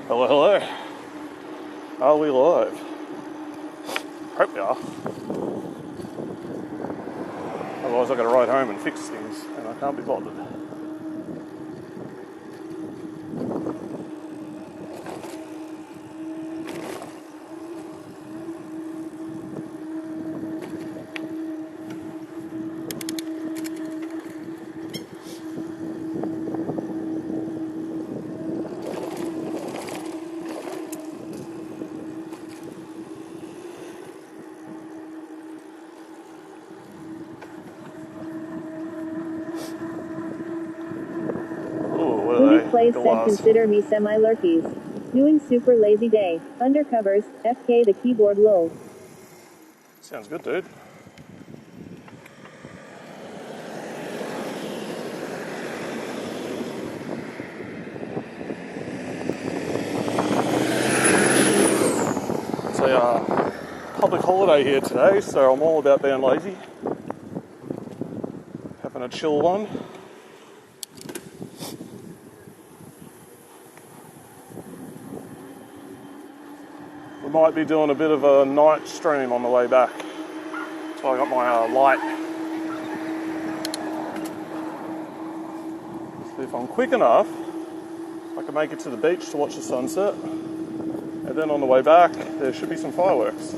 Hello, hello. Are we live? Hope we are. Otherwise I've got to ride home and fix things and I can't be bothered. Wounded Plays said consider me semi-lurkies. Doing super lazy day. Undercovers, FK the keyboard lol. Sounds good, dude. It's a public holiday here today, so I'm all about being lazy. Having a chill one. We might be doing a bit of a night stream on the way back. So I got my light. See if I'm quick enough, I can make it to the beach to watch the sunset. And then on the way back, there should be some fireworks.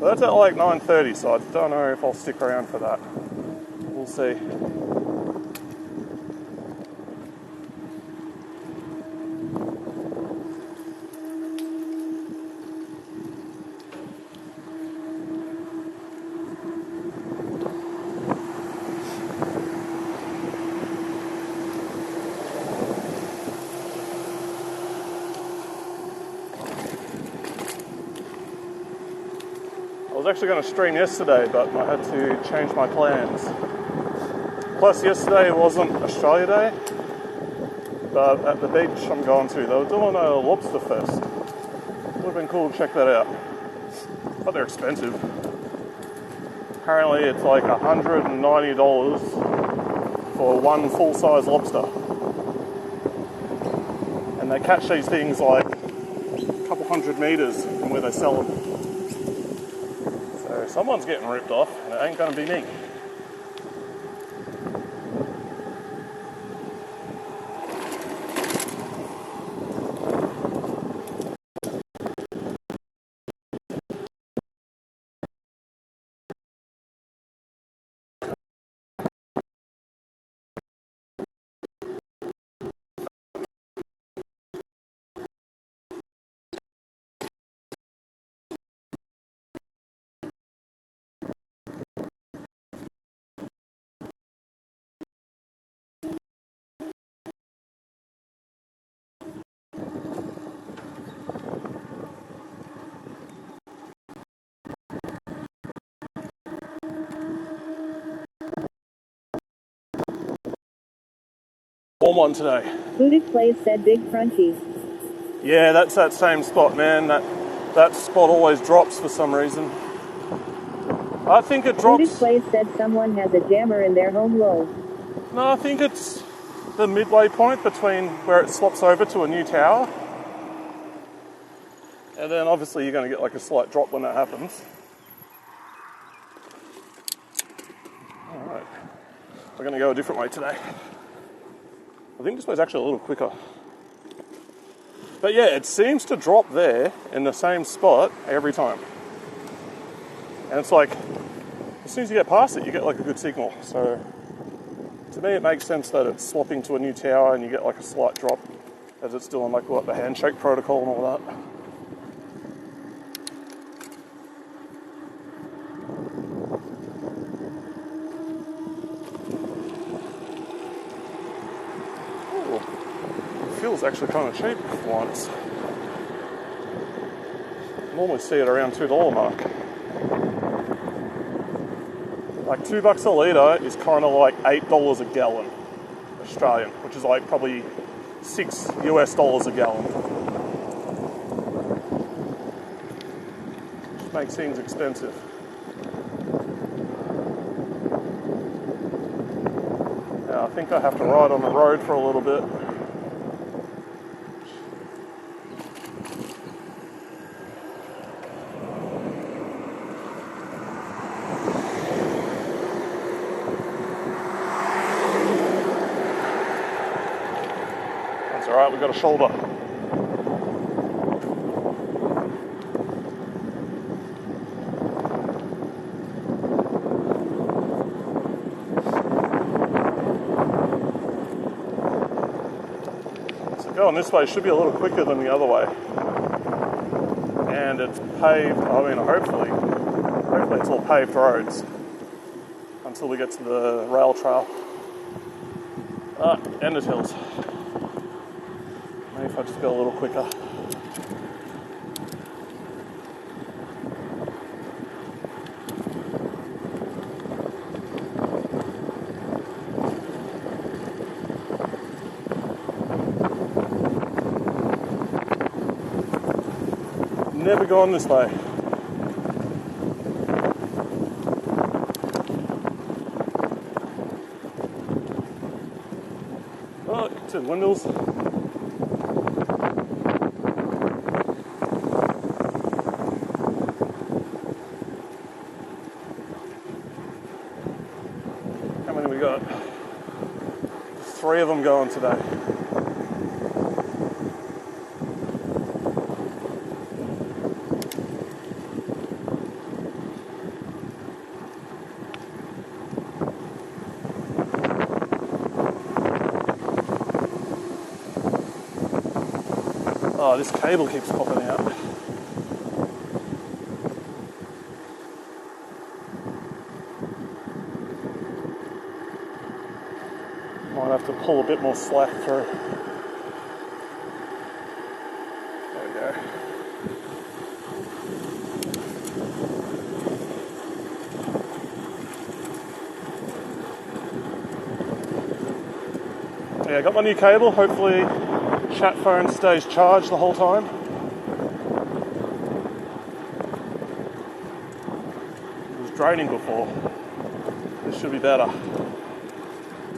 But that's at like 9:30, so I don't know if I'll stick around for that. We'll see. I was actually going to stream yesterday, but I had to change my plans. Plus, yesterday wasn't Australia Day, but at the beach I'm going to, they were doing a lobster fest. Would have been cool to check that out. But they're expensive. Apparently it's like $190 for one full-size lobster. And they catch these things like a couple hundred meters from where they sell them. So someone's getting ripped off, and it ain't going to be me. Warm one today. Wounded Plays said big crunchies. Yeah, that's that same spot, man. That spot always drops for some reason. I think it drops. Wounded Plays said someone has a jammer in their home lol. No, I think it's the midway point between where it swaps over to a new tower. And then obviously you're going to get like a slight drop when that happens. Alright. We're going to go a different way today. I think this way's actually a little quicker. But yeah, it seems to drop there in the same spot every time. And it's like, as soon as you get past it, you get like a good signal. So to me, it makes sense that it's swapping to a new tower and you get like a slight drop as it's doing like what, the handshake protocol and all that. Fuel's actually kind of cheap for once. Normally see it around $2 mark. Like $2 a litre is kind of like $8 a gallon Australian, which is like probably $6 a gallon. Which makes things expensive. Now I think I have to ride on the road for a little bit. got a shoulder. So going this way should be a little quicker than the other way. And it's paved, I mean hopefully it's all paved roads until we get to the rail trail. Ended hills. Maybe if I just go a little quicker. Never gone this way. Oh, it's in Windles. How many we got? 3 of them going today. Oh, this cable keeps popping out. Might have to pull a bit more slack through. There we go. Yeah, I got my new cable. Hopefully chat phone stays charged the whole time. It was draining before. This should be better.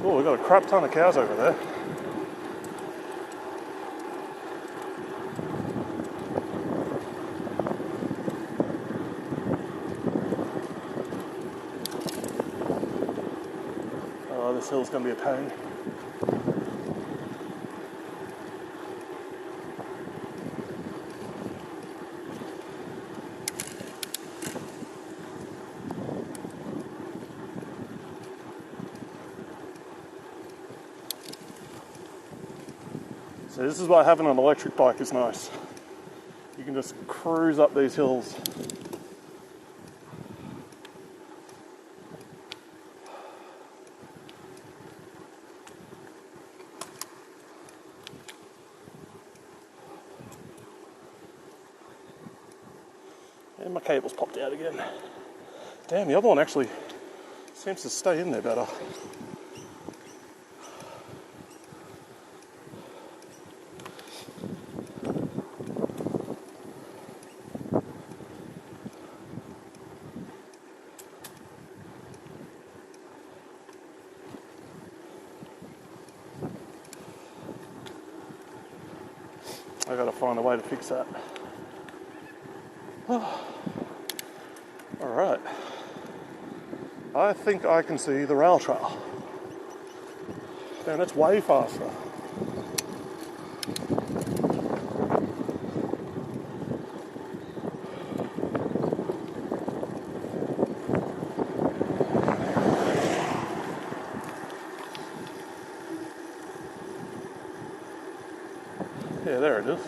Oh, we've got a crap ton of cows over there. Oh, this hill's going to be a pain. So this is why having an electric bike is nice. You can just cruise up these hills. And my cable's popped out again. Damn, the other one actually seems to stay in there better. I gotta find a way to fix that. Alright. I think I can see the rail trail. And it's way faster. Yeah, there it is.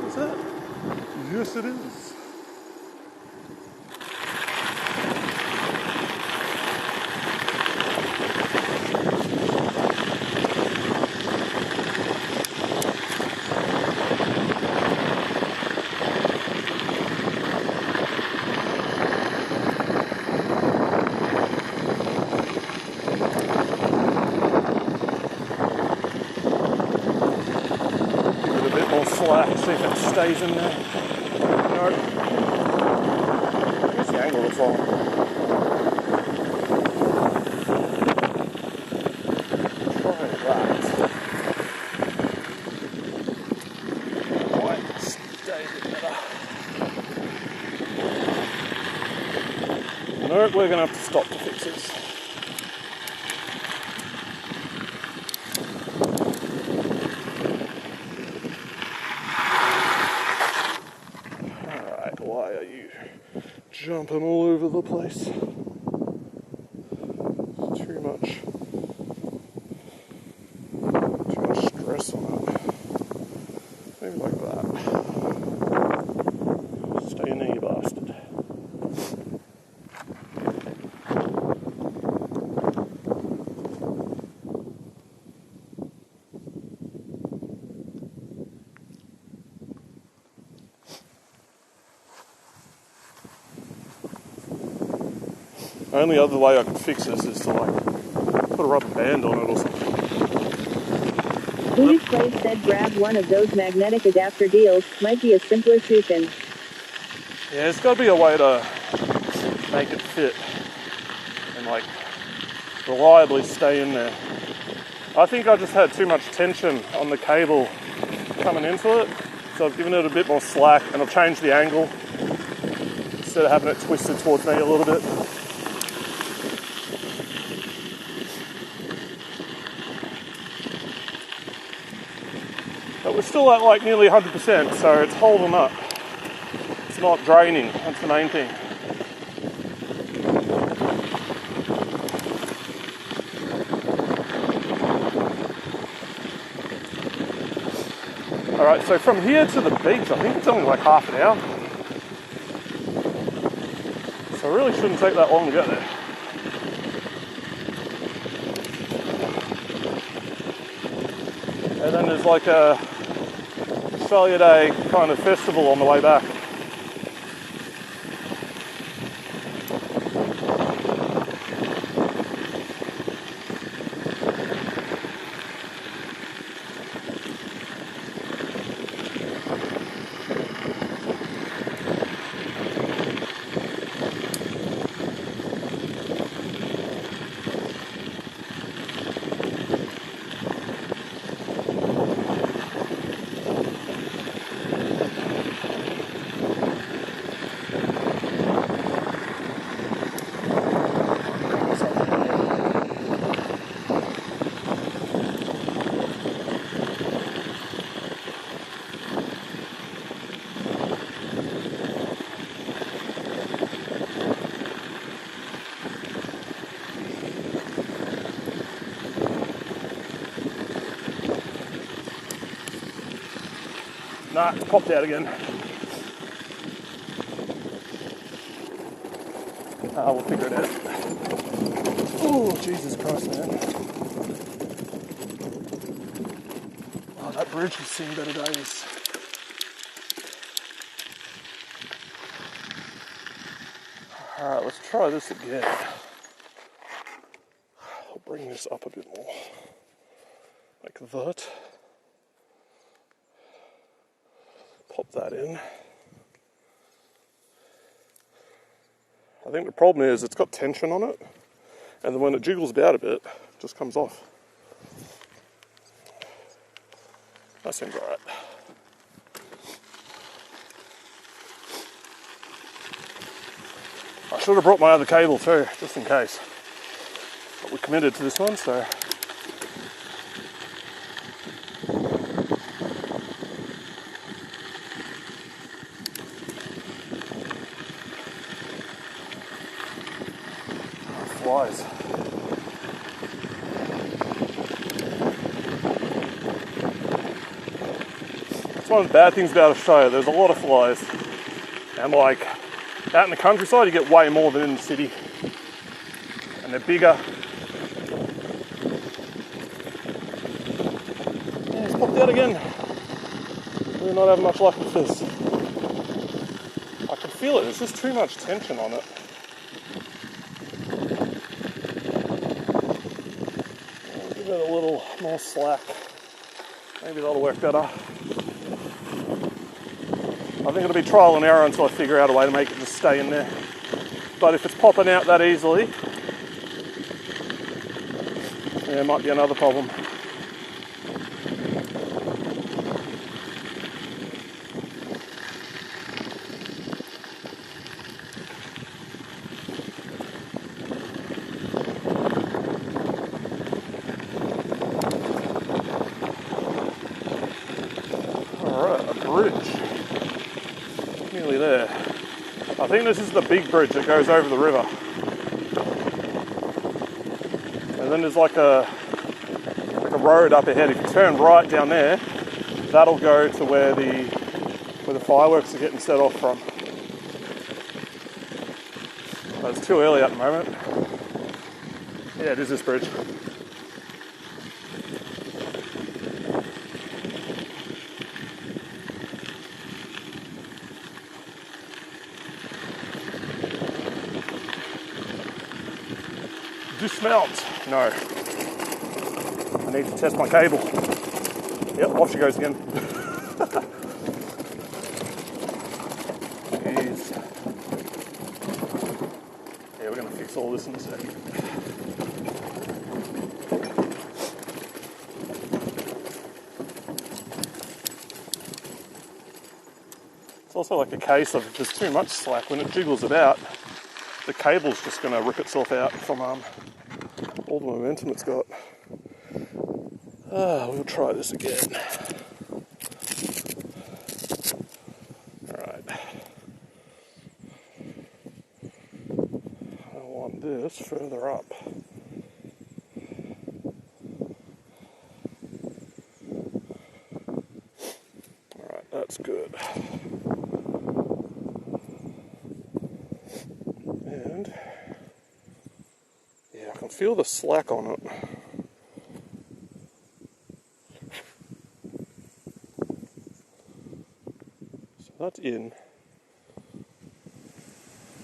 Is that? Yes, it is. Slack, see if it stays in there. No. I guess the angle looks wrong. Try that. So we're going to have to stop to fix this. Alright, why are you jumping all over the place? Too much stress on it. Maybe like that. Stay in there, you bastard. The only other way I could fix this is to like put a rubber band on it or something. Buddhist Slave said grab one of those magnetic adapter deals, might be a simpler solution. Yeah, there's got to be a way to make it fit and like reliably stay in there. I think I just had too much tension on the cable coming into it, so I've given it a bit more slack and I've changed the angle instead of having it twisted towards me a little bit. But we're still at like nearly 100%, so it's holding up. It's not draining, that's the main thing. Alright, so from here to the beach, I think it's only like half an hour. So it really shouldn't take that long to get there. And then there's like a Australia Day kind of festival on the way back. Nah, it's popped out again. We'll figure it out. Oh, Jesus Christ, man. Oh, that bridge has seen better days. Alright, let's try this again. I'll bring this up a bit more. Like that. Pop that in. I think the problem is it's got tension on it, and then when it jiggles about a bit, it just comes off. That seems alright. I should have brought my other cable too, just in case. But we committed to this one, so. Flies. That's one of the bad things about Australia. There's a lot of flies, and like out in the countryside, you get way more than in the city, and they're bigger. Yeah, it's popped out again. We're not having much luck with this. I can feel it. There's just too much tension on it. Give it a little more slack. Maybe that'll work better. I think it'll be trial and error until I figure out a way to make it just stay in there. But if it's popping out that easily, yeah, it might be another problem. bridge. Nearly there. I think this is the big bridge that goes over the river. And then there's like a road up ahead. If you turn right down there, that'll go to where the fireworks are getting set off from. But it's too early at the moment. Yeah, it is this bridge. Dismount. No. I need to test my cable. Yep, off she goes again. Jeez. Yeah, we're going to fix all this in a second. It's also like a case of if there's too much slack, when it jiggles about, the cable's just going to rip itself out from all the momentum it's got. We'll try this again. Alright. I want this further up. Alright, that's good. And yeah, I can feel the slack on it. So that's in.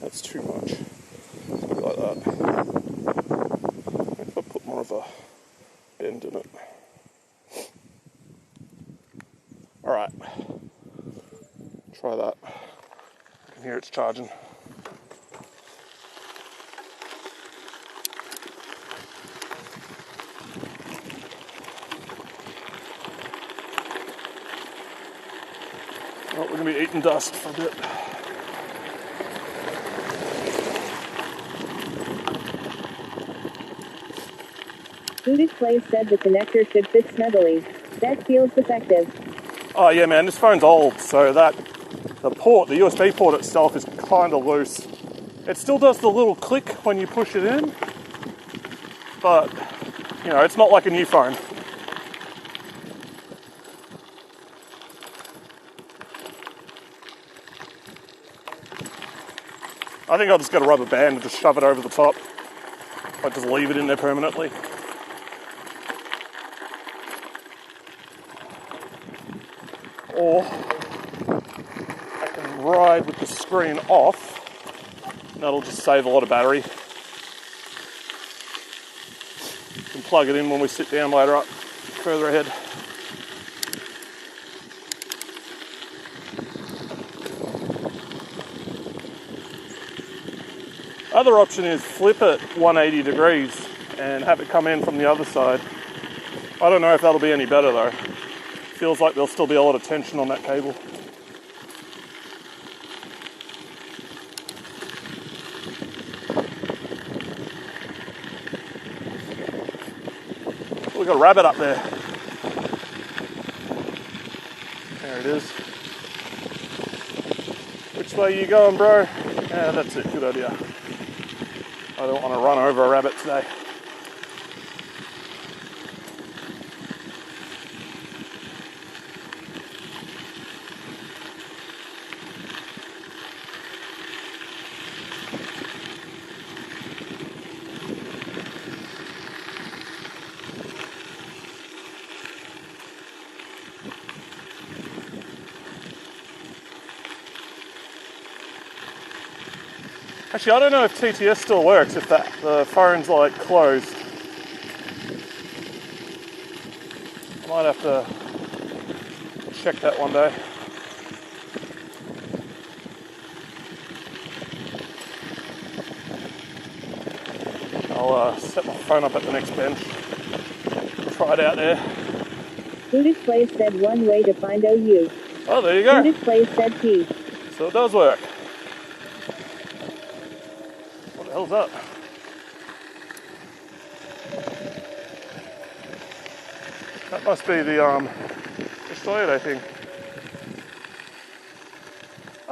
That's too much. It's got to be like that. If I put more of a bend in it. Alright. Try that. I can hear it's charging. Oh, we're going to be eating dust for a bit. Buddhist Place said the connector should fit snugly. That feels defective. Oh yeah, man, this phone's old, so the USB port itself is kind of loose. It still does the little click when you push it in, but, you know, it's not like a new phone. I think I'll just get a rubber band and just shove it over the top. Like just leave it in there permanently. Or I can ride with the screen off. That'll just save a lot of battery. You can plug it in when we sit down later up, further ahead. Other option is flip it 180 degrees and have it come in from the other side. I don't know if that'll be any better though. Feels like there'll still be a lot of tension on that cable. We've got a rabbit up there. There it is. Which way are you going, bro? Yeah, that's it. Good idea. I don't want to run over a rabbit today. Actually, I don't know if TTS still works, if the phone's like closed. I might have to check that one day. I'll set my phone up at the next bench. Try it out there. Buddhist Place said one way to find OU. Oh, there you go. Buddhist Place said P. So it does work. What the hell's that? That must be the Toyota thing.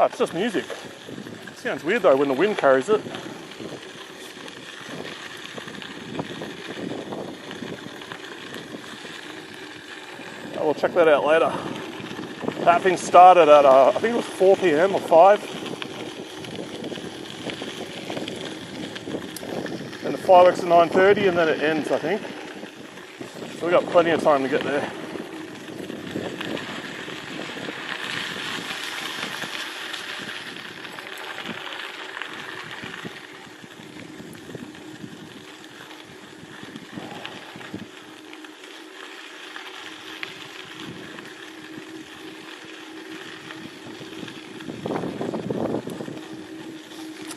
Oh, it's just music. It sounds weird though when the wind carries it. Oh, we'll check that out later. That thing started at, I think it was 4 p.m. or 5. And the fireworks at 9:30 and then it ends, I think. So we've got plenty of time to get there.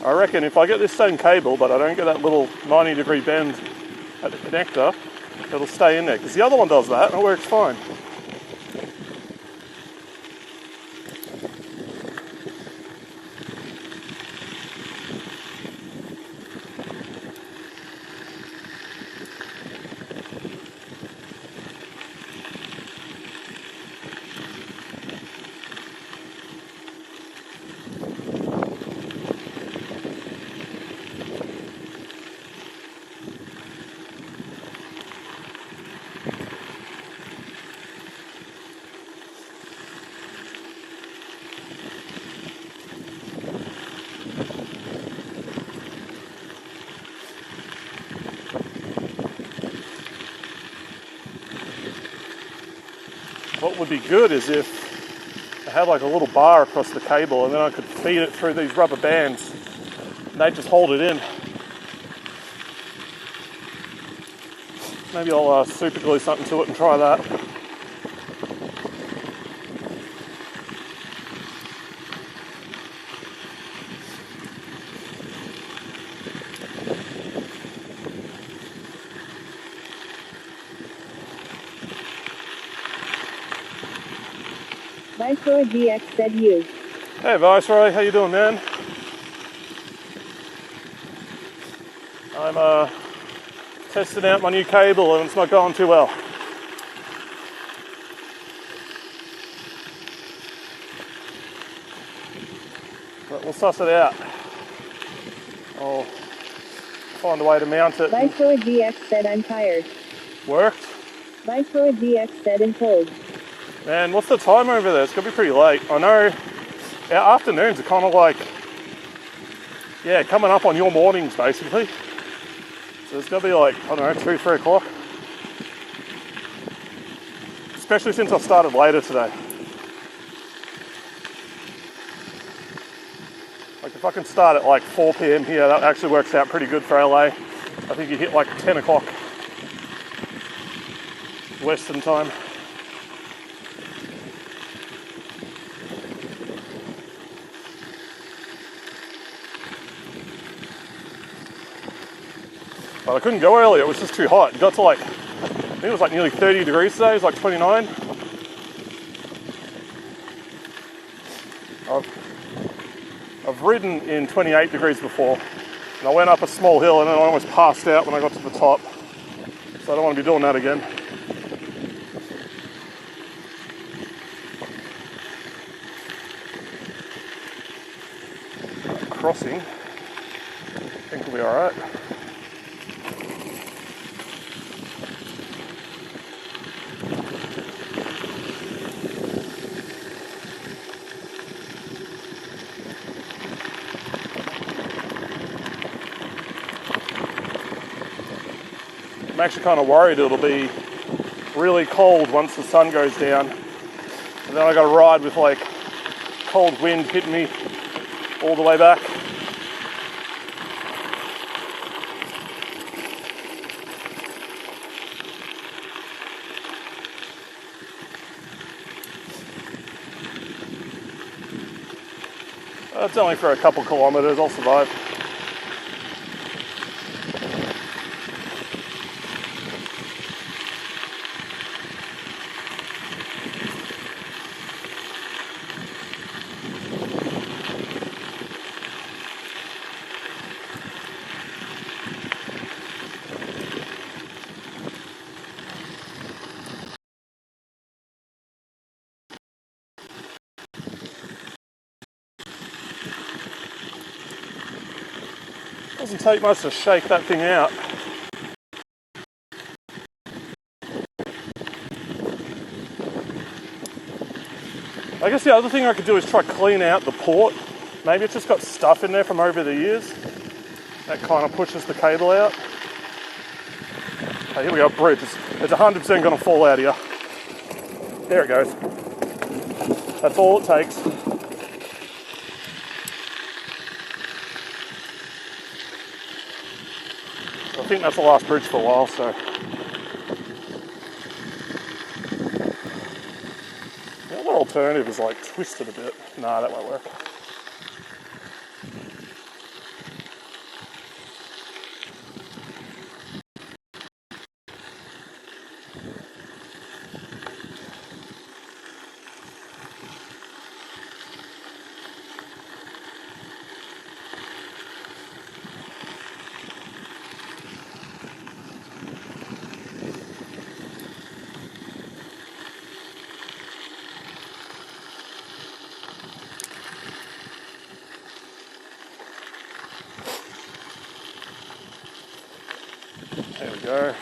I reckon if I get this same cable, but I don't get that little 90-degree bend at the connector, it'll stay in there. Because the other one does that and it works fine. What would be good is if I had like a little bar across the cable and then I could feed it through these rubber bands and they just hold it in. Maybe I'll super glue something to it and try that. Viceroy GX said you. Hey Viceroy, how you doing, man? I'm testing out my new cable and it's not going too well. But we'll suss it out. I'll find a way to mount it. Viceroy GX said I'm tired. Worked? Viceroy GX said and cold. Man, what's the time over there? It's going to be pretty late. I know our afternoons are kind of like, yeah, coming up on your mornings basically. So it's going to be like, I don't know, 2, 3 o'clock. Especially since I started later today. Like if I can start at like 4 p.m. here, that actually works out pretty good for LA. I think you hit like 10 o'clock Western time. But I couldn't go earlier, it was just too hot. It got to like, I think it was like nearly 30 degrees today, it was like 29. I've ridden in 28 degrees before, and I went up a small hill and then I almost passed out when I got to the top. So I don't want to be doing that again. Crossing, I think we'll be alright. I'm actually kind of worried it'll be really cold once the sun goes down. And then I got to ride with like cold wind hitting me all the way back. It's only for a couple kilometres, I'll survive. Doesn't take much to shake that thing out. I guess the other thing I could do is try clean out the port. Maybe it's just got stuff in there from over the years. That kind of pushes the cable out. Okay, here we go, bridge. It's 100% going to fall out here. There it goes. That's all it takes. I think that's the last bridge for a while, so. The other alternative is like twist it a bit. Nah, that won't work. There we go.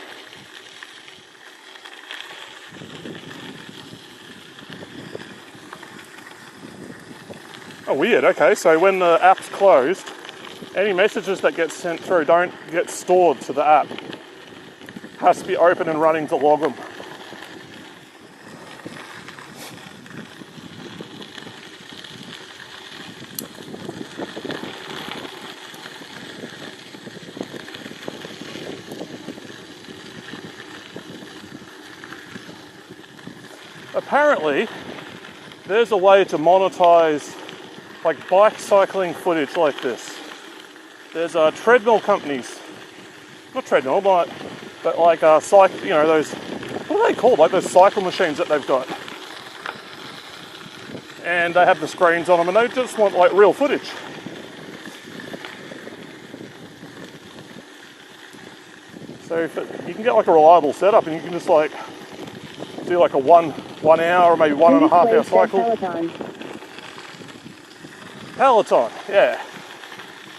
Oh, weird. Okay, so when the app's closed, any messages that get sent through don't get stored to the app. Has to be open and running to log them. Apparently, there's a way to monetize like bike cycling footage like this. There's treadmill companies, not treadmill, but like you know, those, what are they called? Like those cycle machines that they've got. And they have the screens on them, and they just want like real footage. So you can get like a reliable setup, and you can just like do like a one hour or maybe 1.5 hour cycle. Peloton, yeah,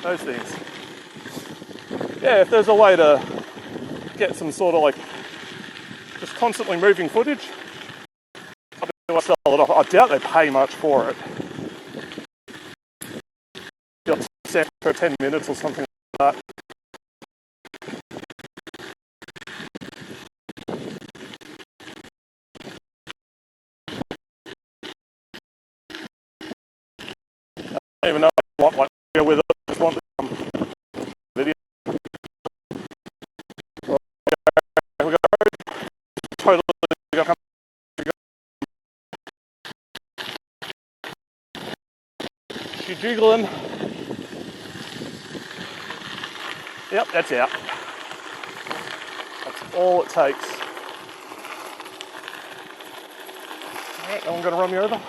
those things. Yeah, if there's a way to get some sort of like just constantly moving footage, I'll sell it off. I doubt they pay much for it. Got set for 10 minutes or something like that. I don't even know what like go with it. I just want the video. Well, we go. Totally. She's jiggling. Yep, that's out. That's all it takes. Alright, no one gonna run me over?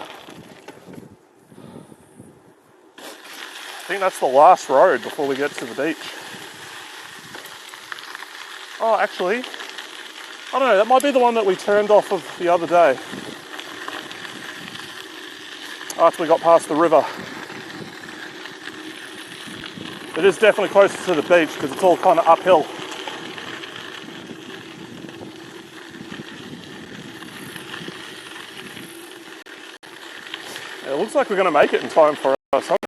I think that's the last road before we get to the beach. Oh, actually, I don't know, that might be the one that we turned off of the other day. After we got past the river. It is definitely closer to the beach because it's all kind of uphill. It looks like we're going to make it in time for our sunset.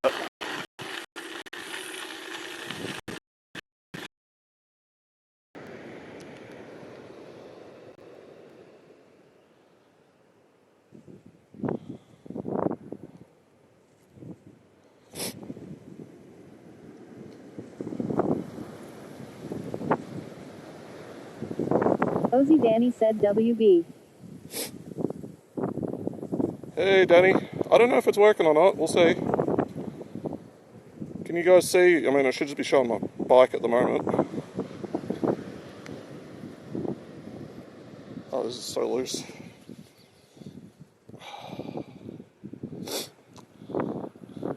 Ozzy Danny said WB. Hey Danny, I don't know if it's working or not, we'll see. Can you guys see? I mean, I should just be showing my bike at the moment. Oh, this is so loose.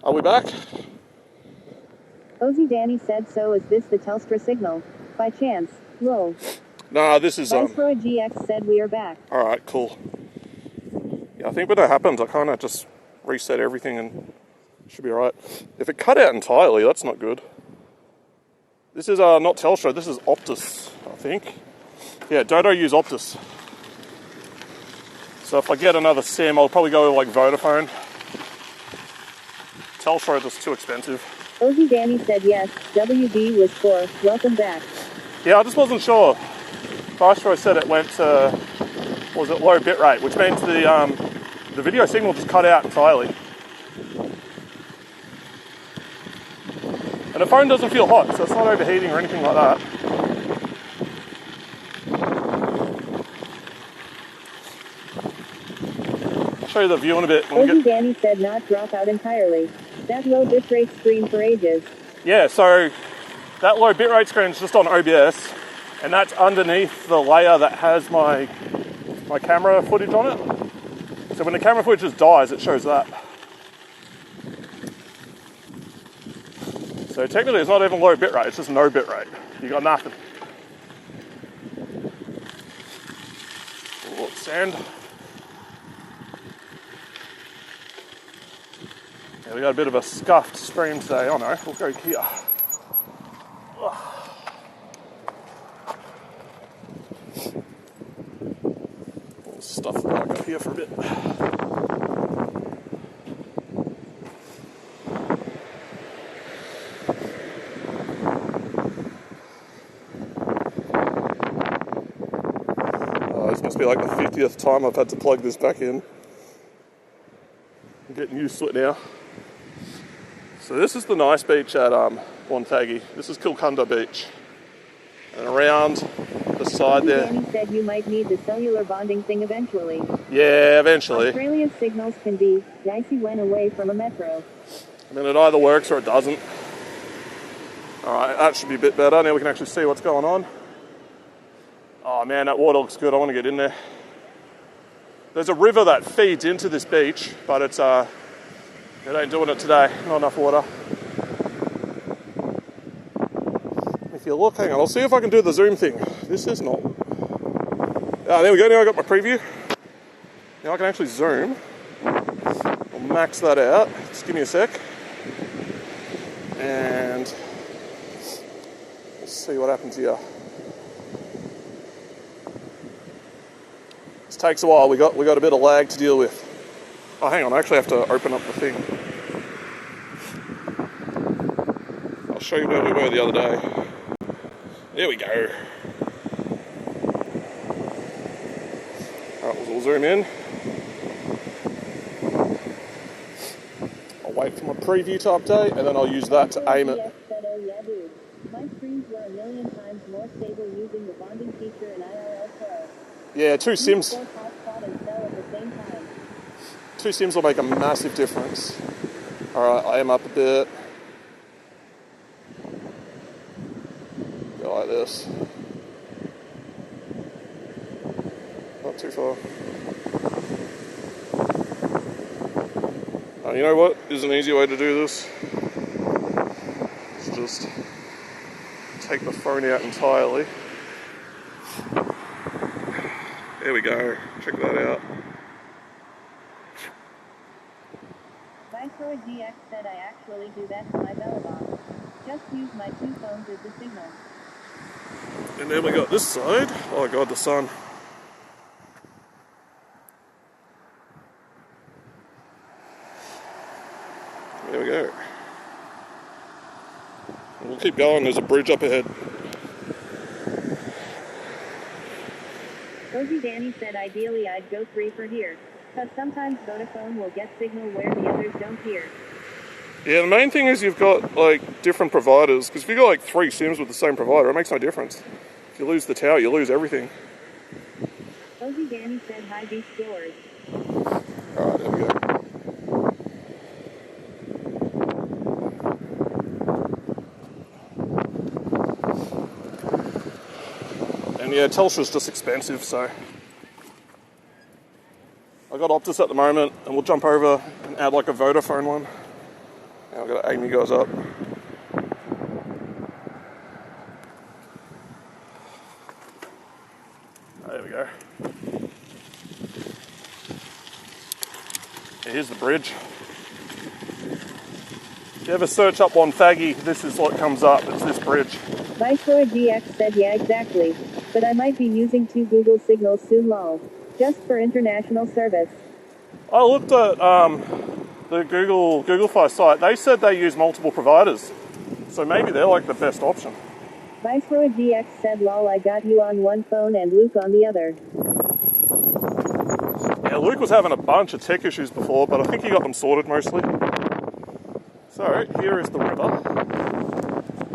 Are we back? Ozzy Danny said, so is this the Telstra signal? By chance, lol. Nah, this is Viceroy GX said we are back. Alright, cool. Yeah, I think when that happens, I kind of just reset everything and it should be alright. If it cut out entirely, that's not good. This is not Telstra, this is Optus, I think. Yeah, Dodo use Optus. So if I get another SIM, I'll probably go with like Vodafone. Telstra is just too expensive. Ozzy Danny said yes, WB was 4, welcome back. Yeah, I just wasn't sure. Maestro said it went to, what was it, low bitrate, which means the video signal just cut out entirely. And the phone doesn't feel hot, so it's not overheating or anything like that. I'll show you the view in a bit. Ozzy Danny said not drop out entirely. That low bitrate screen for ages. Yeah, so that low bitrate screen is just on OBS, and that's underneath the layer that has my camera footage on it. So when the camera footage just dies, it shows that. So technically it's not even low bitrate, it's just no bitrate. You got nothing. Oh, sand. Yeah, we got a bit of a scuffed stream today. Oh no, we'll go here. Stuff back up here for a bit. This must be like the 50th time I've had to plug this back in. I'm getting used to it now. So this is the nice beach at Wonthaggi. This is Kilcunda Beach. And around the side there. Danny said you might need the cellular bonding thing eventually. Yeah, eventually. Australia's signals can be dicey when away from a metro. I mean, it either works or it doesn't. Alright, that should be a bit better. Now we can actually see what's going on. Oh man, that water looks good. I want to get in there. There's a river that feeds into this beach, but it ain't doing it today. Not enough water. If you look, hang on, I'll see if I can do the zoom thing. This is not. Ah, there we go. Now I got my preview. Now I can actually zoom. I'll max that out. Just give me a sec. And let's see what happens here. This takes a while. We got a bit of lag to deal with. Oh, hang on. I actually have to open up the thing. I'll show you where we were the other day. There we go. Alright, we'll zoom in. I'll wait for my preview to update, and then I'll use that to aim it. My screens were a million times more stable using the bonding feature in IRL Pro. Yeah, two sims will make a massive difference. Alright, I aim up a bit. Go like this. Not too far. You know what is an easy way to do this? It's just take the phone out entirely. There we go. Check that out. Viceroy GX said I actually do that to my Bellabong. Just use my two phones as the signal. And then we got this side. Oh god, the sun. There we go. And we'll keep going, there's a bridge up ahead. Cozy Danny said ideally I'd go 3 for here, because sometimes Vodafone will get signal where the others don't hear. Yeah, the main thing is you've got like different providers, because if you've got like 3 SIMs with the same provider, it makes no difference. If you lose the tower, you lose everything. Cozy Danny said high beach doors. Alright, there we go. And yeah, Telstra's just expensive, so I got Optus at the moment, and we'll jump over and add like a Vodafone one. Now I've got to aim you guys up. There we go. Here's the bridge. You ever search up Wonthaggi, this is what comes up. It's this bridge. Viceroy GX said yeah exactly. But I might be using 2 Google signals soon lol. Just for international service. I looked at the Googlefy site. They said they use multiple providers. So maybe they're like the best option. Viceroy GX said lol I got you on one phone and Luke on the other. Yeah, Luke was having a bunch of tech issues before, but I think he got them sorted mostly. So, here is the river.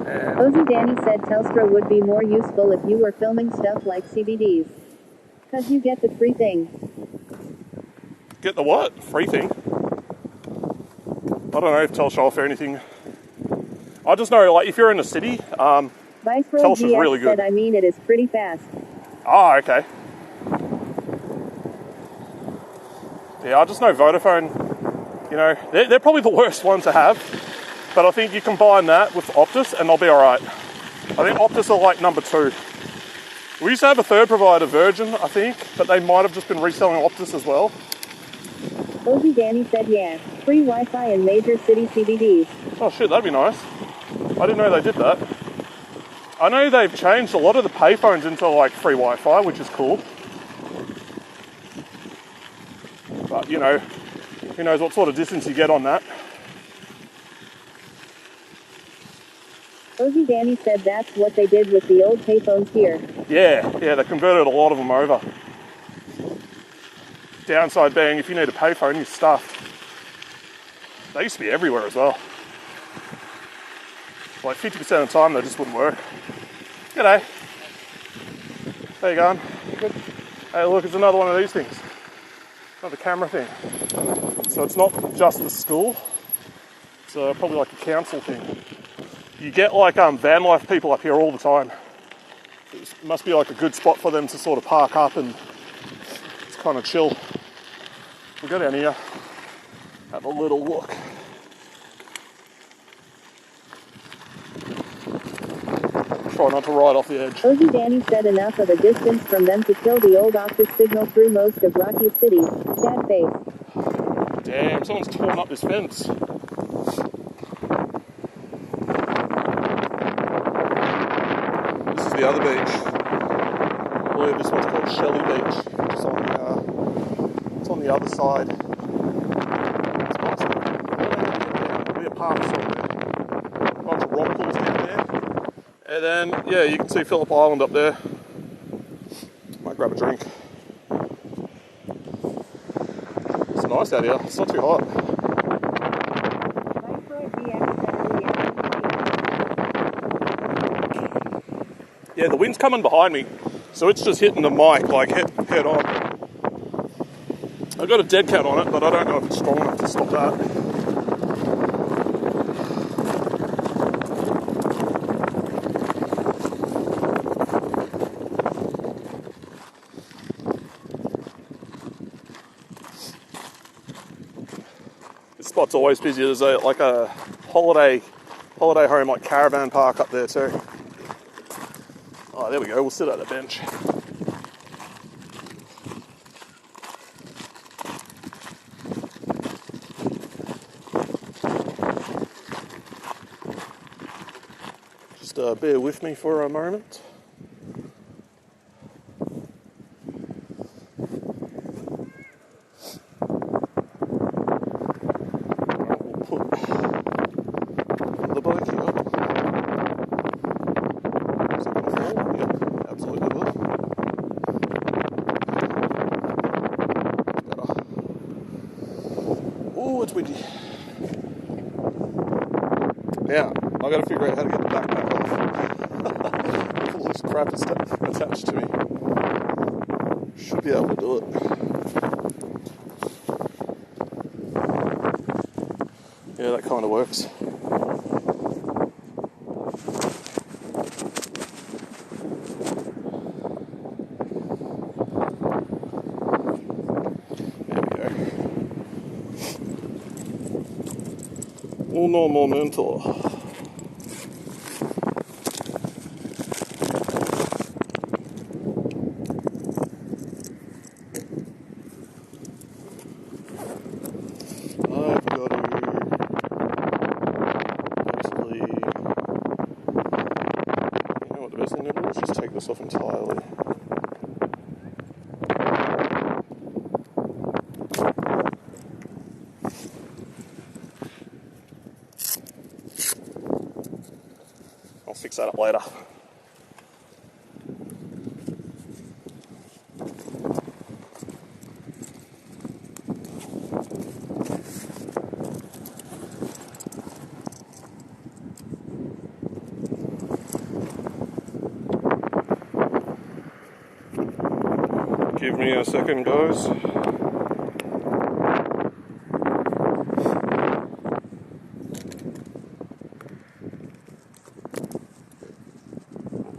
And Ozzy Danny said Telstra would be more useful if you were filming stuff like CBDs. Cause you get the free thing. get the what? Free thing? I don't know if Telstra offer anything. I just know, like, if you're in the city, Viceroy Telstra's GX really good. said I mean it is pretty fast. Oh, okay. Yeah, I just know Vodafone, you know, they're probably the worst one to have. But I think you combine that with Optus and they'll be alright. I think Optus are like number 2. We used to have a third provider, Virgin, I think, but they might have just been reselling Optus as well. Ozzy Danny said yeah, free Wi-Fi in major city CBDs. Oh shit, that'd be nice. I didn't know they did that. I know they've changed a lot of the payphones into like free Wi-Fi, which is cool. But you know, who knows what sort of distance you get on that. Ozzy Danny said that's what they did with the old payphones here. Yeah, they converted a lot of them over. Downside being, if you need a payphone, you're stuffed. They used to be everywhere as well. Like 50% of the time, they just wouldn't work. G'day. How you going? Good. Hey, look, it's another one of these things. Another camera thing. So it's not just the school. It's probably like a council thing. You get like van life people up here all the time. It must be like a good spot for them to sort of park up and it's kind of chill. We'll go down here, have a little look. Try not to ride off the edge. Ozzy Danny said enough of a distance from them to kill the old office signal through most of Rocky City. Sad face. Damn, someone's torn up this fence. This is the other beach. I believe this one's called Shelley Beach. It's on the other side. It's nice. There'll be a park somewhere. A bunch of rock pools down there. And then, yeah, you can see Phillip Island up there. Might grab a drink. It's nice out here. It's not too hot. Yeah, the wind's coming behind me, so it's just hitting the mic like head on. I've got a dead cat on it, but I don't know if it's strong enough to stop that. This spot's always busy. There's like a holiday home, like caravan park up there too. Oh, there we go. We'll sit at the bench. Just bear with me for a moment. We'll put the bike here. Is it going to fall? Yep, absolutely will. It's better. Oh, it's windy. Now, I've got to figure out how to get the backpack off. All this crap is attached to me. Should be able to do it. Yeah, that kind of works. Uno momento. I've got to myself entirely. I'll fix that up later. Give me a second, guys.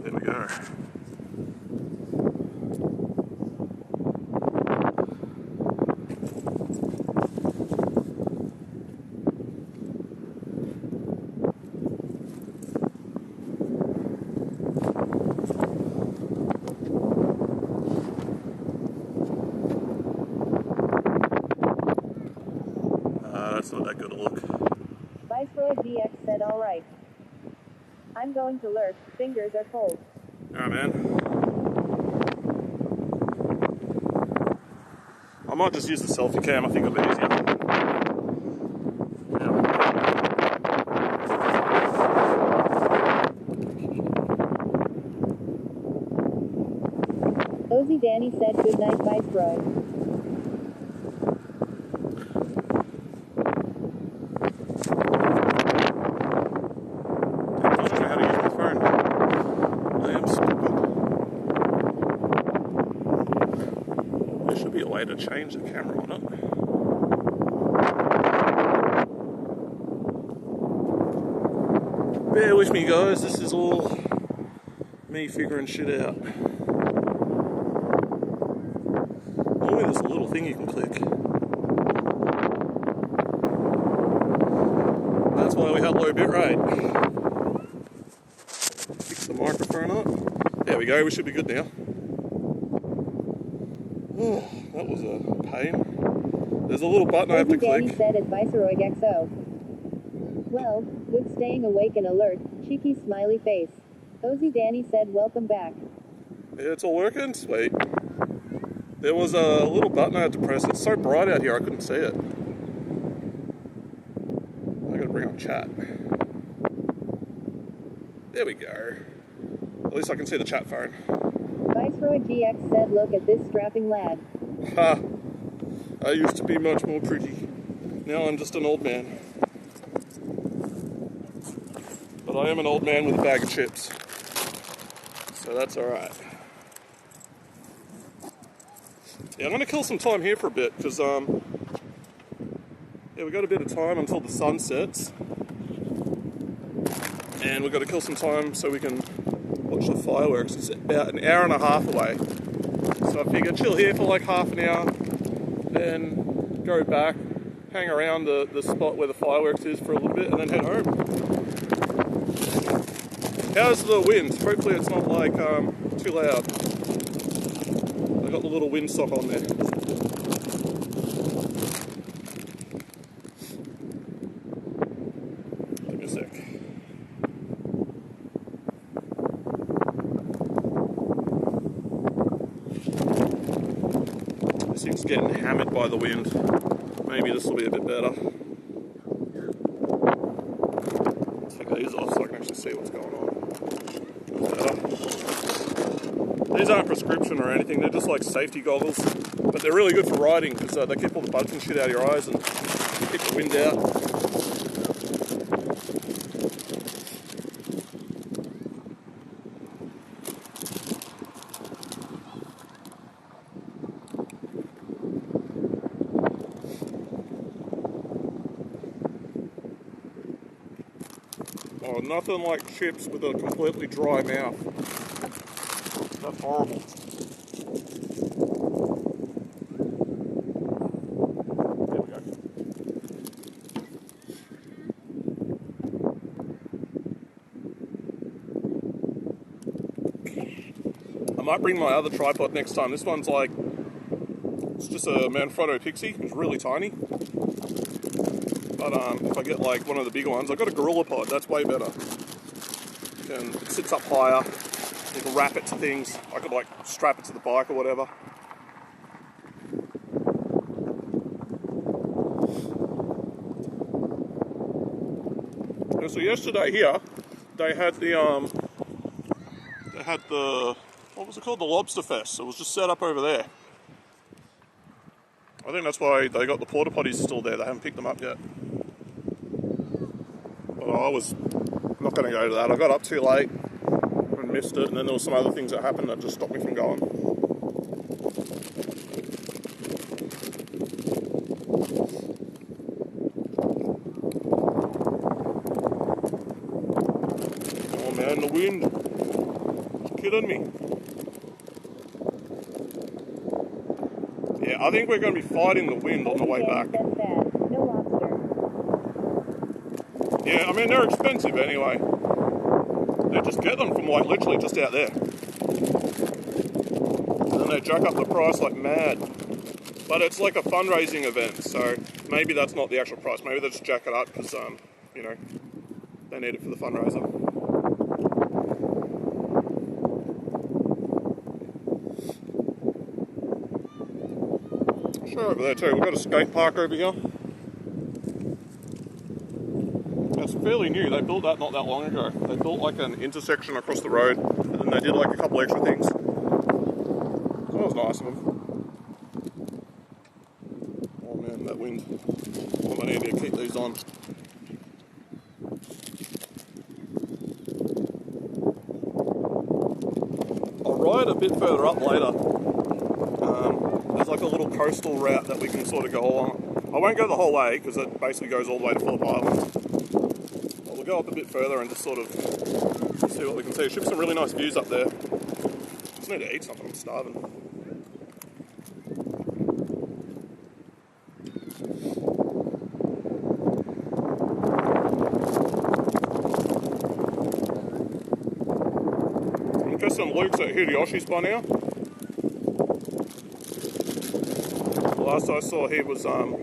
There we go. That's not that good a look. Viceroy DX said alright. I'm going to lurk, fingers are cold. Alright, man. I might just use the selfie cam, I think it'll be easier. Ozzy Danny said good night, Viceroy. To change the camera on it. Bear with me, guys, this is all me figuring shit out. Oh, there's a little thing you can click. That's why we had low bit rate. Fix the microphone up. There we go, we should be good now. Oh, that was a pain. There's a little button I have to click. Danny said at Viceroy XO. Well, good staying awake and alert, cheeky smiley face. Ozzy Danny said welcome back. Yeah, it's all working? Sweet. There was a little button I had to press. It's so bright out here I couldn't see it. I gotta bring up chat. There we go. At least I can see the chat phone. Viceroy GX said look at this strapping lad. Ha! I used to be much more pretty. Now I'm just an old man. But I am an old man with a bag of chips. So that's alright. Yeah, I'm going to kill some time here for a bit, because, yeah, we've got a bit of time until the sun sets. And we've got to kill some time so we can watch the fireworks. It's about an hour and a half away. So I figure chill here for like half an hour, then go back, hang around the spot where the fireworks is for a little bit, and then head home. How's the wind? Hopefully it's not like too loud. I got the little windsock on there. Give me a sec. This thing's getting hammered by the wind. Maybe this will be a bit better. Take these off so I can actually see what's going on. These aren't prescription or anything, they're just like safety goggles, but they're really good for riding because they keep all the bugs and shit out of your eyes and keep the wind out. Oh, nothing like chips with a completely dry mouth. That's horrible. There we go. I might bring my other tripod next time. This one's like, it's just a Manfrotto Pixie. It's really tiny. But if I get like one of the bigger ones, I've got a Gorilla Pod. That's way better. And it sits up higher. You can wrap it to things. I could like strap it to the bike or whatever. And so yesterday here, they had the what was it called? The Lobster Fest. It was just set up over there. I think that's why they got the porta potties still there. They haven't picked them up yet. But I was not going to go to that. I got up too late and missed it, and then there were some other things that happened that just stopped me from going. Oh man, the wind. It's killing me. Yeah, I think we're going to be fighting the wind on the way back. That's bad. No lobster. Yeah, I mean, they're expensive anyway. They just get them from like literally just out there. And then they jack up the price like mad. But it's like a fundraising event, so maybe that's not the actual price. Maybe they just jack it up because, you know, they need it for the fundraiser. Sure, over there too. We've got a skate park over here. It's fairly new. They built that not that long ago. They built like an intersection across the road, and then they did like a couple extra things. So that was nice of them. Oh man, that wind. I need to keep these on. I'll ride a bit further up later. There's like a little coastal route that we can sort of go along. I won't go the whole way because it basically goes all the way to Phillip Island. But we'll go up a bit further and just sort of see what we can see. Should be some really nice views up there. Just need to eat something, I'm starving. I'm guessing Luke's at Hideyoshi Spa now. Last I saw, he was trying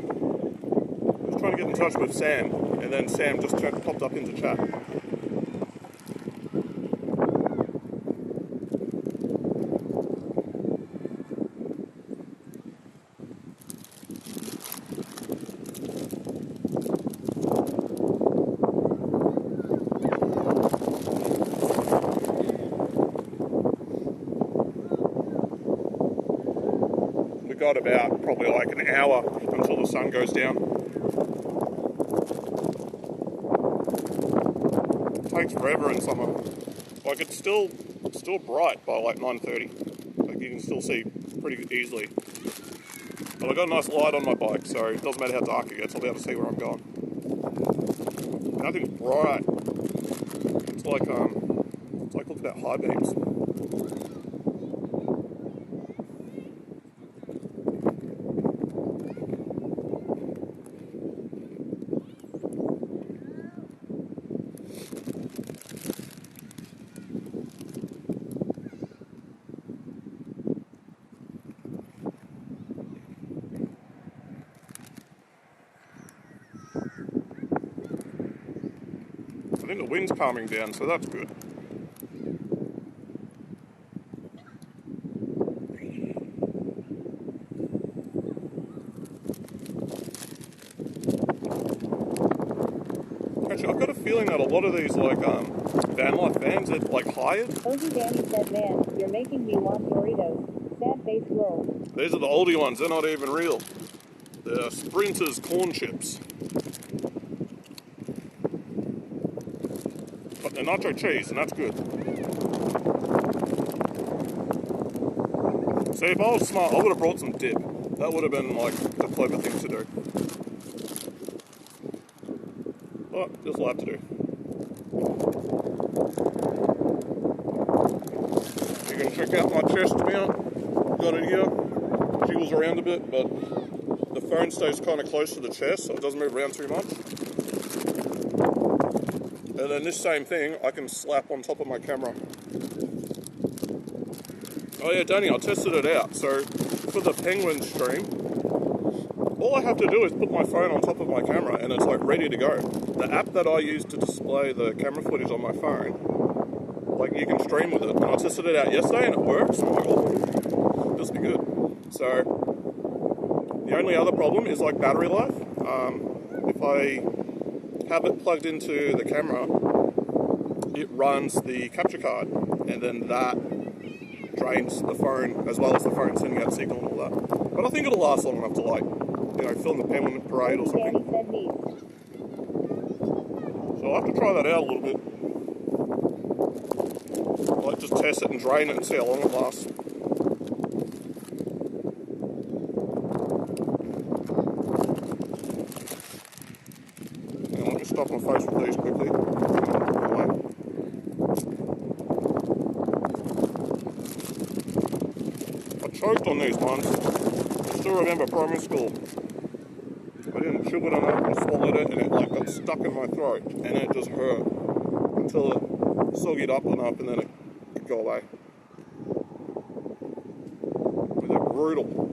to get in touch with Sam, and then Sam just popped up into chat. We got about probably like an hour until the sun goes down. It takes forever in summer. Like it's still bright by like 9:30. Like you can still see pretty easily. But I've got a nice light on my bike, so it doesn't matter how dark it gets, I'll be able to see where I'm going. Nothing's bright. It's like look at that high beams. I think the wind's calming down, so that's good. Actually, I've got a feeling that a lot of these like van life vans are like hired. Oldie Danny said, man, you're making me want Doritos. Sad face roll. These are the oldie ones, they're not even real. They're Sprinters corn chips. But they're nacho cheese, and that's good. See, if I was smart, I would have brought some dip. That would have been like the clever thing to do. But this will have to do. You can check out my chest mount. Got it here. Jiggles around a bit, but the phone stays kind of close to the chest, so it doesn't move around too much. And then this same thing, I can slap on top of my camera. Oh yeah, Danny, I tested it out. So for the penguin stream, all I have to do is put my phone on top of my camera and it's like ready to go. The app that I use to display the camera footage on my phone like you can stream with it. And I tested it out yesterday and it works. I'm like, oh, this will be good. So the only other problem is like battery life. If I have it plugged into the camera, it runs the capture card, and then that drains the phone as well as the phone sending out signal and all that. But I think it'll last long enough to, like, you know, film the penguin parade or something. So I'll have to try that out a little bit. Like just test it and drain it and see how long it lasts. And let me stop my face with these quickly. I choked on these ones. I still remember primary school. I didn't chew it enough and swallowed it, and it like got stuck in my throat, and it just hurt until it soggied up enough, and then it could go away. But they're brutal.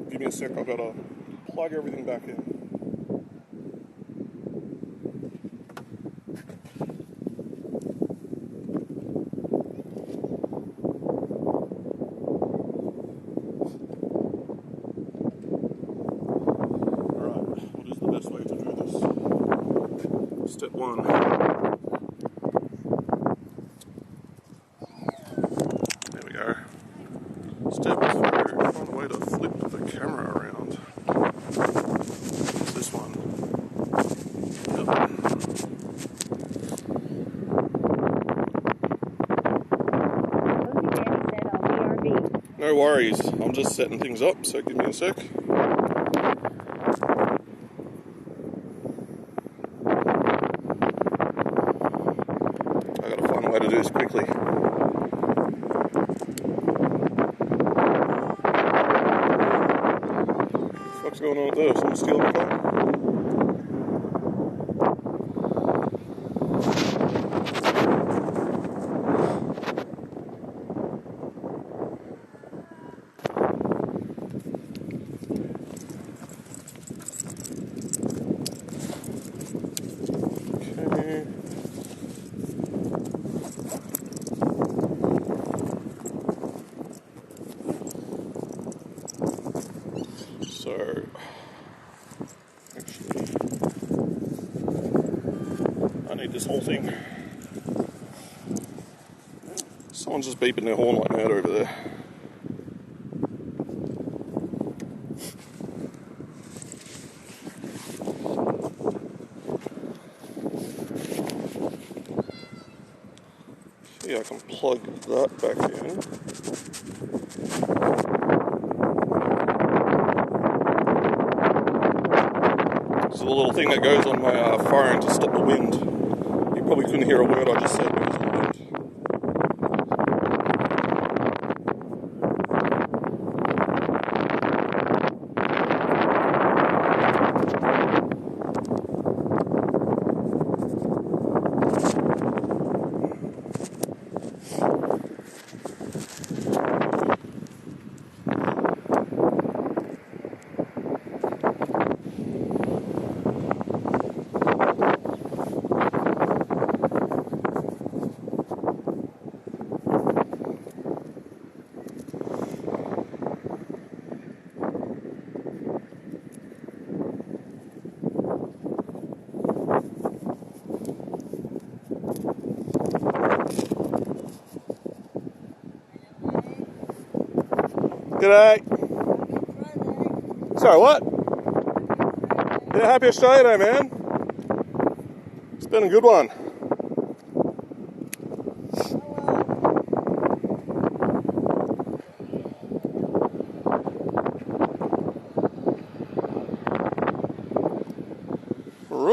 Give me a sec, I've got to plug everything back in. Alright, what is the best way to do this? Step one. There we go. Step two, find a way to flip the camera around. What's this one? Yep. No worries, I'm just setting things up, so give me a sec. I gotta find a way to do this quickly. What's going on with this? Someone stealing my phone? Okay. So, actually, I need this whole thing. Someone's just beeping their horn like mad over there. Okay, I can plug that back in. It's a little thing that goes on my phone to stop the wind. You probably couldn't hear a word I just said because of the wind. G'day. Sorry, what? Yeah, happy Australia Day, man. It's been a good one.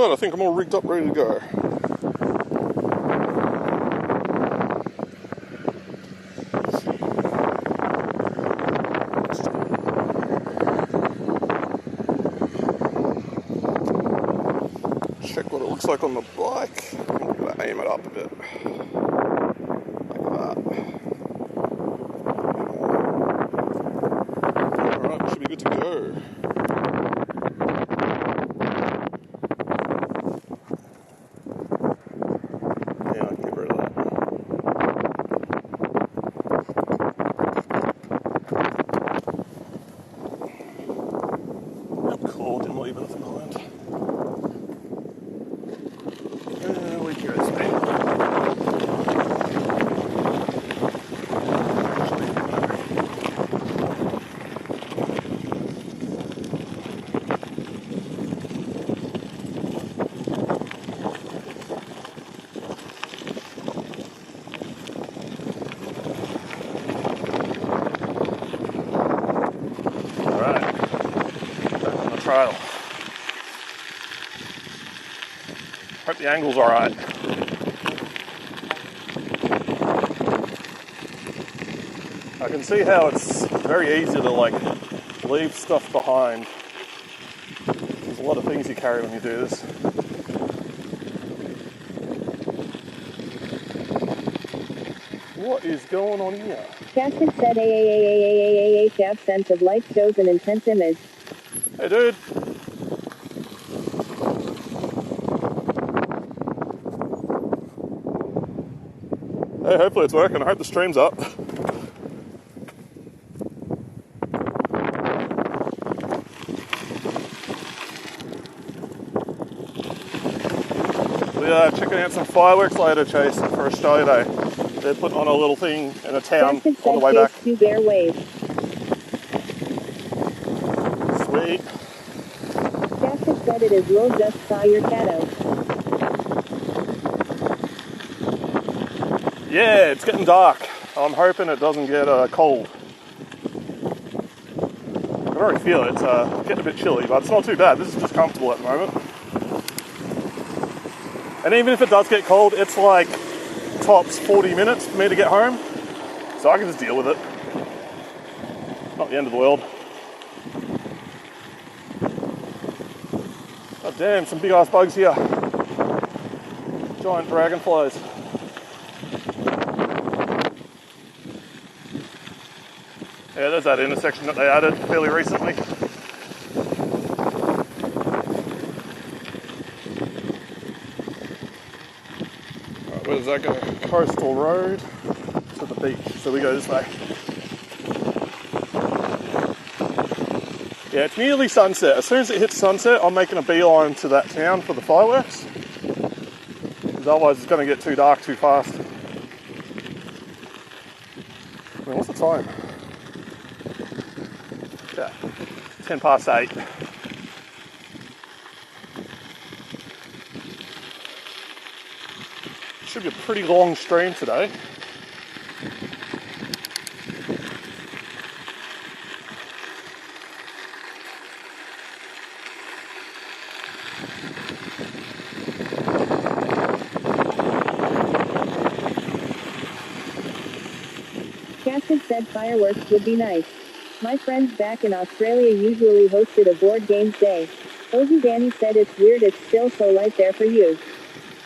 Right, I think I'm all rigged up, ready to go. Check what it looks like on the bike. I'm going to aim it up a bit. Like that. Alright, we should be good to go. Yeah, I can get rid of that. Yep, cool, didn't leave anything behind. We go this way. Alright, back on the trail. Hope the angle's alright. I can see how it's very easy to like leave stuff behind. There's a lot of things you carry when you do this. What is going on here? Captain said have sense of life shows an intense image. Hey dude. Hey, hopefully it's working. I hope the stream's up. We are checking out some fireworks later, Chase, for Australia Day. They're putting on a little thing in a town Captain on the way back. to bear wave. Sweet. Captain said it is low, just saw your cat out. Yeah, it's getting dark. I'm hoping it doesn't get cold. I can already feel it. It's getting a bit chilly, but it's not too bad. This is just comfortable at the moment. And even if it does get cold, it's like tops 40 minutes for me to get home. So I can just deal with it. Not the end of the world. Oh damn, some big ass bugs here. Giant dragonflies. Yeah, there's that intersection that they added fairly recently. Right, where does that go? Coastal Road to the beach. So we go this way. Yeah, it's nearly sunset. As soon as it hits sunset, I'm making a beeline to that town for the fireworks. Because otherwise it's going to get too dark too fast. I mean, what's the time? Yeah, 10 past 8. Should be a pretty long stream today. Captain said fireworks would be nice. My friends back in Australia usually hosted a board games day. Ozzy Danny said it's weird it's still so light there for you.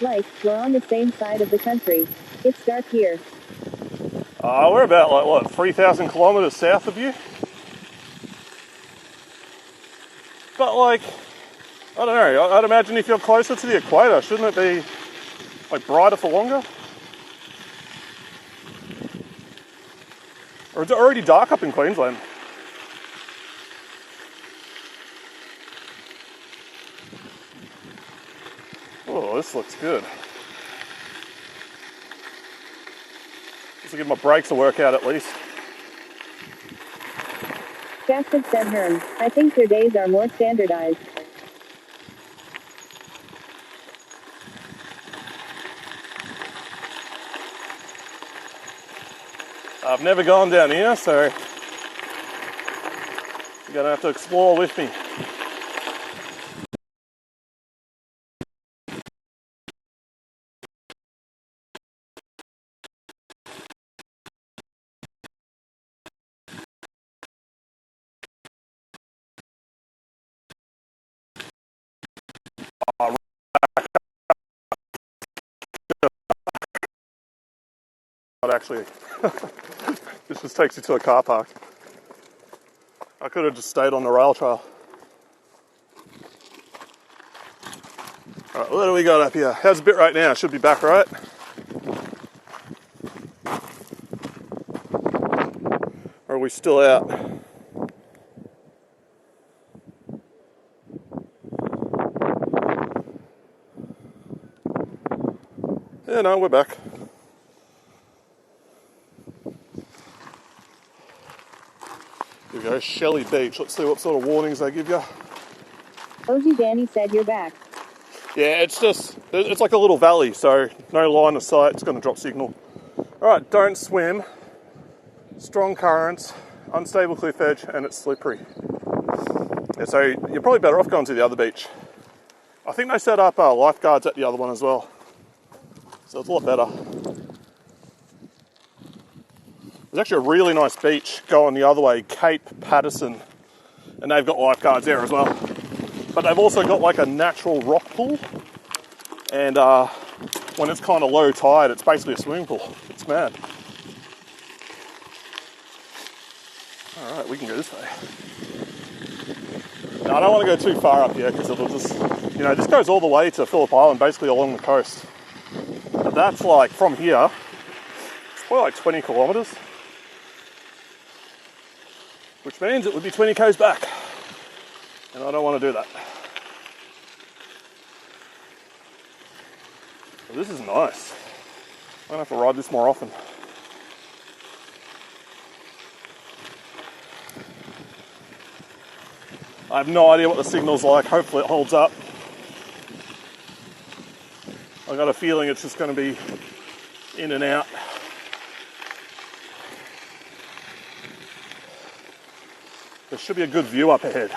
Like, we're on the same side of the country. It's dark here. We're about, like, what, 3,000 kilometres south of you? But, like, I don't know, I'd imagine if you're closer to the equator, shouldn't it be, like, brighter for longer? Or is it already dark up in Queensland? Oh, this looks good. This will give my brakes a workout at least. Captain said Herm, I think their days are more standardized. I've never gone down here, so you're going to have to explore with me. Not actually. This just takes you to a car park. I could have just stayed on the rail trail. Alright, what do we got up here? How's the bit right now? Should be back, right? Or are we still out? Yeah, no, we're back. Here we go, Shelley Beach. Let's see what sort of warnings they give you. OG Danny said you're back. Yeah, it's like a little valley, so no line of sight, it's going to drop signal. Alright, don't swim. Strong currents, unstable cliff edge, and it's slippery. Yeah, so you're probably better off going to the other beach. I think they set up lifeguards at the other one as well. So it's a lot better. There's actually a really nice beach going the other way, Cape Patterson. And they've got lifeguards there as well. But they've also got like a natural rock pool. And when it's kind of low tide, it's basically a swimming pool. It's mad. Alright, we can go this way. Now, I don't want to go too far up here because it'll just, this goes all the way to Phillip Island, basically along the coast. But that's like, from here, it's probably like 20 kilometres. Which means it would be 20 k's back. And I don't want to do that. But this is nice. I'm going to have to ride this more often. I have no idea what the signal's like. Hopefully it holds up. I've got a feeling it's just going to be in and out. There should be a good view up ahead.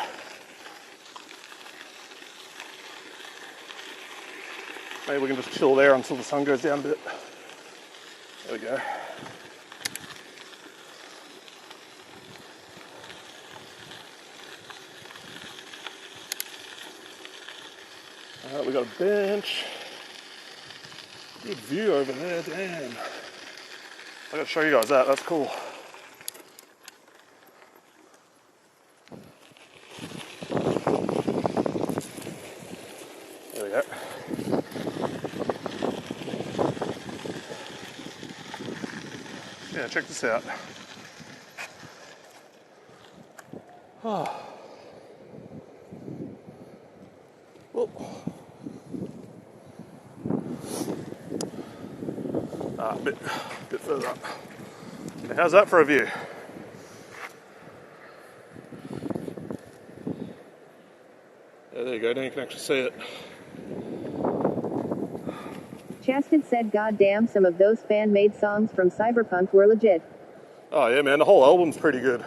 Maybe we can just chill there until the sun goes down a bit. There we go. Alright, we got a bench. Good view over there, damn. I gotta show you guys that, that's cool. There we go. Yeah, check this out. Oh. Whoop. A bit further up. Now, how's that for a view? Yeah, there you go, now you can actually see it. Chaston said God damn, some of those fan-made songs from Cyberpunk were legit. Oh yeah, man, the whole album's pretty good.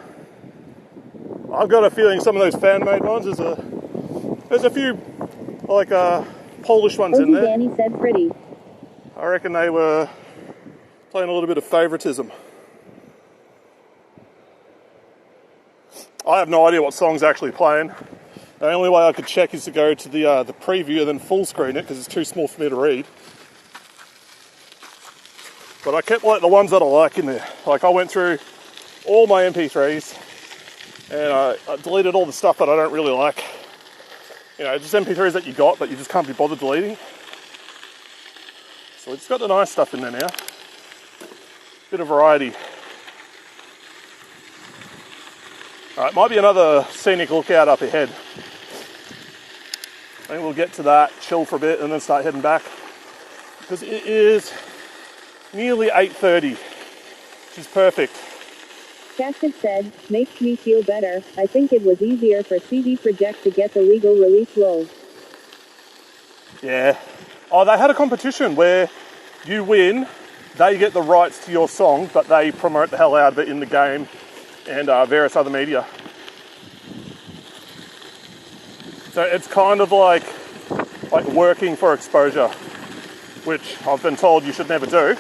I've got a feeling some of those fan-made ones, there's a few, like, Polish ones in there. Danny said pretty. I reckon they were playing a little bit of favoritism. I have no idea what song's actually playing. The only way I could check is to go to the preview and then full screen it because it's too small for me to read. But I kept like the ones that I like in there. Like I went through all my MP3s and I deleted all the stuff that I don't really like. Just MP3s that you got but you just can't be bothered deleting. So it's got the nice stuff in there now. Bit of variety. Alright, might be another scenic lookout up ahead. I think we'll get to that, chill for a bit and then start heading back. Because it is nearly 8:30, which is perfect. Chaston said, makes me feel better. I think it was easier for CD Projekt to get the legal release role. Yeah. Oh, they had a competition where you win, they get the rights to your song, but they promote the hell out of it in the game and various other media. So it's kind of like working for exposure, which I've been told you should never do.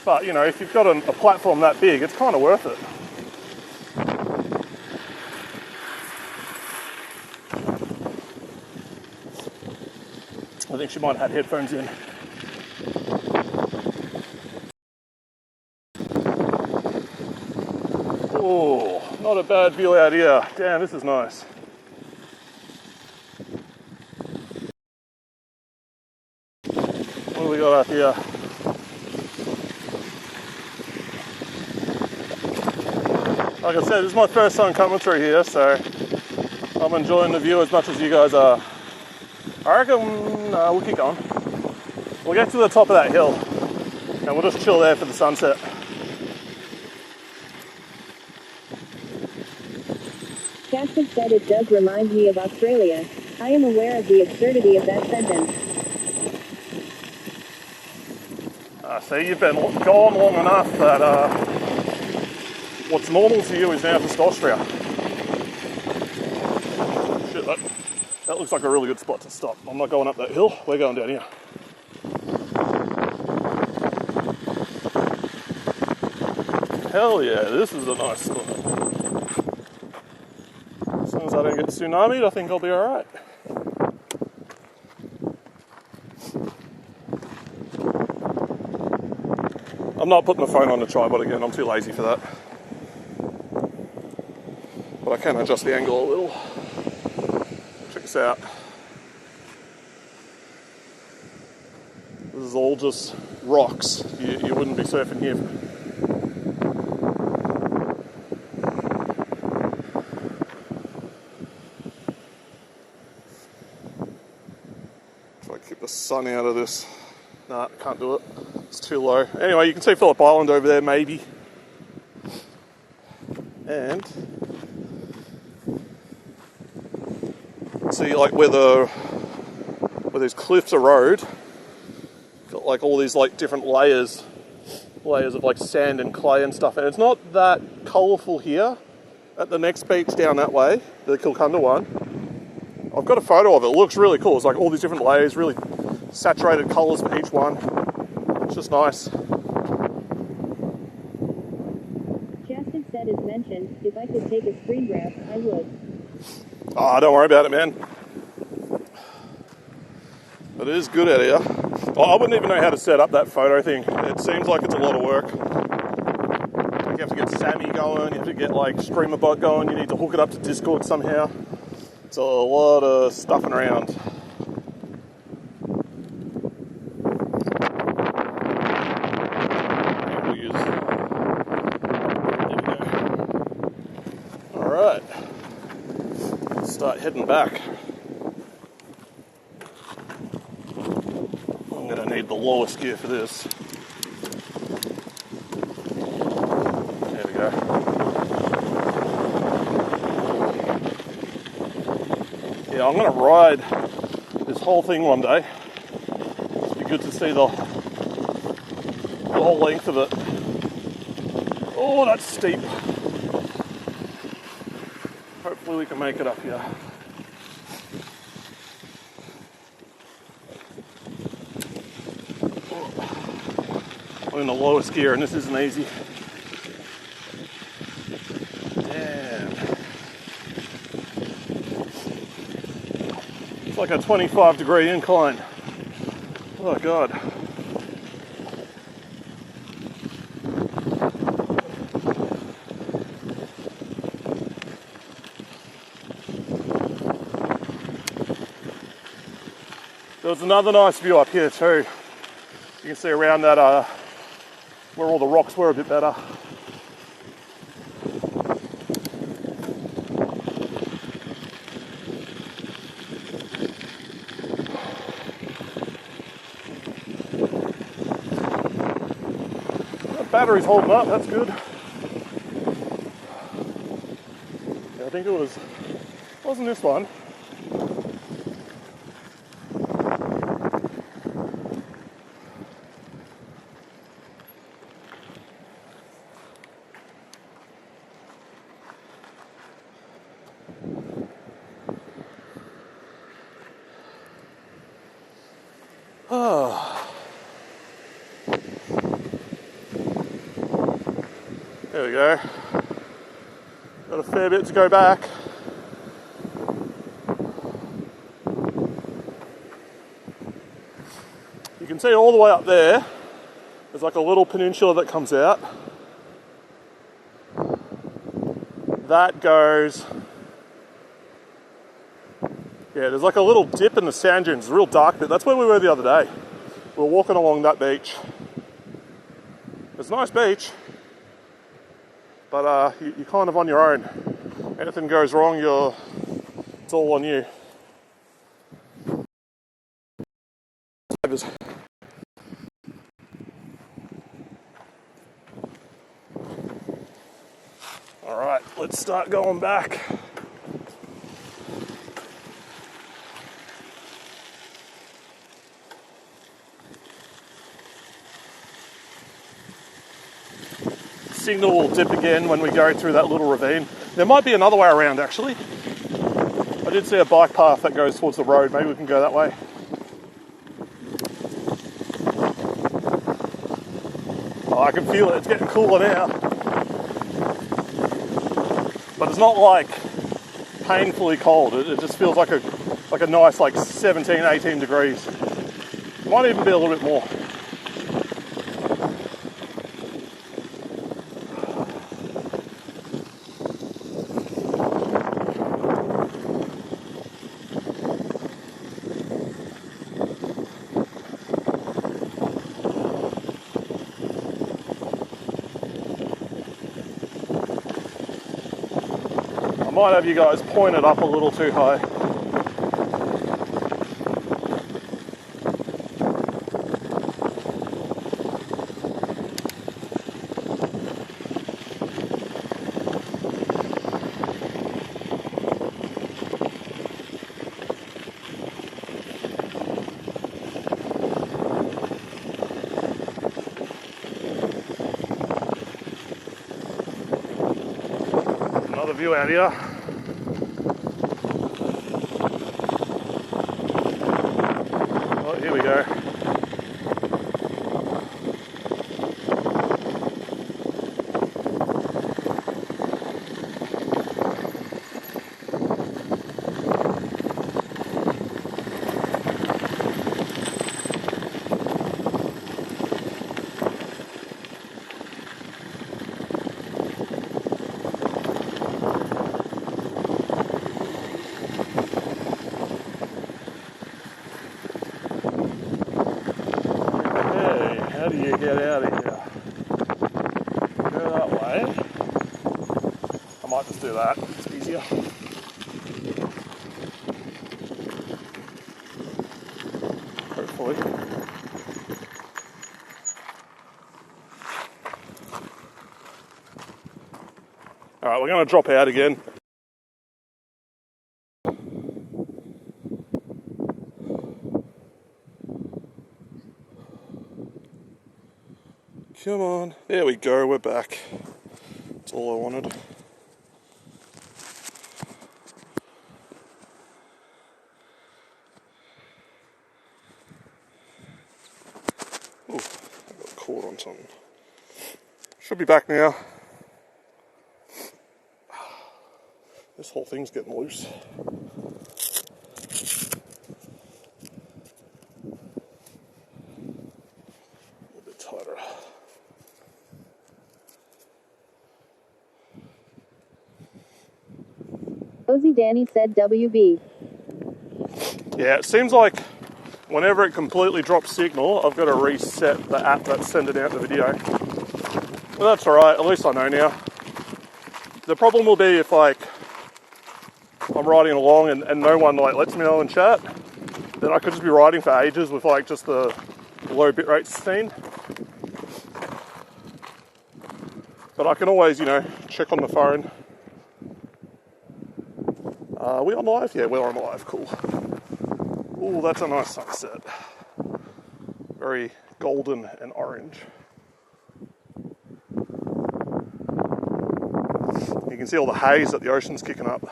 But, if you've got a platform that big, it's kind of worth it. I think she might have had headphones in. Oh, not a bad view out here. Damn, this is nice. What do we got up here? Like I said, this is my first time coming through here, so I'm enjoying the view as much as you guys are. I reckon we'll keep going. We'll get to the top of that hill and we'll just chill there for the sunset. Casper said it does remind me of Australia. I am aware of the absurdity of that sentence. See, you've been gone long enough that what's normal to you is now just Austria. Shit, that looks like a really good spot to stop. I'm not going up that hill, we're going down here. Hell yeah, this is a nice spot. As long as I don't get tsunami'd, I think I'll be alright. I'm not putting the phone on the tripod again, I'm too lazy for that. But I can adjust the angle a little. Check this out. This is all just rocks. You wouldn't be surfing here. Try to keep the sun out of this. Nah, can't do it. It's too low. Anyway, you can see Phillip Island over there, maybe. And see, like where these cliffs are road, got like all these like different layers of like sand and clay and stuff. And it's not that colourful here. At the next beach down that way, the Kilcunda one, I've got a photo of it. It looks really cool. It's like all these different layers, really saturated colours for each one. It's just nice. Justin said as mentioned, if I could take a screen grab, I would. Oh, don't worry about it, man. It is good out here. Oh, I wouldn't even know how to set up that photo thing. It seems like it's a lot of work. You have to get Sammy going, you have to get like StreamerBot going, you need to hook it up to Discord somehow. It's a lot of stuffing around. Alright. Let's start heading back. I'm going to need the lowest gear for this. There we go. Yeah, I'm going to ride this whole thing one day. It'd be good to see the whole length of it. Oh, that's steep. Hopefully we can make it up here. I'm in the lowest gear and this isn't easy. Damn. It's like a 25-degree incline. Oh God. There's another nice view up here too. You can see around that, where all the rocks were a bit better. That battery's holding up, that's good. Yeah, I think wasn't this one? There we go. Got a fair bit to go back. You can see all the way up there, there's like a little peninsula that comes out. that goes... Yeah, there's like a little dip in the sand dunes. It's a real dark bit. That's where we were the other day. We were walking along that beach. It's a nice beach, but you're kind of on your own. Anything goes wrong, it's all on you. All right, let's start going back. Signal will dip again when we go through that little ravine. There might be another way around, actually. I did see a bike path that goes towards the road. Maybe we can go that way. Oh, I can feel it. It's getting cooler now. But it's not like painfully cold. It just feels like a nice 17, 18 degrees. It might even be a little bit more. Might have you guys pointed up a little too high. Another view out here. Here we go. How do you get out of here? Go that way. I might just do that. It's easier. Hopefully. Alright, we're going to drop out again. Come on. There we go, we're back. That's all I wanted. Ooh, I got caught on something. Should be back now. This whole thing's getting loose. A bit tighter. Cozy Danny said WB. Yeah, it seems like whenever it completely drops signal, I've got to reset the app that's sending out the video. But that's alright, at least I know now. The problem will be if I'm riding along and no one lets me know in chat, then I could just be riding for ages with just the low bitrate scene. But I can always, check on the phone. Are we on live? Yeah, we're on live, cool. Ooh, that's a nice sunset. Very golden and orange. You can see all the haze that the ocean's kicking up.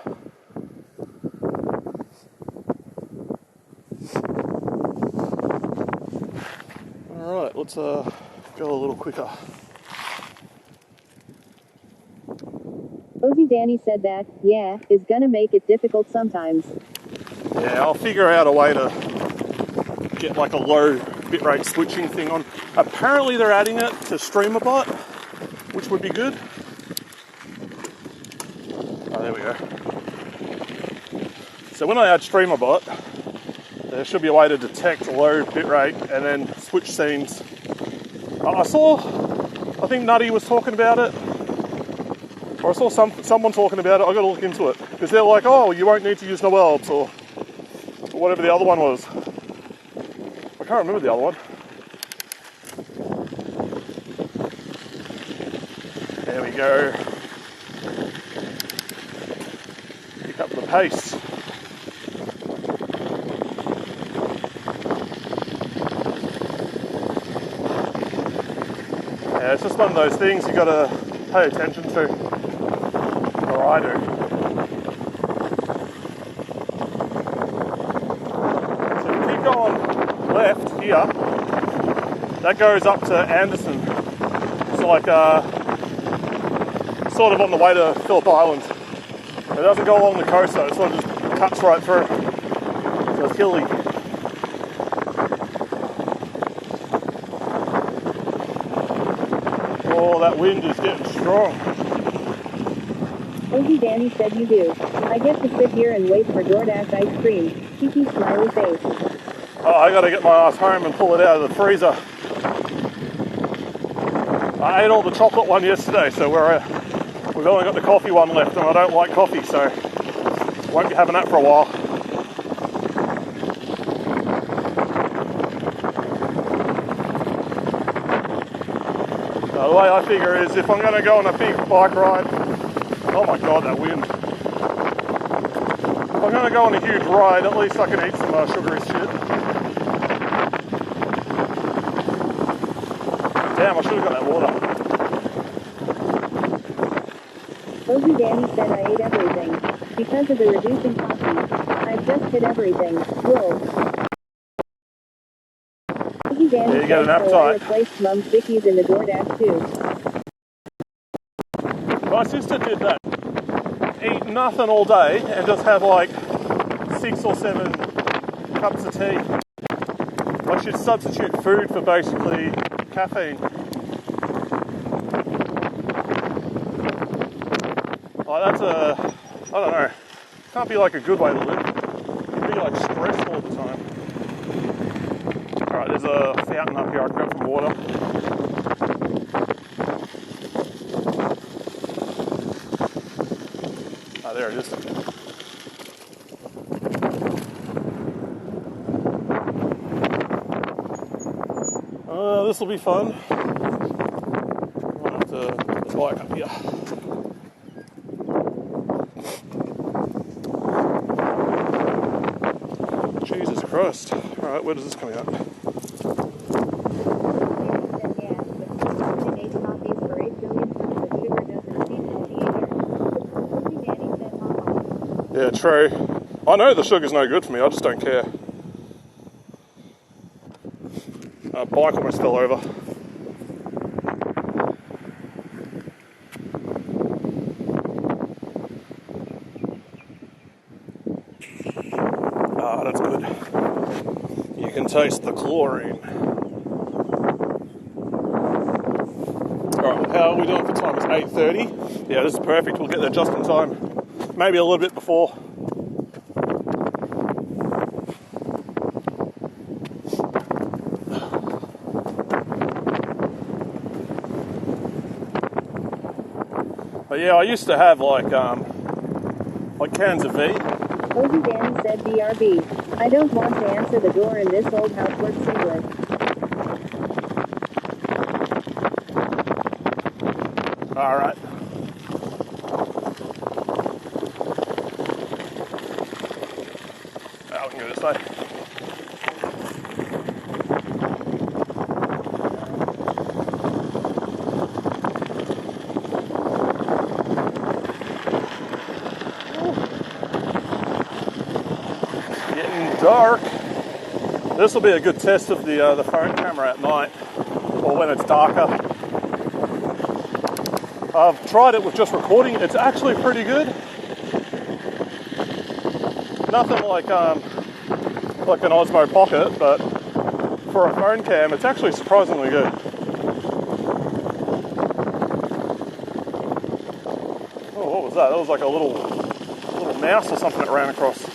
Alright, let's go a little quicker. Cozy Danny said that, yeah, is gonna make it difficult sometimes. Yeah, I'll figure out a way to get a low bitrate switching thing on. Apparently they're adding it to StreamerBot, which would be good. Oh, there we go. So when I add StreamerBot, there should be a way to detect low bitrate and then switch scenes. I think Nutty was talking about it, or I saw someone talking about it. I got to look into it because they're like, oh, you won't need to use Noelbs or whatever the other one was. I can't remember the other one. There we go. Pick up the pace. Yeah, it's just one of those things you got to pay attention to, or I do. So if we keep going left here, that goes up to Anderson. It's like sort of on the way to Phillip Island. It doesn't go along the coast though, it sort of just cuts right through. So it's hilly. Oh, that wind is getting strong. Ogie Danny said you do. I get to sit here and wait for DoorDash ice cream. Cheeky smiley face. Oh, I gotta get my ass home and pull it out of the freezer. I ate all the chocolate one yesterday, so we've only got the coffee one left, and I don't like coffee, so won't be having that for a while. The way I figure is if I'm going to go on a big bike ride, oh my god, that wind. If I'm going to go on a huge ride, at least I can eat some sugary shit. Damn, I should have got that water. Ogie Danny said I ate everything. Because of the reducing coffee. I've just hit everything. Whoa. Ogie Danny Yeah, you get an said so I appetite. replaced Mum's Dickies in the DoorDash too. My sister did that. Eat nothing all day and just have like 6 or 7 cups of tea. Like she'd substitute food for basically caffeine. Like that's I don't know. Can't be like a good way to live. You'd be like stressed all the time. Alright, there's a fountain up here. I can grab some water. There it is. This will be fun. I'll have to put the bike up here. Jesus Christ. Alright, where does this come out? Yeah, true. I know the sugar's no good for me, I just don't care. Bike almost fell over. Ah, that's good. You can taste the chlorine. Alright, how are we doing for time? It's 8:30. Yeah, this is perfect. We'll get there just in time. Maybe a little bit before. But yeah, I used to have like cans of V. Ogie Danny said BRB. I don't want to answer the door in this old housework singlet. Alright. We can go this way. Getting dark. This will be a good test of the phone camera at night, or when it's darker. I've tried it with just recording. It's actually pretty good. Nothing like an Osmo Pocket, but for a phone cam, it's actually surprisingly good. Oh, what What was that? That was like a little mouse or something that ran across.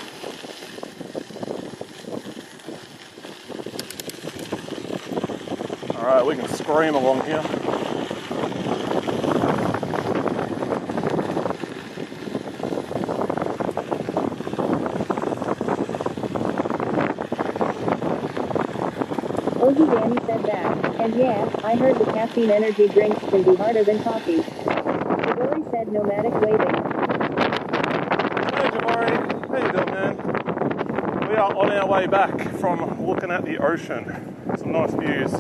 Alright, we can scream along here. Ogie Danny said that. And yeah, I heard the caffeine energy drinks can be harder than coffee. Jabori said nomadic waving. Hey Jabari, how you doing, man? We are on our way back from looking at the ocean. Some nice views.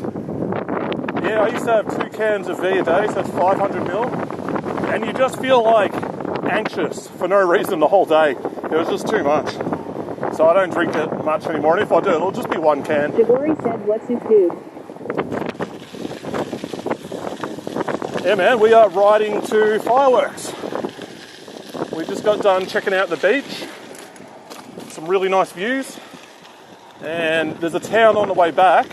Yeah, I used to have 2 cans of V a day, so that's 500 mil. And you just feel like anxious for no reason the whole day. It was just too much. So I don't drink it much anymore, and if I do, it'll just be 1 can. Jabori said, what's his food? Yeah, man, we are riding to fireworks. We just got done checking out the beach. Some really nice views. And there's a town on the way back,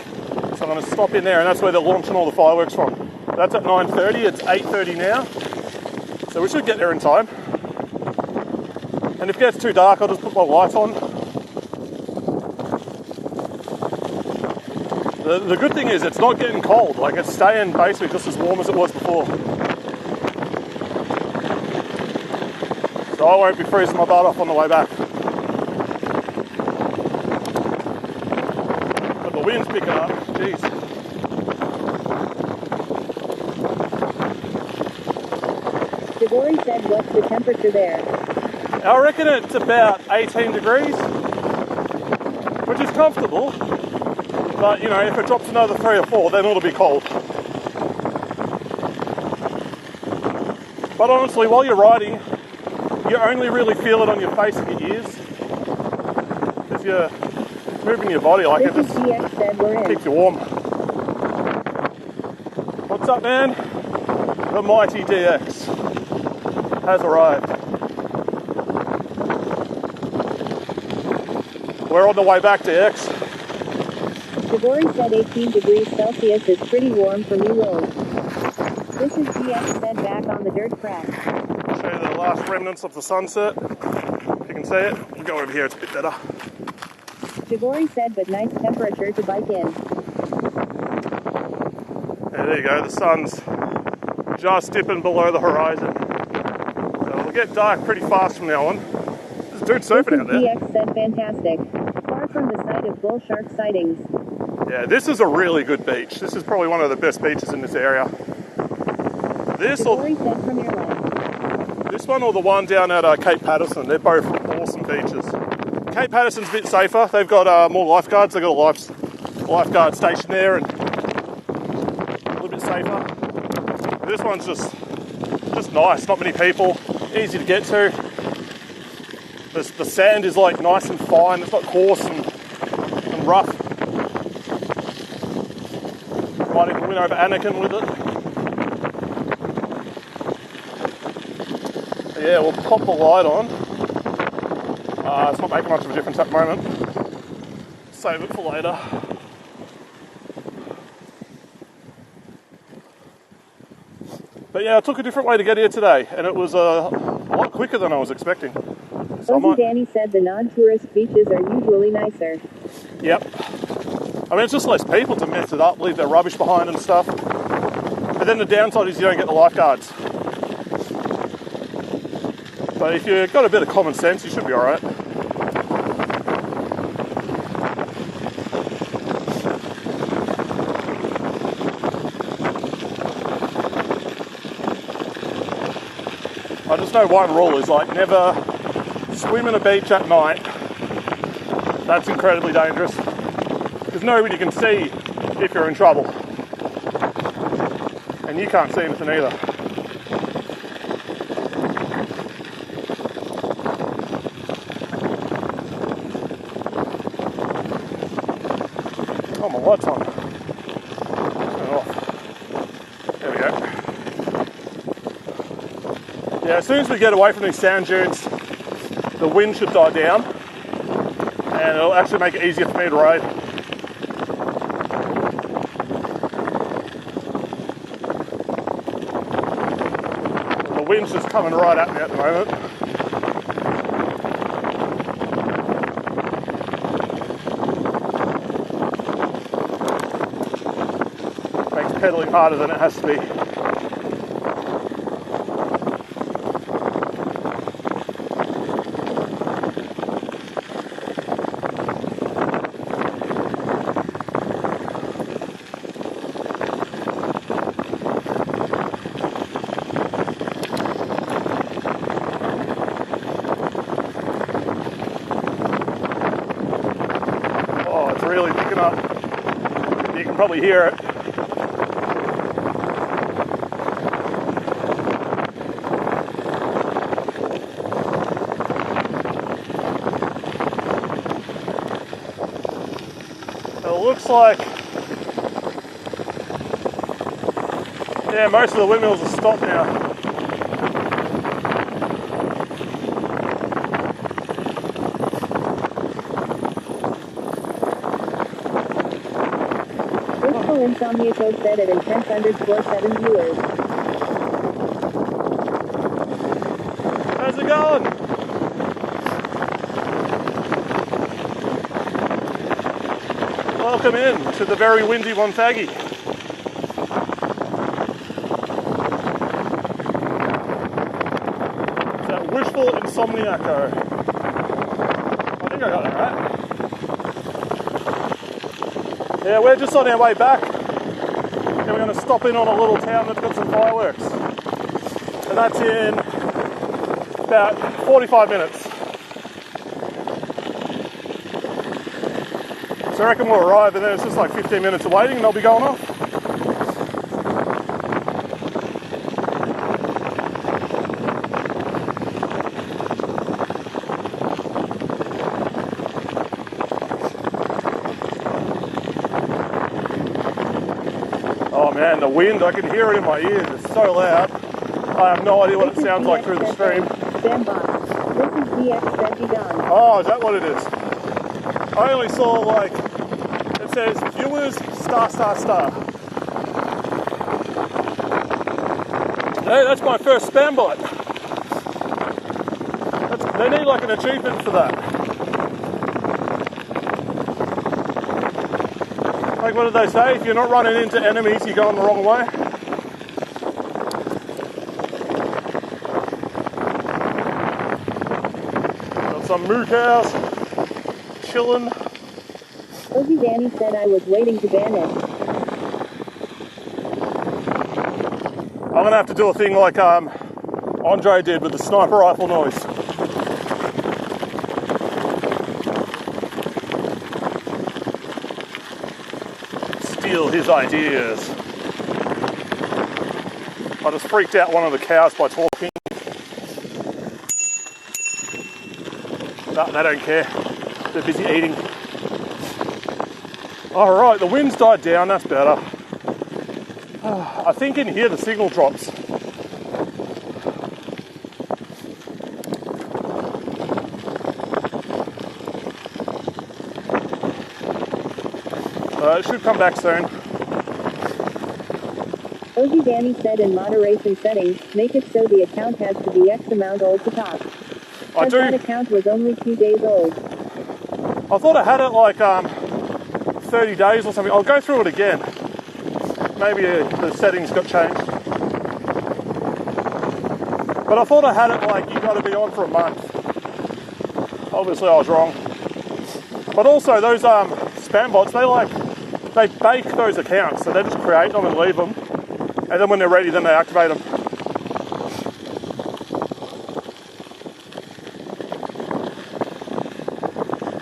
so I'm going to stop in there, and that's where they're launching all the fireworks from. That's at 9:30, it's 8:30 now. So we should get there in time. And if it gets too dark, I'll just put my lights on. The good thing is it's not getting cold, like it's staying basically just as warm as it was before. So I won't be freezing my butt off on the way back. But the wind's picking up, jeez. Jabori said, what's the temperature there? I reckon it's about 18 degrees, which is comfortable. But, you know, if it drops another 3 or 4, then it'll be cold. But honestly, while you're riding, you only really feel it on your face and your ears. Because you're moving your body like it just keeps you warm. What's up, man? The mighty DX has arrived. We're on the way back, DX. Jabori said 18 degrees Celsius is pretty warm for me wolves. This is DX said back on the dirt track. I'll show you the last remnants of the sunset. If you can see it, we'll go over here, it's a bit better. Jabori said, but nice temperature to bike in. Yeah, there you go, the sun's just dipping below the horizon. So it'll get dark pretty fast from now on. There's a dude surfing out there. DX said fantastic. Far from the site of bull shark sightings. Yeah, this is a really good beach. This is probably one of the best beaches in this area. This one or the one down at Cape Patterson, they're both awesome beaches. Cape Patterson's a bit safer. They've got more lifeguards. They've got a lifeguard station there and a little bit safer. This one's just nice. Not many people. Easy to get to. The sand is like nice and fine. It's not coarse and rough. Might even win over Anakin with it. Yeah, we'll pop the light on. It's not making much of a difference at the moment. Save it for later. But yeah, I took a different way to get here today, and it was a lot quicker than I was expecting. So Danny said the non-tourist beaches are usually nicer. Yep. I mean, it's just less people to mess it up, leave their rubbish behind and stuff. But then the downside is you don't get the lifeguards. But if you've got a bit of common sense, you should be alright. I just know one rule is like never swim in a beach at night. That's incredibly dangerous. Because nobody can see if you're in trouble. And you can't see anything either. Oh, my light's on. Turn it off. There we go. Yeah, as soon as we get away from these sand dunes, the wind should die down. And it'll actually make it easier for me to ride. The wind's just coming right at me at the moment. Makes pedalling harder than it has to be. Really picking up. You can probably hear it. It looks like, yeah, most of the windmills are stopped now. Insomnia Code said at intense_7 viewers. How's it going? Welcome in to the very windy Wonthaggi. Is that Wishful Insomniaco? I think I got that right. Yeah, we're just on our way back. And we're going to stop in on a little town that's got some fireworks. And that's in about 45 minutes. So I reckon we'll arrive and then it's just like 15 minutes of waiting and they'll be going off. Oh man, the wind, I can hear it in my ears, it's so loud. I have no idea what it sounds like through the stream. This is DX Oh, is that what it is? I only saw like, it says viewers star. Hey, that's my first spam bot. They need like an achievement for that. Like what did they say? If you're not running into enemies, you're going the wrong way. Got some moo cows chilling. Ozzy Danny said I was waiting to ban it. I'm gonna have to do a thing like Andre did with the sniper rifle noise. Steal his ideas. I just freaked out one of the cows by talking. No, they don't care. They're busy eating. Alright, the wind's died down, that's better. I think in here the signal drops. It should come back soon. Ozzy Danny said in moderation settings, make it so the account has to be X amount old to talk. That account was only 2 days old. I thought I had it like 30 days or something. I'll go through it again. Maybe the settings got changed. But I thought I had it like you got to be on for a month. Obviously I was wrong. But also those spam bots, they bake those accounts, so they just create them and leave them. And then when they're ready, then they activate them.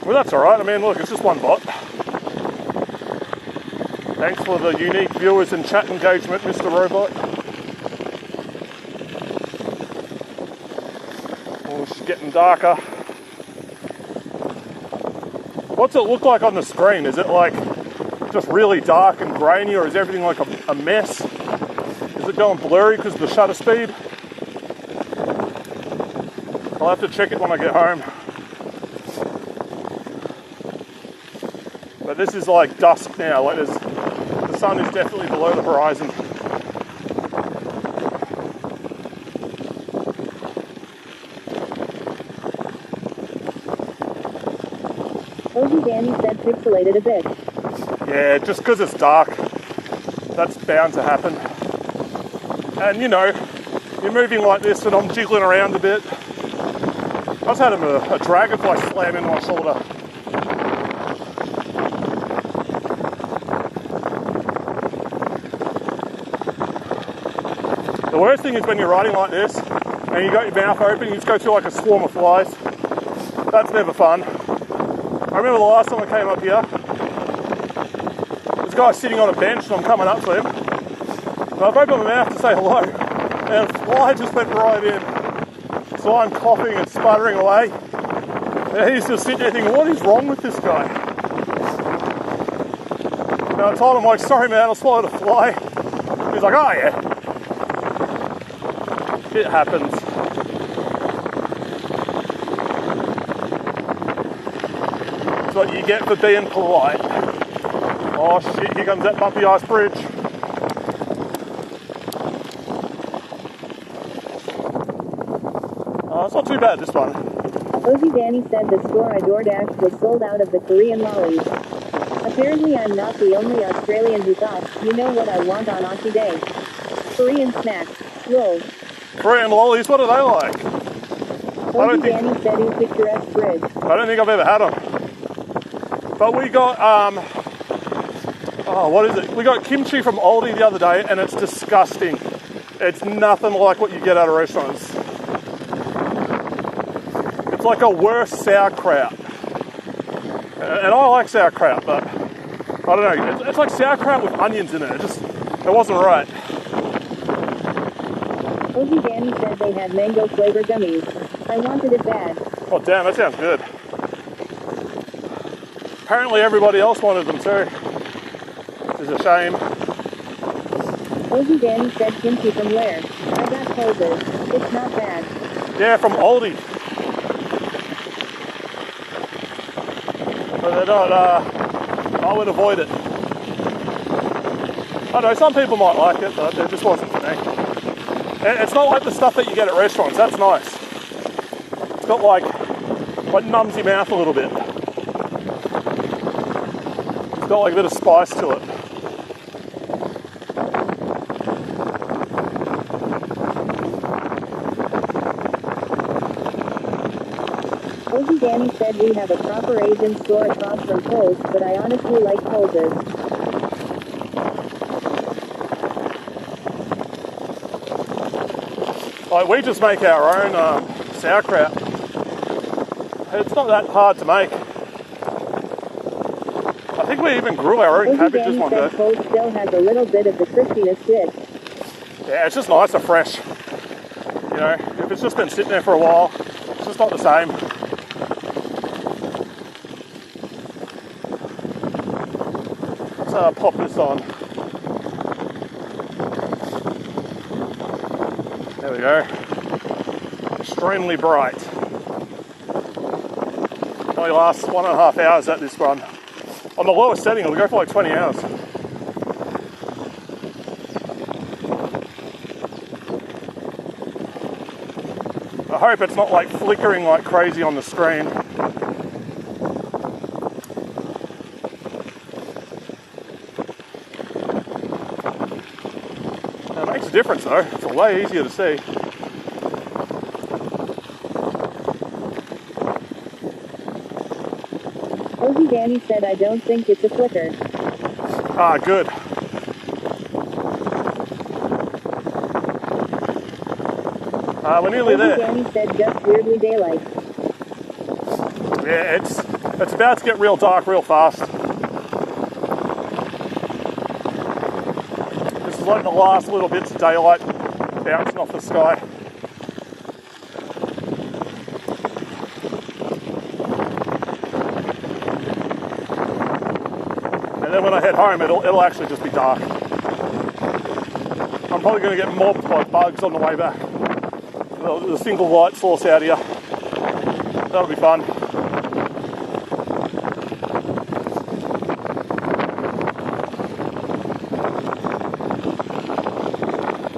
Well, that's alright. I mean, look, it's just one bot. Thanks for the unique viewers and chat engagement, Mr. Robot. Oh, it's getting darker. What's it look like on the screen? Is it like just really dark and grainy, or is everything like a mess? Is it going blurry because of the shutter speed? I'll have to check it when I get home. But this is like dusk now, like the sun is definitely below the horizon. Ozzy Danny said pixelated a bit. Yeah, just because it's dark, that's bound to happen. And you know, you're moving like this and I'm jiggling around a bit. I just had a dragonfly slam in my shoulder. The worst thing is when you're riding like this and you got your mouth open, you just go through like a swarm of flies. That's never fun. I remember the last time I came up here, there's a guy sitting on a bench and I'm coming up to him. And I've opened my mouth to say hello and a fly just went right in. So I'm coughing and sputtering away. And he's just sitting there thinking, what is wrong with this guy? And I told him, like, sorry man, I swallowed a fly. He's like, oh yeah. It happens. That's what you get for being polite. Oh shit, here comes that bumpy ice bridge. Oh, it's not too bad, this one. Ozzy Danny said the store I DoorDashed was sold out of the Korean lollies. Apparently I'm not the only Australian who thought, you know what I want on Aussie Day? Korean snacks. Lol. Korean lollies, what are they like? Ozzy Danny said he's picturesque bridge. I don't think I've ever had them. But we got, what is it? We got kimchi from Aldi the other day and it's disgusting. It's nothing like what you get out of restaurants. It's like a worse sauerkraut. And I like sauerkraut, but I don't know. It's like sauerkraut with onions in it. It wasn't right. Ozzy Danny said they had mango flavor gummies. I wanted it bad. Oh damn, that sounds good. Apparently everybody else wanted them too. Which is a shame. Ozzy Danny said kimchi from where? I got poses. It's not bad. Yeah, from Aldi. But they're not, I would avoid it. I know, some people might like it, but it just wasn't for me. It's not like the stuff that you get at restaurants, that's nice. It's got like numbs your mouth a little bit. It's got like a bit of spice to it. Ozzy Danny said we have a proper Asian store across from Coles, but I honestly like Coles's. Like we just make our own sauerkraut. It's not that hard to make. I think we even grew our own cabbages one day. Ozzy Danny said Coles still has a little bit of the crispiness dip. Yeah, it's just nicer fresh. You know, if it's just been sitting there for a while, it's just not the same. Let's pop this on. There we go. Extremely bright. Only lasts 1.5 hours at this one. On the lowest setting, it'll go for like 20 hours. I hope it's not like flickering like crazy on the screen. It makes a difference though. It's way easier to see. Ozzy Danny said I don't think it's a flicker. Ah, good. We're nearly there. Ozzy Danny said just weirdly daylight. Yeah, it's about to get real dark real fast. This is like the last little bits of daylight bouncing off the sky. And then when I head home, it'll actually just be dark. I'm probably going to get mobbed by bugs on the way back. The single light source out here. That'll be fun.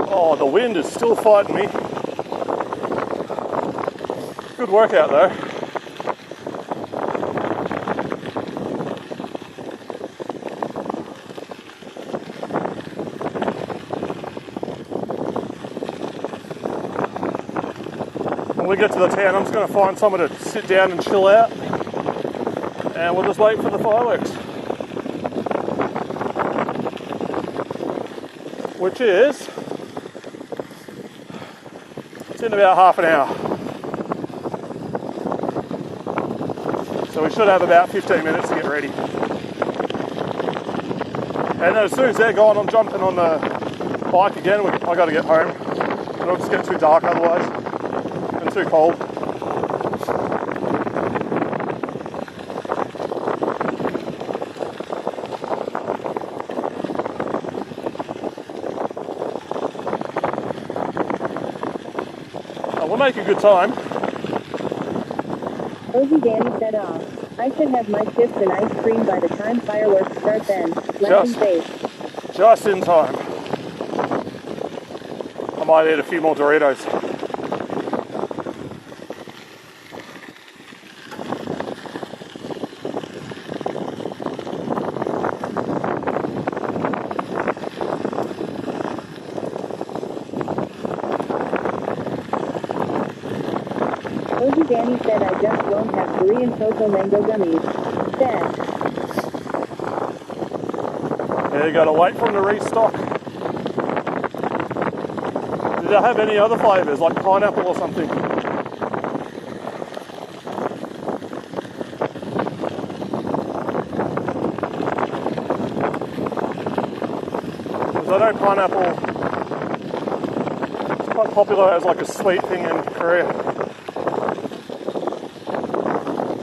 Oh, the wind is still fighting me. Good workout though. when we get to the town, I'm just going to find somewhere to sit down and chill out, and we'll just wait for the fireworks, which is, it's in about half an hour. So we should have about 15 minutes to get ready. And then as soon as they're gone, I'm jumping on the bike again. I got to get home. It'll just get too dark otherwise, and too cold. We'll make a good time. Ozy Danny set off. I should have my chips and ice cream by the time fireworks start then. Laughing face. Just in time. I might eat a few more Doritos. Ozy Danny said I just won't have Korean cocoa mango gummies. Sad. Yeah, you gotta wait for them to restock. Did they have any other flavours, like pineapple or something? Because I know pineapple is quite popular as like a sweet thing in Korea.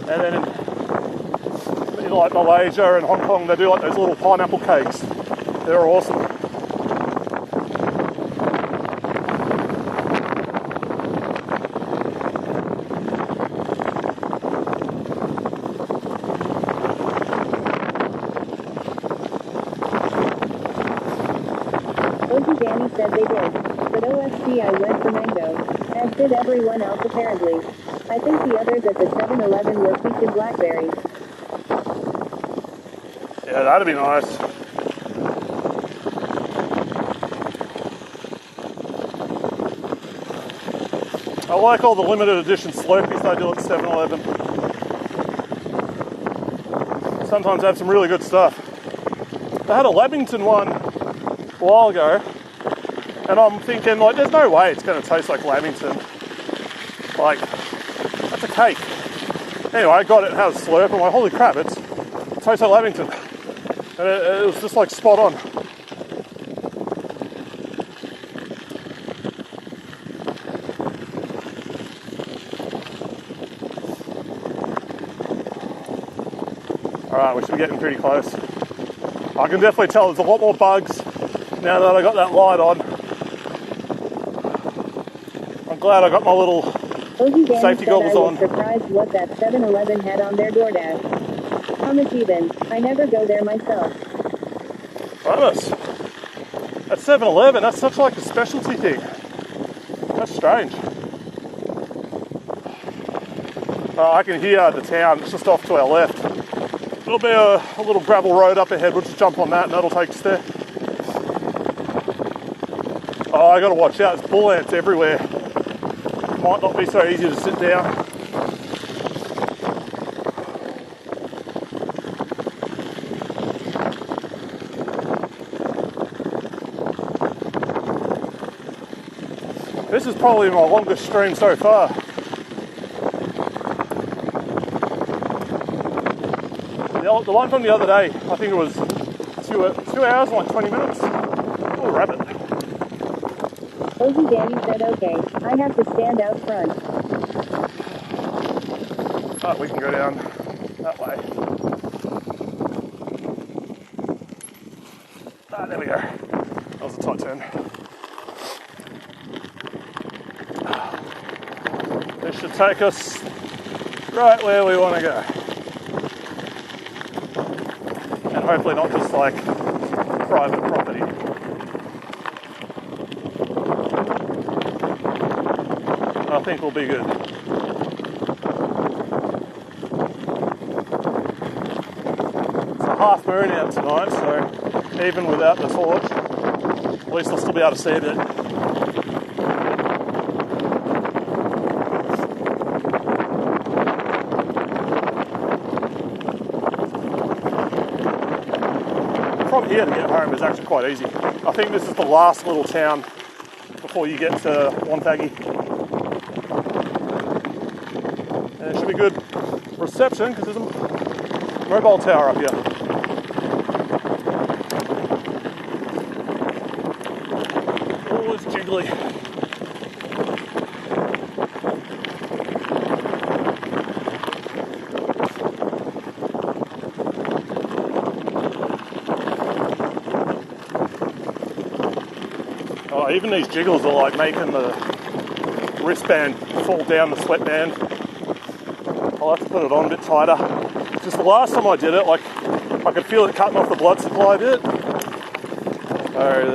And then in like Malaysia and Hong Kong, they do like those little pineapple cakes. They're awesome. Ozy Danny said they did. But OFC I went for mango. As did everyone else apparently. I think the others at the 7-Eleven were peach and blackberry. Yeah, that'd be nice. I like all the limited edition Slurpees they do at 7-Eleven. Sometimes they have some really good stuff. They had a Lamington one a while ago, and I'm thinking, like, there's no way it's going to taste like Lamington. Like, that's a cake. Anyway, I got it and had a slurp. I'm like, holy crap, it tastes like Lamington. And it was just like spot on. Alright, we should be getting pretty close. I can definitely tell there's a lot more bugs now that I got that light on. I'm glad I got my little safety goggles on. I was surprised what that 7-Eleven had on their DoorDash. How much even? I never go there myself. Honest. At 7-Eleven, that's such like a specialty thing. That's strange. I can hear the town. It's just off to our left. There'll be a little gravel road up ahead. We'll just jump on that and that'll take us there. Oh, I gotta watch out. There's bull ants everywhere. Might not be so easy to sit down. This is probably my longest stream so far. The one from the other day, I think it was 2 hours and like 20 minutes. Oh, rabbit. Ozy Danny said okay, I have to stand out front. Oh, we can go down that way. Ah, there we go. That was a tight turn. This should take us right where we want to go. And hopefully not just like private property. I think we'll be good. It's a half moon out tonight, so even without the torch, at least I'll still be able to see a bit. from here to get home is actually quite easy. I think this is the last little town before you get to Wonthaggi. And it should be good reception because there's a mobile tower up here. Oh, it's jiggly. Oh, even these jiggles are like making the wristband fall down the sweatband. I'll have to put it on a bit tighter. Just the last time I did it, like I could feel it cutting off the blood supply a bit. So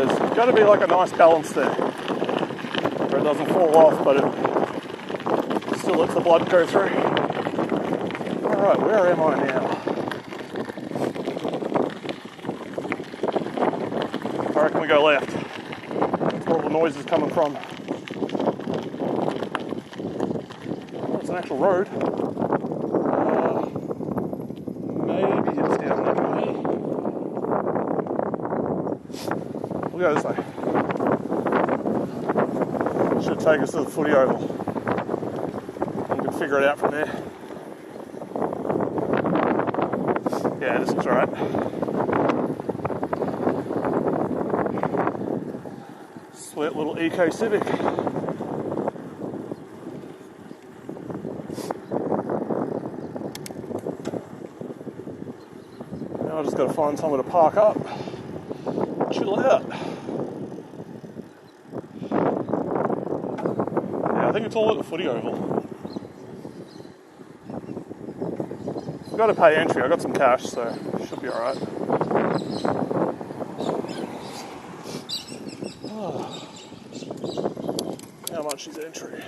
there's got to be like a nice balance there, where it doesn't fall off, but it still lets the blood go through. All right, where am I now? I reckon we go left. That's where all the noise is coming from. Oh, it's an actual road. Maybe it's down that way. We'll go this way. Should take us to the footy oval. We can figure it out from there. Yeah, this is right. Sweet little Eco Civic. Now I just got to find somewhere to park up, chill out. Yeah, I think it's all at the footy oval. I've got to pay entry. I got some cash, so should be all right. How much is entry?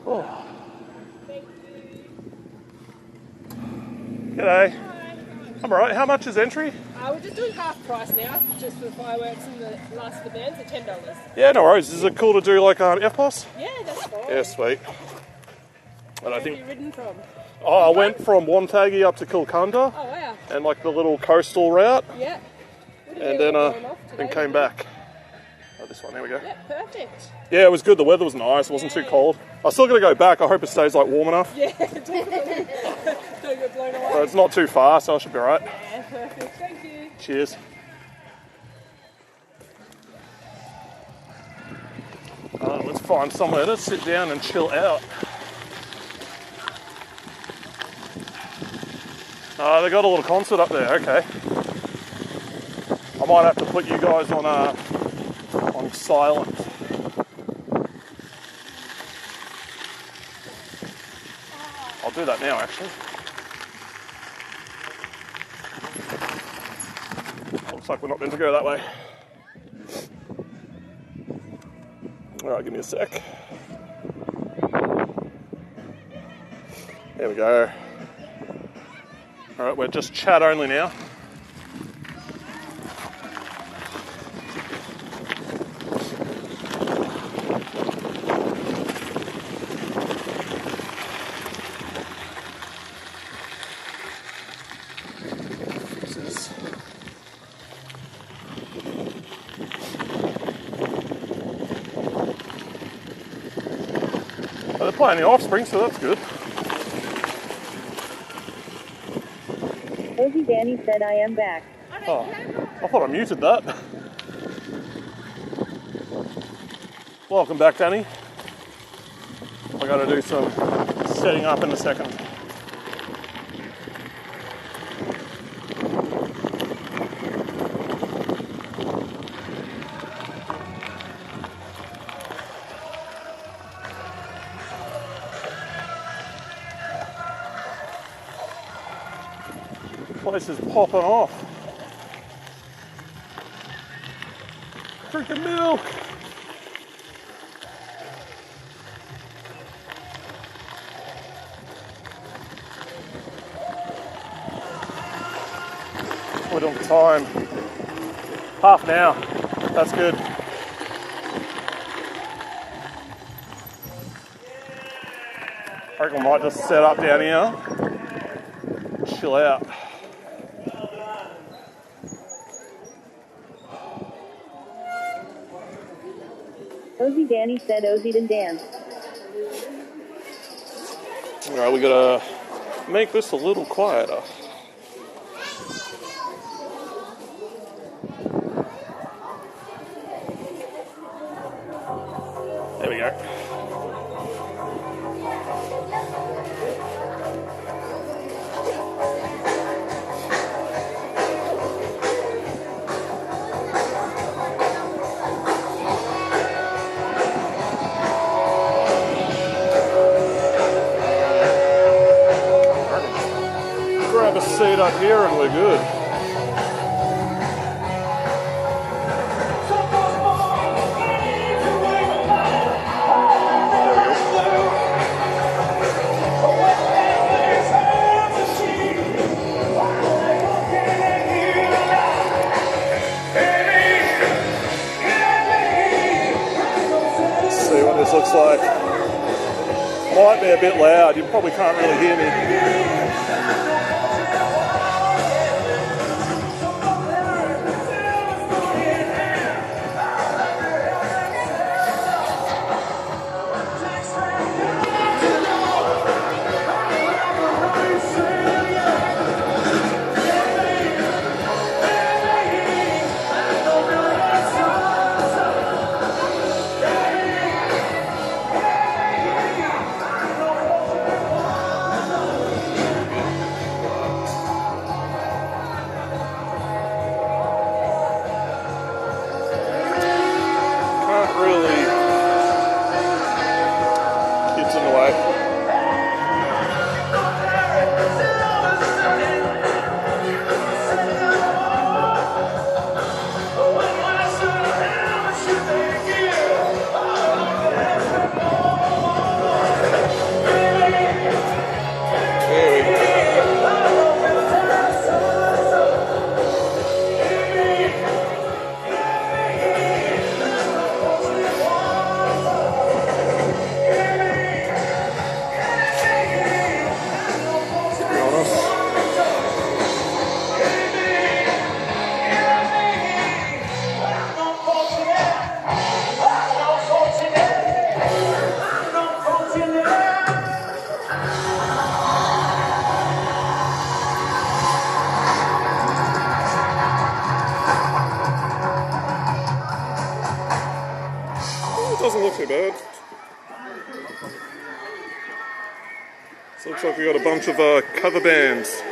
Oh. G'day. I'm alright. How much is entry? We're just doing half price now, just for the fireworks and the last of the bands at $10. Yeah, no worries. Is it cool to do like FPOS? Yeah, that's fine. Yeah, sweet. And Where have you ridden from? I went from Wonthaggi up to Kilcunda. Oh, wow. And like the little coastal route. Yeah. And then came back. Oh, this one, there we go. Yeah, perfect. Yeah, it was good. The weather was nice. It wasn't too cold. I still got to go back. I hope it stays like warm enough. Yeah, definitely. Don't get blown away. But it's not too far, so I should be right. Yeah, perfect. Thank you. Cheers. Let's find somewhere to sit down and chill out. They got a little concert up there. Okay. I might have to put you guys on silent. I'll do that now, actually. Looks like we're not meant to go that way. Alright, give me a sec. There we go. Alright, we're just chat only now. They're playing the Offspring, so that's good. Ozzy Danny said I am back. Oh, I thought I muted that. Welcome back, Danny. I got to do some setting up in a second. Place is popping off. Drinking milk. Put on time. Half an hour. That's good. I reckon I might just set up down here, chill out. Ozzy Danny said Ozzy didn't dance. Alright, we gotta make this a little quieter. There we go. Grab a seat up here and we're good. Let's see what this looks like. Might be a bit loud, you probably can't really hear me. Doesn't look too bad. So it looks like we got a bunch of cover bands.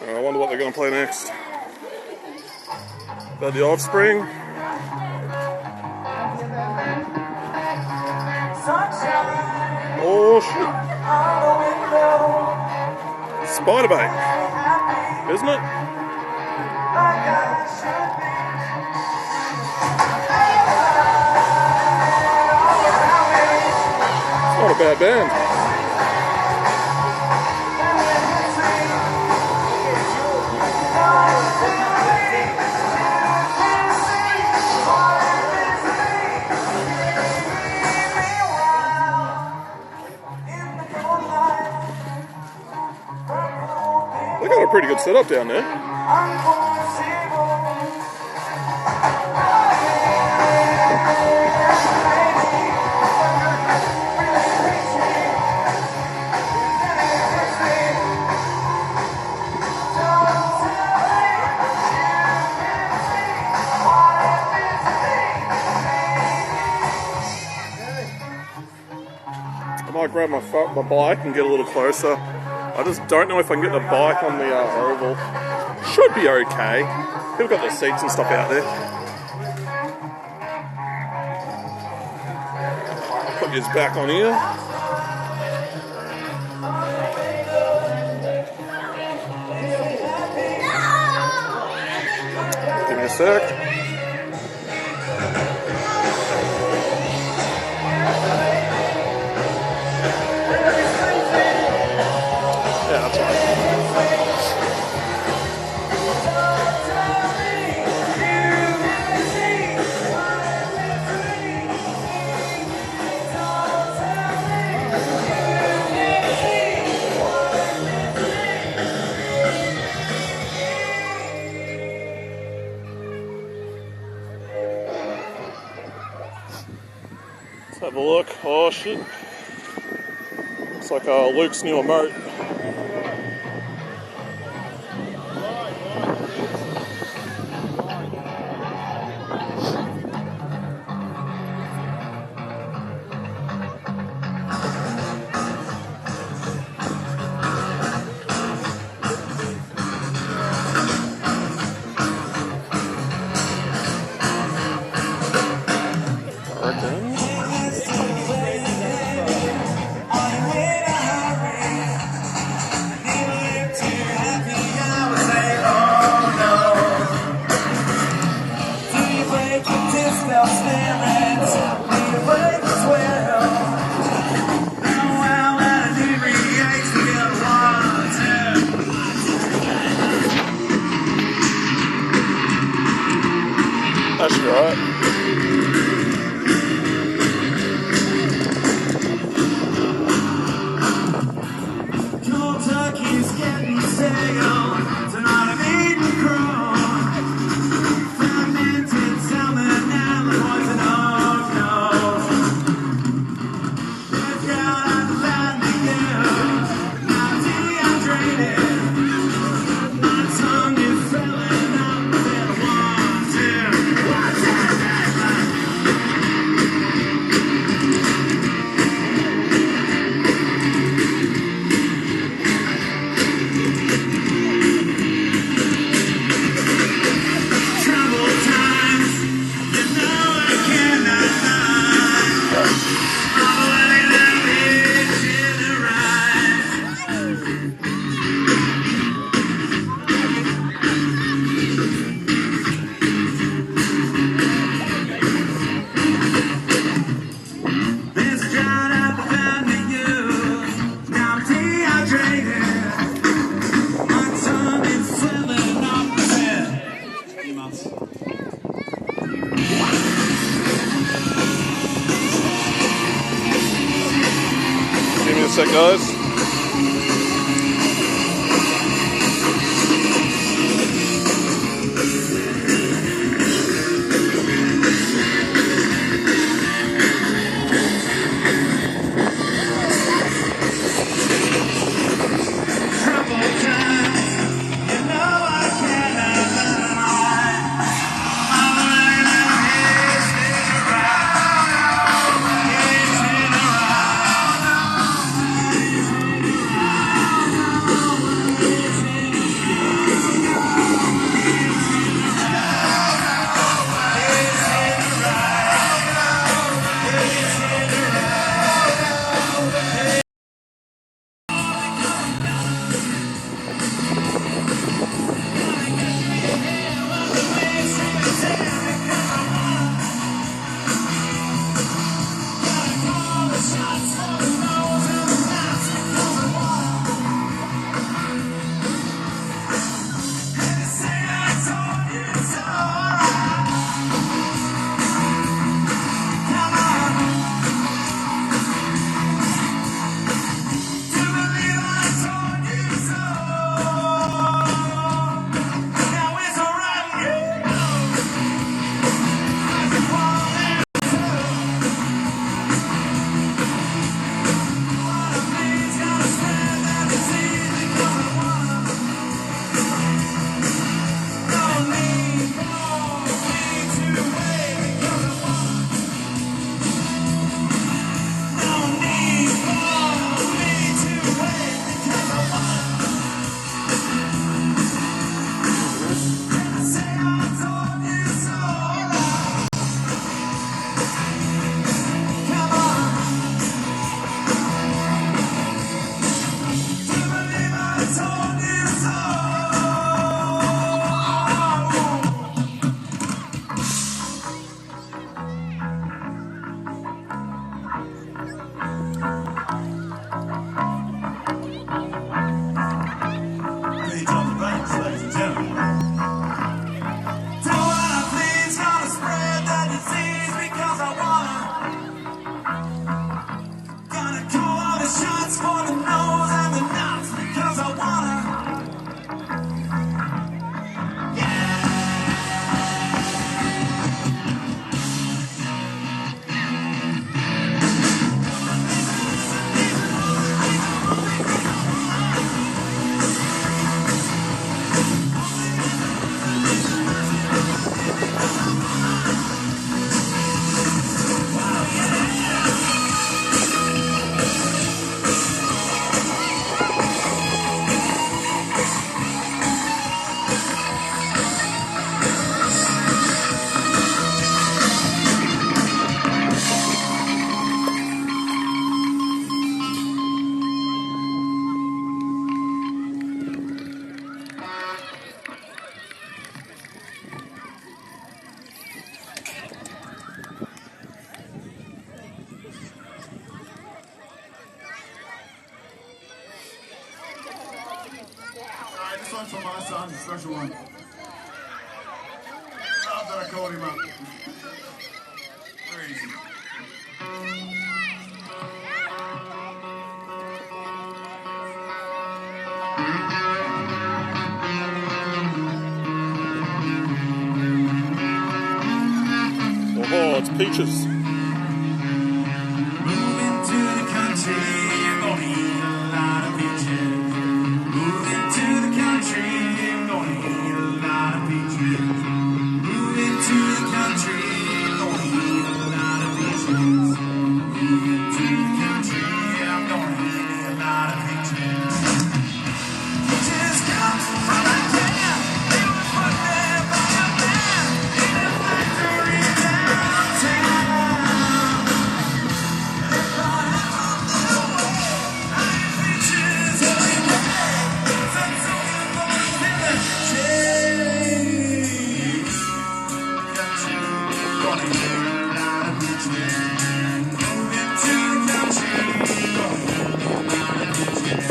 I wonder what they're going to play next. About the Offspring. Oh shit. Spiderbait, isn't it? It's not a bad band. They got a pretty good setup down there. I might grab my bike and get a little closer. I just don't know if I can get the bike on the oval. Should be okay. People got their seats and stuff out there. Put yours back on here. Give me a sec. Yeah, that's right. Let's have a look. Oh shit. Looks like Luke's new emote. I reckon. That should be alright. Kentucky's getting stale. Tonight I'm eating crow. Fermented salmon and the poison oak nose. It's got a landing you. Now dehydrated. My tongue is filling up with 1, 2, 1, 2. Give me a sec, guys. one's for my son, a special one. Love that I called him up. Very easy. Oh, it's peaches. Moving to the country, you're gonna eat a lot of peaches. Moving to the country, you're gonna eat a lot of peaches. Moving to the country, you're gonna eat a lot of peaches. Moving to the country, I'm gonna eat a lot of peaches. Peaches come from a can, they were put there by a man in a factory downtown. They brought out the world, I eat peaches every day. That's all the boys in the chase. Country, gonna eat a lot of peaches. Moving to the country, gonna eat a lot of peaches.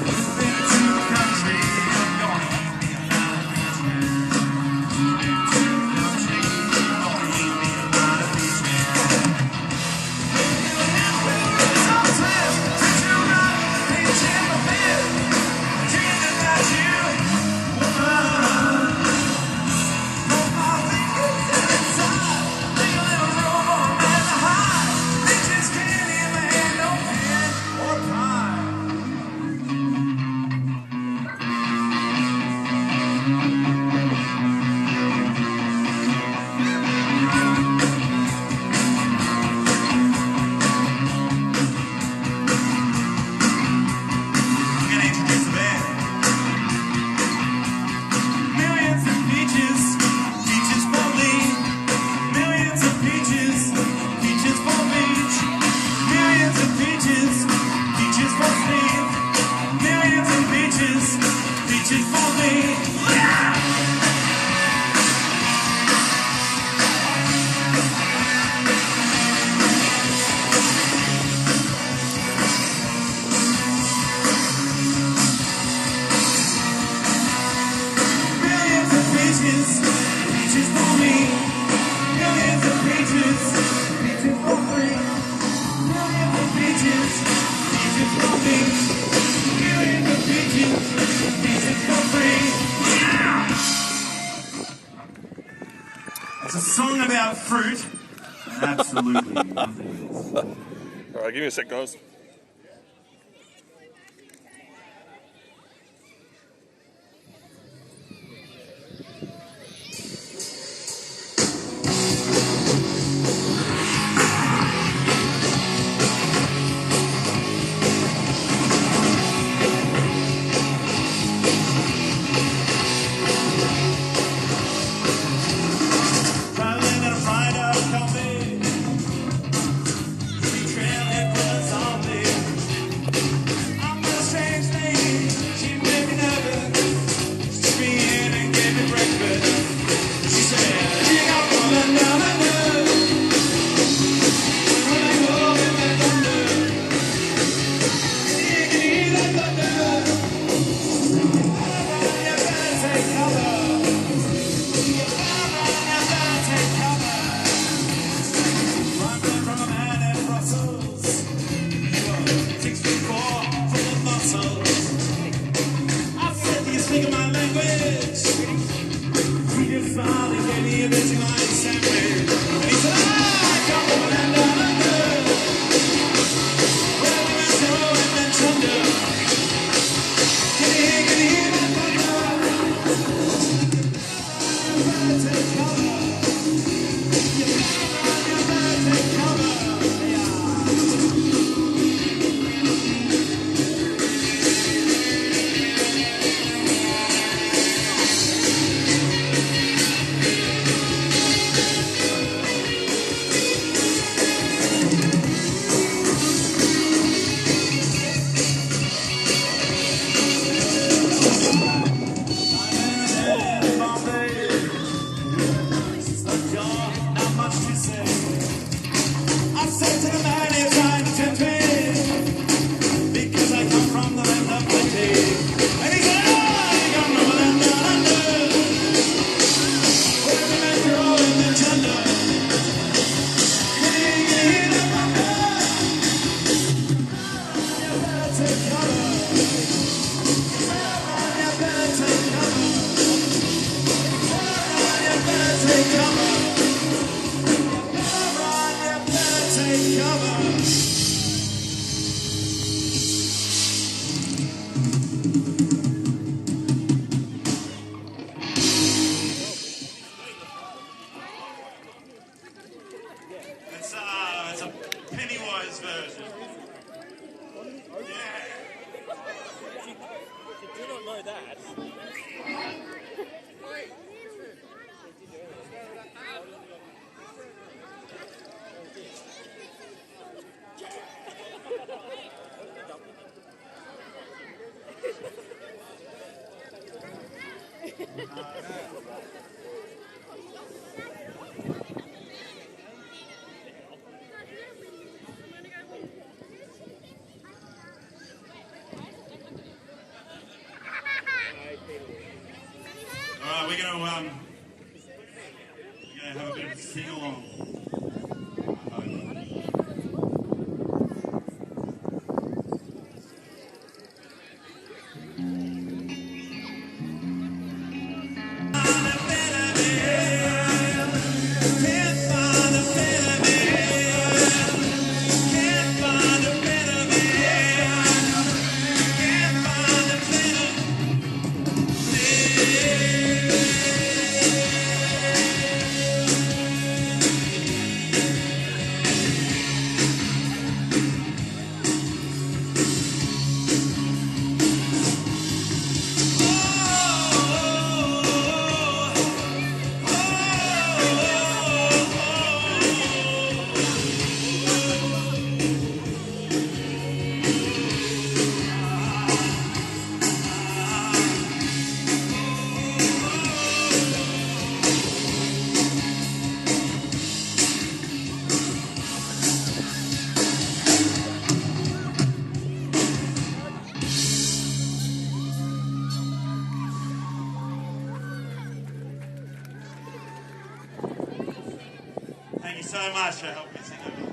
Moving to the country, I'm gonna eat me a lot of peaches. Moving to the country, gonna eat me a lot of peaches. Sometimes, since you got peach in my bed, dreaming that you were mine. Put my fingers inside, make a little room for a man to hide. Peaches candy in my hand, no pen or pie. I'm gonna introduce the band. Millions of peaches, peaches for me. Millions of peaches, peaches for beach. Millions of peaches, peaches for Steve. Millions of peaches, peaches for me. Yeah! Millions of peaches, peaches for me. Millions of peaches, peaches for free. Millions of peaches, peaches for me. Millions of peaches, peaches for free. Yeah! It's a song about fruit. Absolutely nothing else. All right, give me a sec, guys. Traveling in a fried out coffee. Trailhead for a zombie. I'm a strange lady. She made me nervous. She took me in and gave me breakfast. She said, "You got rolling down the road. When I go in that thunder, you can hear that thunder. You better take cover. You better take cover." Running from a man in Brussels. He was 6'4", full of muscles. I said, "Do you speak my language?" He just smiled and gave me a Vegemite sandwich. And he said, "I come from an under, where we went throwing and thunder. Can you hear that thunder? You better take cover. You better take cover." Yeah. All right, we're gonna have a bit of a sing along. Thank you so much for helping me sing along.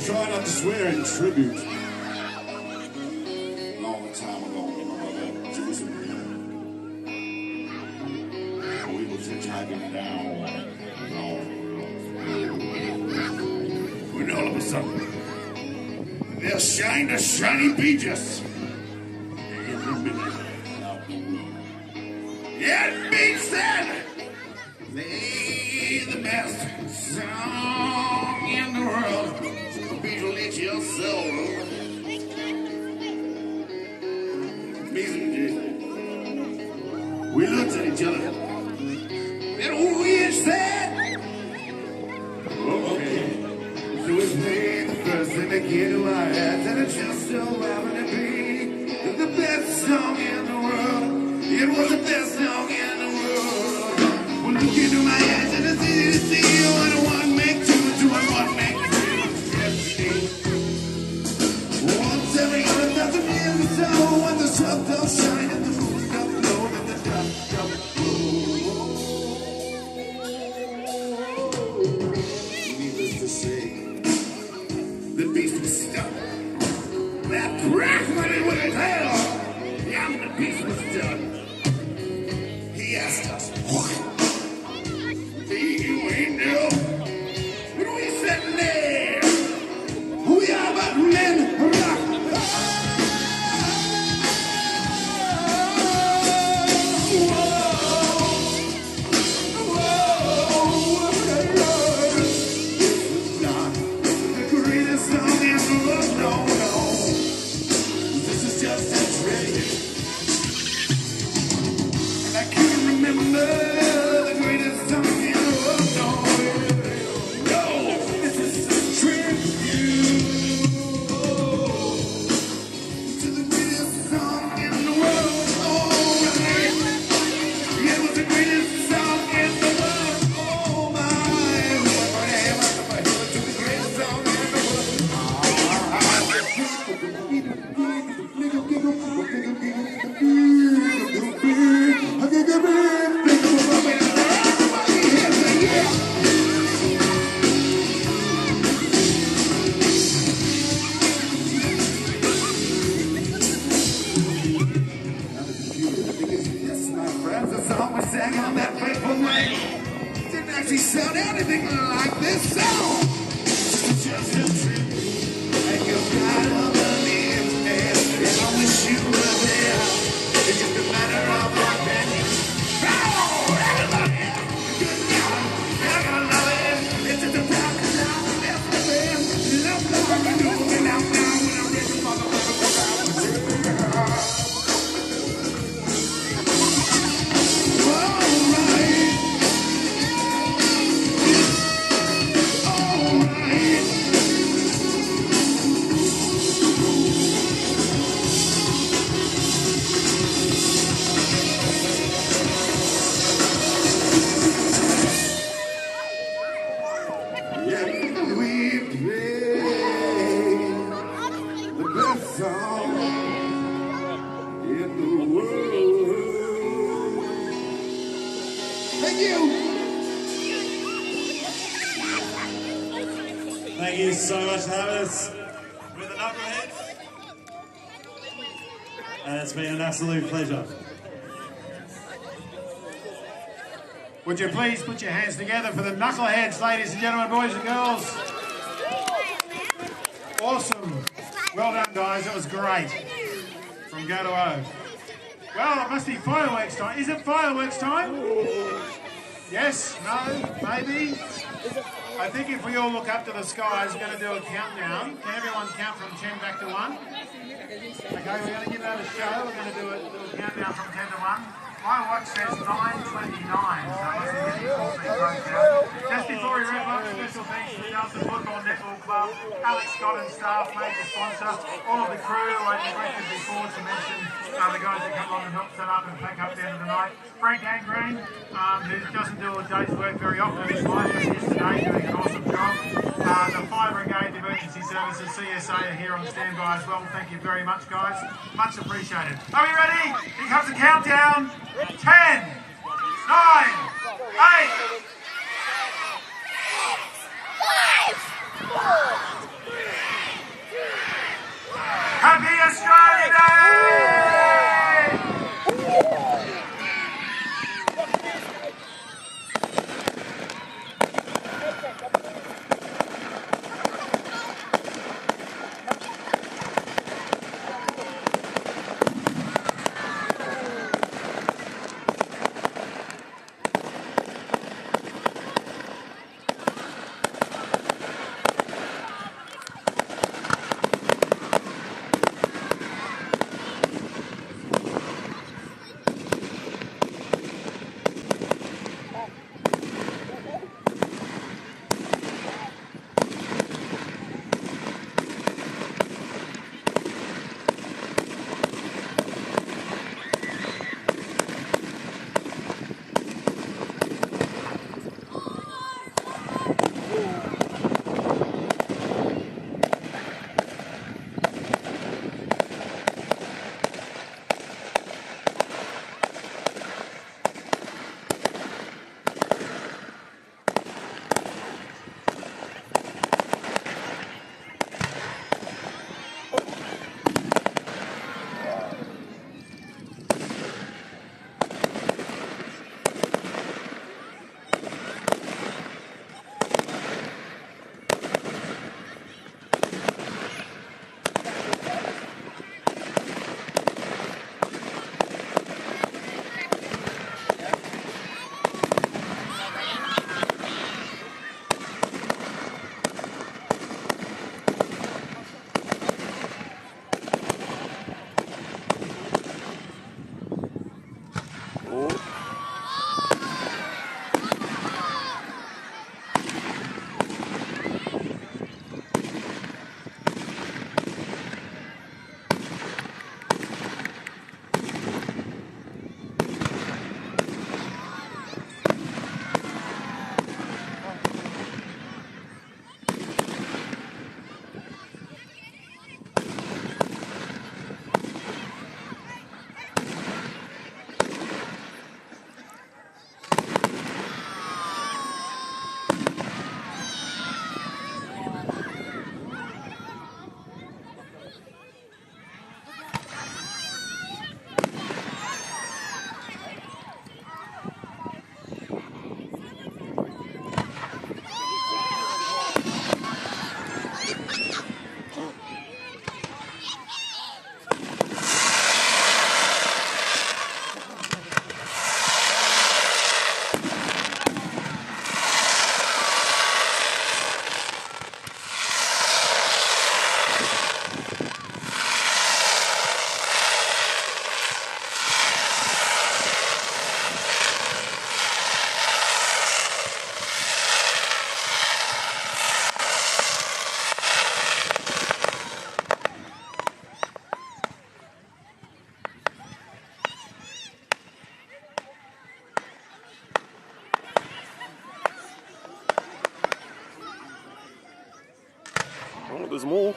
Try not to swear in tribute. Long time ago, my mother Jason, we was hitchhiking down. When all of a sudden, there shined a shiny beaches. Yeah, it means that they the best song in the world. Beetle, it's your soul. We looked at each other. And who is that? Okay. So we played the first thing that came to our heads, and it just so happened to be the best song in the world. It was the best song in the world. When look into my eyes, and it's easy to see what one make two, two and one make three. Once every 100,000 years or so, when the sun don't shine and the moon don't glow, and the dust don't blow. Needless to say, the beast was stuck. That crack went in with his tail. Yeah, the beast was done. He asked us, "Do you ain't know? What are we sitting there? We are but men rock." sound that fateful night. Didn't actually sound anything like this song. It's just a trip, and you've gotta believe me. And I wish you were there. It's just a matter of opinion. Oh, everybody, good God, they're gonna love it. It's just a proud love, everything. Love, love, I'm doing out now when I'm ready for the Thank you so much for having us with the Knuckleheads. And it's been an absolute pleasure. Would you please put your hands together for the Knuckleheads, ladies and gentlemen, boys and girls? Awesome. Well done, guys. That was great. From go to O. Well, it must be fireworks time. Is it fireworks time? Yes? No? Maybe? I think if we all look up to the skies, we're going to do a countdown. Can everyone count from 10 back to 1? Okay, we're going to give that a show. We're going to do a countdown from 10 to 1. My watch says 9:29, so I must be getting close to countdown. Just before we wrap up, special thanks to the Nelson Football Netball Club, Alex Scott and staff, major sponsor, all of the crew. I neglected before to mention the guys that come along and help set up and pack up the end of the night. Frank Angreen, who doesn't do a day's work very often in his life, but he is today doing an awesome job. The Fire Brigade Emergency Services, CSA, are here on standby as well. Thank you very much, guys. Much appreciated. Are we ready? Here comes the countdown. 10, 9, 8. Happy Australia Day! there's more.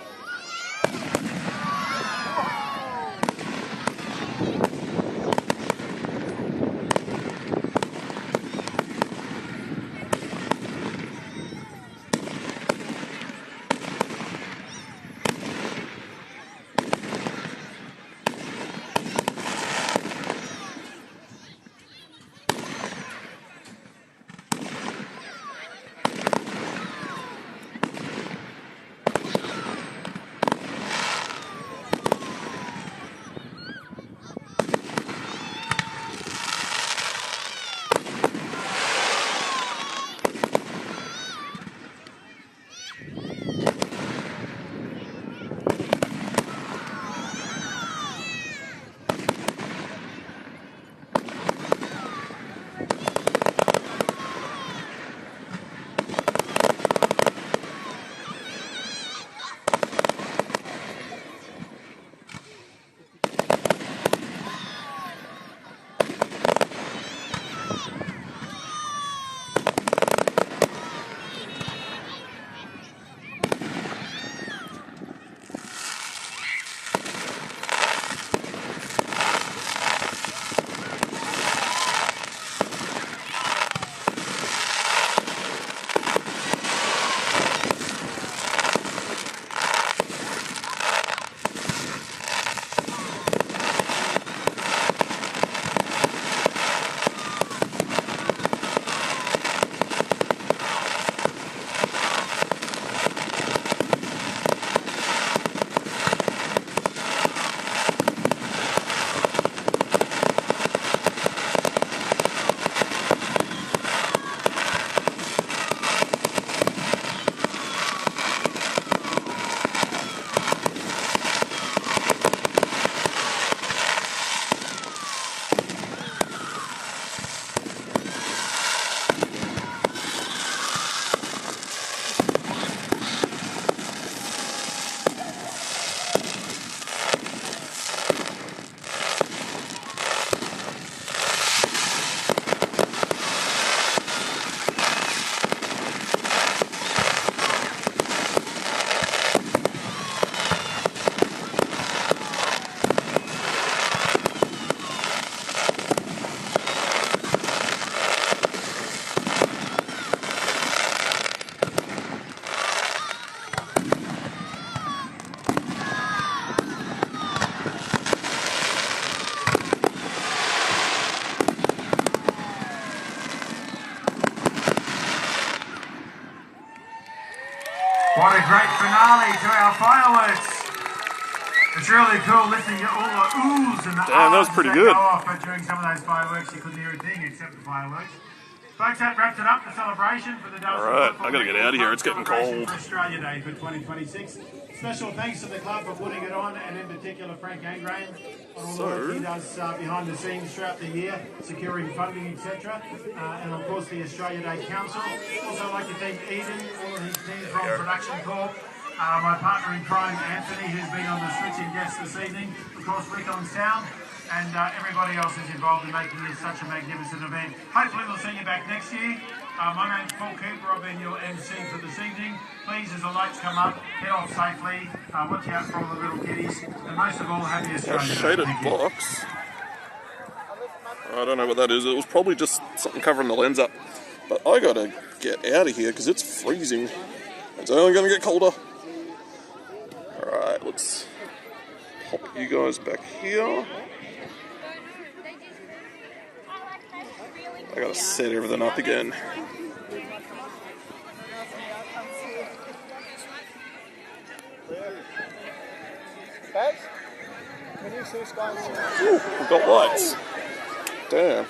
What a great finale to our fireworks. It's really cool listening to all the oohs and the Damn, that was pretty good. go off, but during some of those fireworks you couldn't hear a thing except the fireworks. Folks, that wraps it up, the celebration for the Alright, I gotta get out of here, it's getting cold. For Australia Day for 2026. Special thanks to the club for putting it on, and in particular Frank Angrain on all the work he does behind the scenes throughout the year, securing funding, etc. And of course the Australia Day Council. Also like to thank Eden, all of his team from Production Corp. My partner in crime, Anthony, who's been on the switching guest this evening. Of course, Rick on sound. And everybody else who's involved in making this such a magnificent event. Hopefully we'll see you back next year. My name's Paul Cooper, I've been your MC for this evening. Please, as the lights come up, head off safely, watch out for all the little kiddies, and most of all, happy Australia Day. A shaded box. I don't know what that is, it was probably just something covering the lens up. But I gotta get out of here because it's freezing. It's only gonna get colder. Alright, let's pop you guys back here. I gotta set everything up again. Ooh, we've got lights. Damn.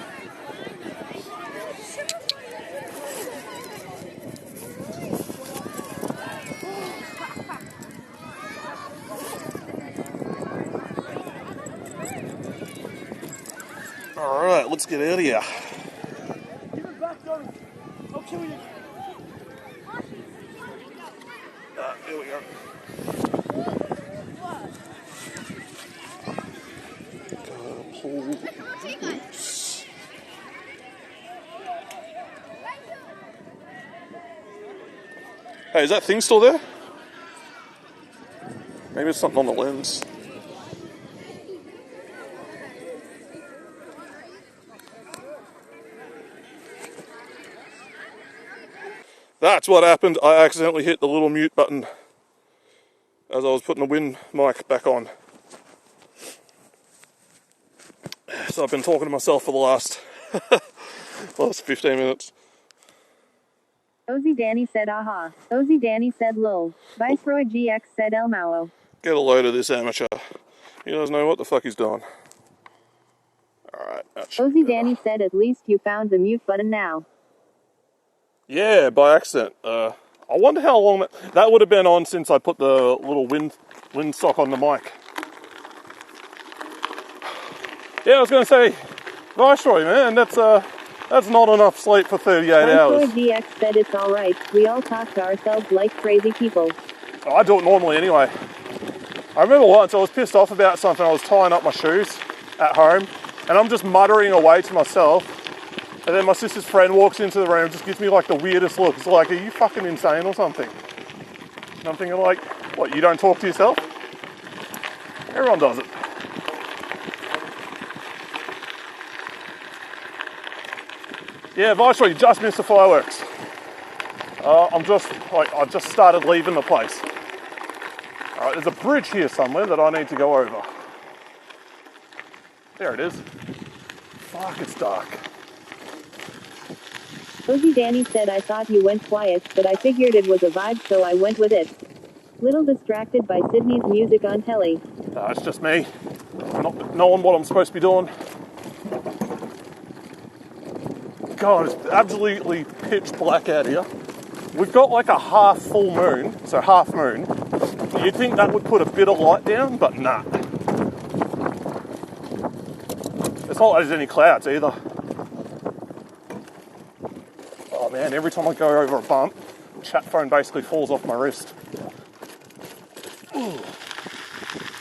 Alright, let's get out of here. Here we go. Gotta pull loose. Hey, is that thing still there? Maybe it's something on the lens. That's what happened. I accidentally hit the little mute button as I was putting the wind mic back on. So I've been talking to myself for the last 15 minutes. Ozzy Danny said aha. Ozzy Danny said lol. Viceroy GX said El Mao. Get a load of this amateur. He doesn't know what the fuck he's doing. Alright, that's Ozzy Danny said at least you found the mute button now. Yeah, by accident. I wonder how long that would have been on since I put the little windsock on the mic. Yeah, I was going to say, Viceroy, man, that's not enough sleep for 38 hours. Viceroy GX said it's alright, we all talk to ourselves like crazy people. I do it normally anyway. I remember once I was pissed off about something. I was tying up my shoes at home, and I'm just muttering away to myself. And then my sister's friend walks into the room and just gives me like the weirdest look. It's like, are you fucking insane or something? And I'm thinking like, what, you don't talk to yourself? Everyone does it. Yeah, Viceroy, you just missed the fireworks. I just started leaving the place. Alright, there's a bridge here somewhere that I need to go over. There it is. Fuck, it's dark. Ozzy Danny said I thought you went quiet, but I figured it was a vibe so I went with it. Little distracted by Sydney's music on telly. It's just me. Not knowing what I'm supposed to be doing. God, it's absolutely pitch black out here. We've got like a half full moon, so half moon. You'd think that would put a bit of light down, but nah. It's not like there's any clouds either. Oh man, every time I go over a bump, the chat phone basically falls off my wrist.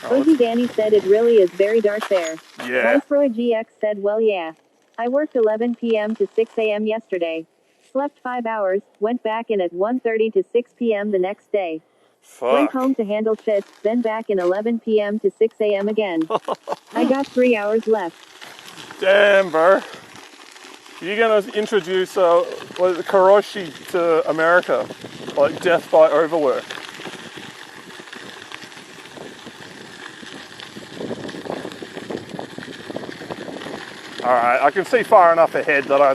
Ozzy Danny said it really is very dark there. Yeah. Viceroy GX said well yeah. I worked 11 p.m. to 6 a.m. yesterday. Slept 5 hours, went back in at 1:30 to 6 p.m. the next day. Went Fuck. home to handle shit, then back in 11 p.m. to 6 a.m. again. I got 3 hours left. Damn, bro. You're gonna introduce Karoshi to America, like death by overwork. Alright, I can see far enough ahead that I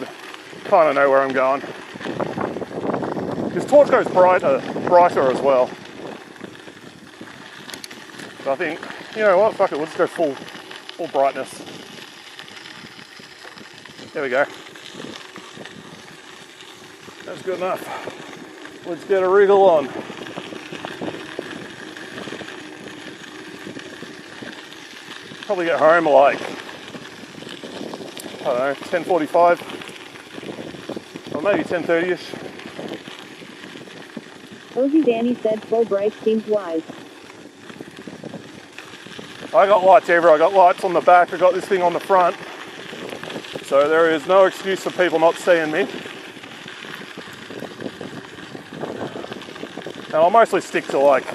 kind of know where I'm going. This torch goes brighter as well. So I think, you know what, fuck it, we'll just go full brightness. There we go. That's good enough. Let's get a wriggle on. Probably get home like, I don't know, 10:45 or maybe 10:30ish. Ozzy Danny said full bright seems wise. I got lights everywhere. I got lights on the back. I got this thing on the front. So there is no excuse for people not seeing me. And I'll mostly stick to like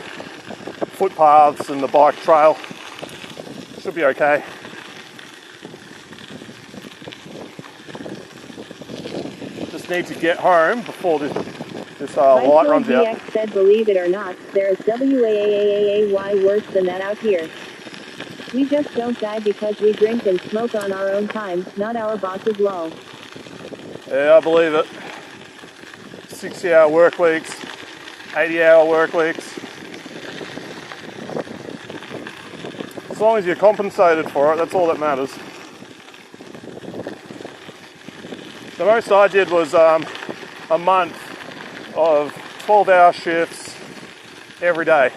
footpaths and the bike trail. Should be okay. Just need to get home before this light runs out. GX said believe it or not, there is WAAAAY worse than that out here. We just don't die because we drink and smoke on our own time, not our boss's lol. Yeah, I believe it. 60-hour work weeks, 80-hour work weeks. As long as you're compensated for it, that's all that matters. The most I did was a month of 12-hour shifts every day.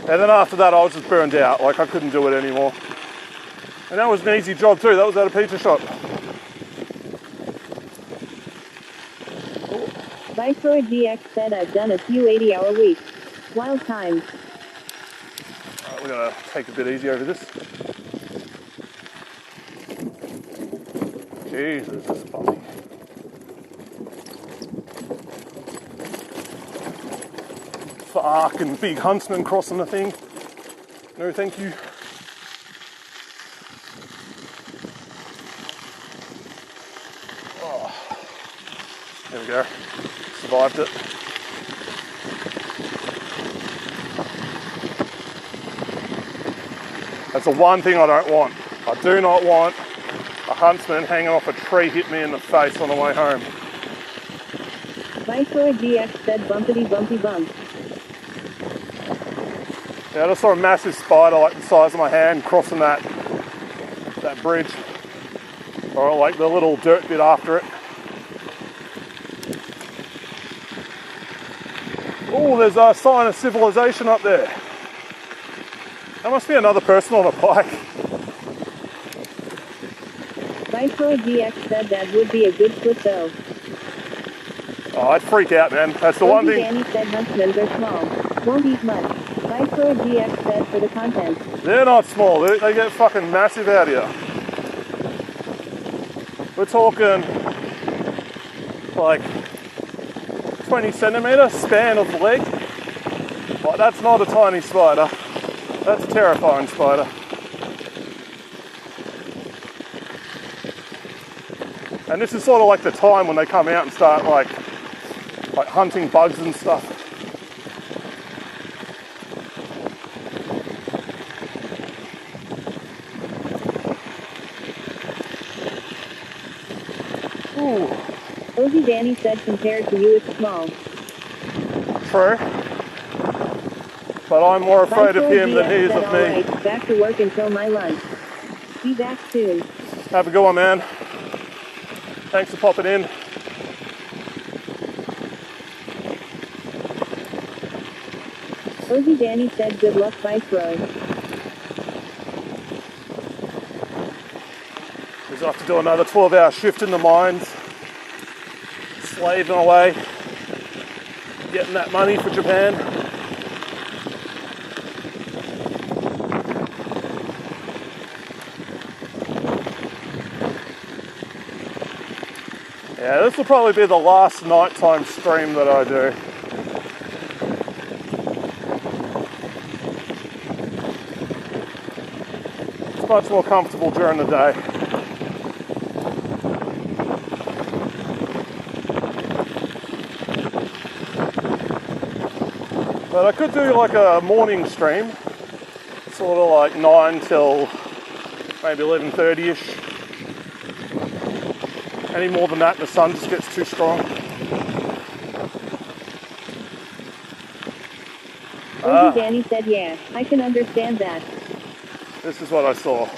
And then after that I was just burned out, like I couldn't do it anymore. And that was an easy job too, that was at a pizza shop. Viceroy GX said I've done a few 80-hour weeks. Wild times. Alright, we're gonna take a bit easy over this. Jesus, this is bumpy. Fucking big huntsman crossing the thing. No, thank you. Oh. There we go. Survived it. That's the one thing I don't want. I do not want a huntsman hanging off a tree hit me in the face on the way home. Viceroy GX said bumpity bumpy bump. Yeah, I just saw a massive spider like the size of my hand crossing that bridge. Or like the little dirt bit after it. Oh, there's a sign of civilization up there. That must be another person on a bike. Viceroy GX said that would be a good split though. Oh, I'd freak out, man. That's the one thing. Danny said huntsmen are small. Won't eat much. Viceroy GX said for the content. They're not small. They get fucking massive out here. We're talking like 20 centimetre span of leg. Like, that's not a tiny spider. That's a terrifying spider. And this is sort of like the time when they come out and start like hunting bugs and stuff. Ooh. Ozzy Danny said compared to you it's small. True. But I'm more afraid of him than he is of me. Right, back to work until my lunch. Be back soon. Have a good one, man. Thanks for popping in. Ozzy Danny said good luck, Viceroy. He's off to do another 12-hour shift in the mines. Slaving away. Getting that money for Japan. Yeah, this will probably be the last nighttime stream that I do. It's much more comfortable during the day. But I could do like a morning stream, sort of like 9 till maybe 11:30ish. Any more than that, the sun just gets too strong. Ozzy Danny said yeah, I can understand that. This is what I saw.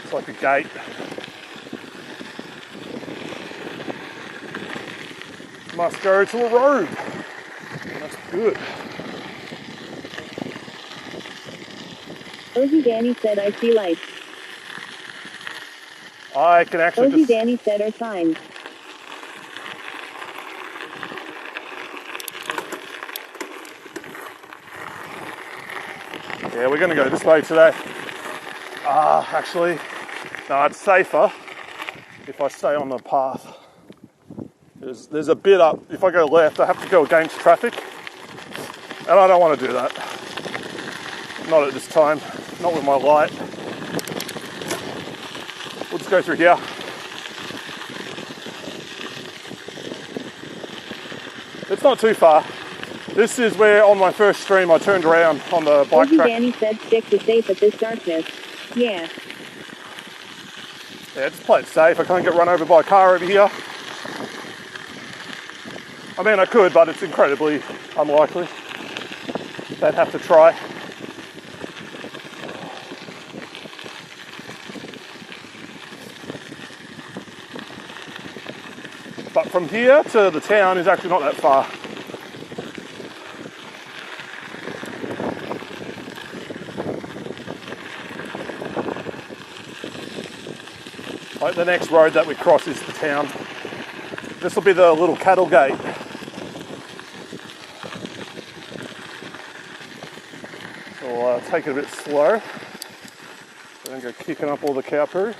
It's like a gate. Must go to a road. That's good. Ozzy Danny said I see lights. I can actually Ozzy Danny said are signs. Yeah, we're going to go this way today. Actually, no, it's safer if I stay on the path. There's a bit up. If I go left, I have to go against traffic. And I don't want to do that. Not at this time. Not with my light. We'll just go through here. It's not too far. This is where on my first stream I turned around on the bike Ozzy track. Danny said stick to safe at this darkness. Yeah. Yeah, just play it safe. I can't get run over by a car over here. I mean, I could, but it's incredibly unlikely. They'd have to try. But from here to the town is actually not that far. Like the next road that we cross is the town. This will be the little cattle gate. So I'll take it a bit slow. Don't go kicking up all the cow poo.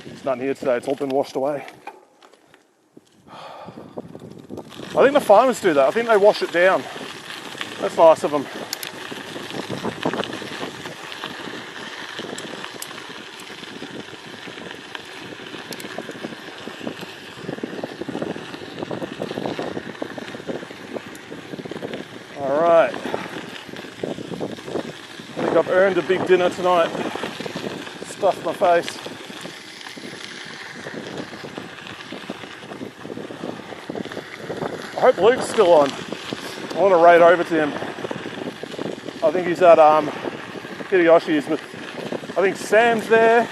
There's nothing here today, it's all been washed away. I think the farmers do that. I think they wash it down. That's nice of them. I've earned a big dinner tonight. Stuffed my face. I hope Luke's still on. I want to raid over to him. I think he's at Kitayoshi's with, I think Sam's there.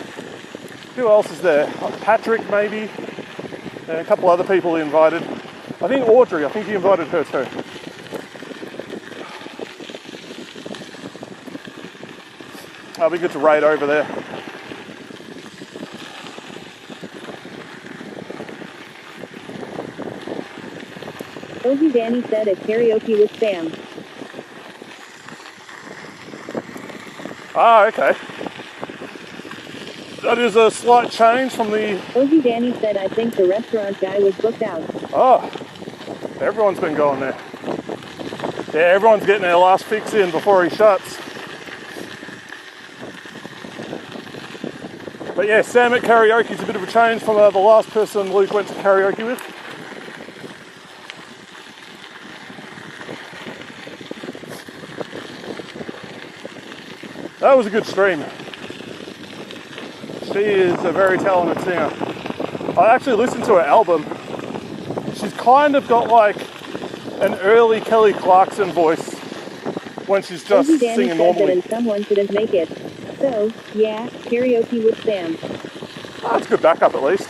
Who else is there? Patrick maybe. And a couple other people he invited. I think Audrey, I think he invited her too. It'll be good to raid over there. Ozzy Danny said at karaoke with Sam. Ah, okay. That is a slight change from the... Ozzy Danny said I think the restaurant guy was booked out. Oh, everyone's been going there. Yeah, everyone's getting their last fix in before he shuts. But yeah, Sam at karaoke is a bit of a change from the last person Luke went to karaoke with. That was a good stream. She is a very talented singer. I actually listened to her album. She's kind of got like an early Kelly Clarkson voice when she's just Ozzy Danny singing said normally. that and someone couldn't make it. So, yeah, karaoke with Sam. Oh, that's good backup at least.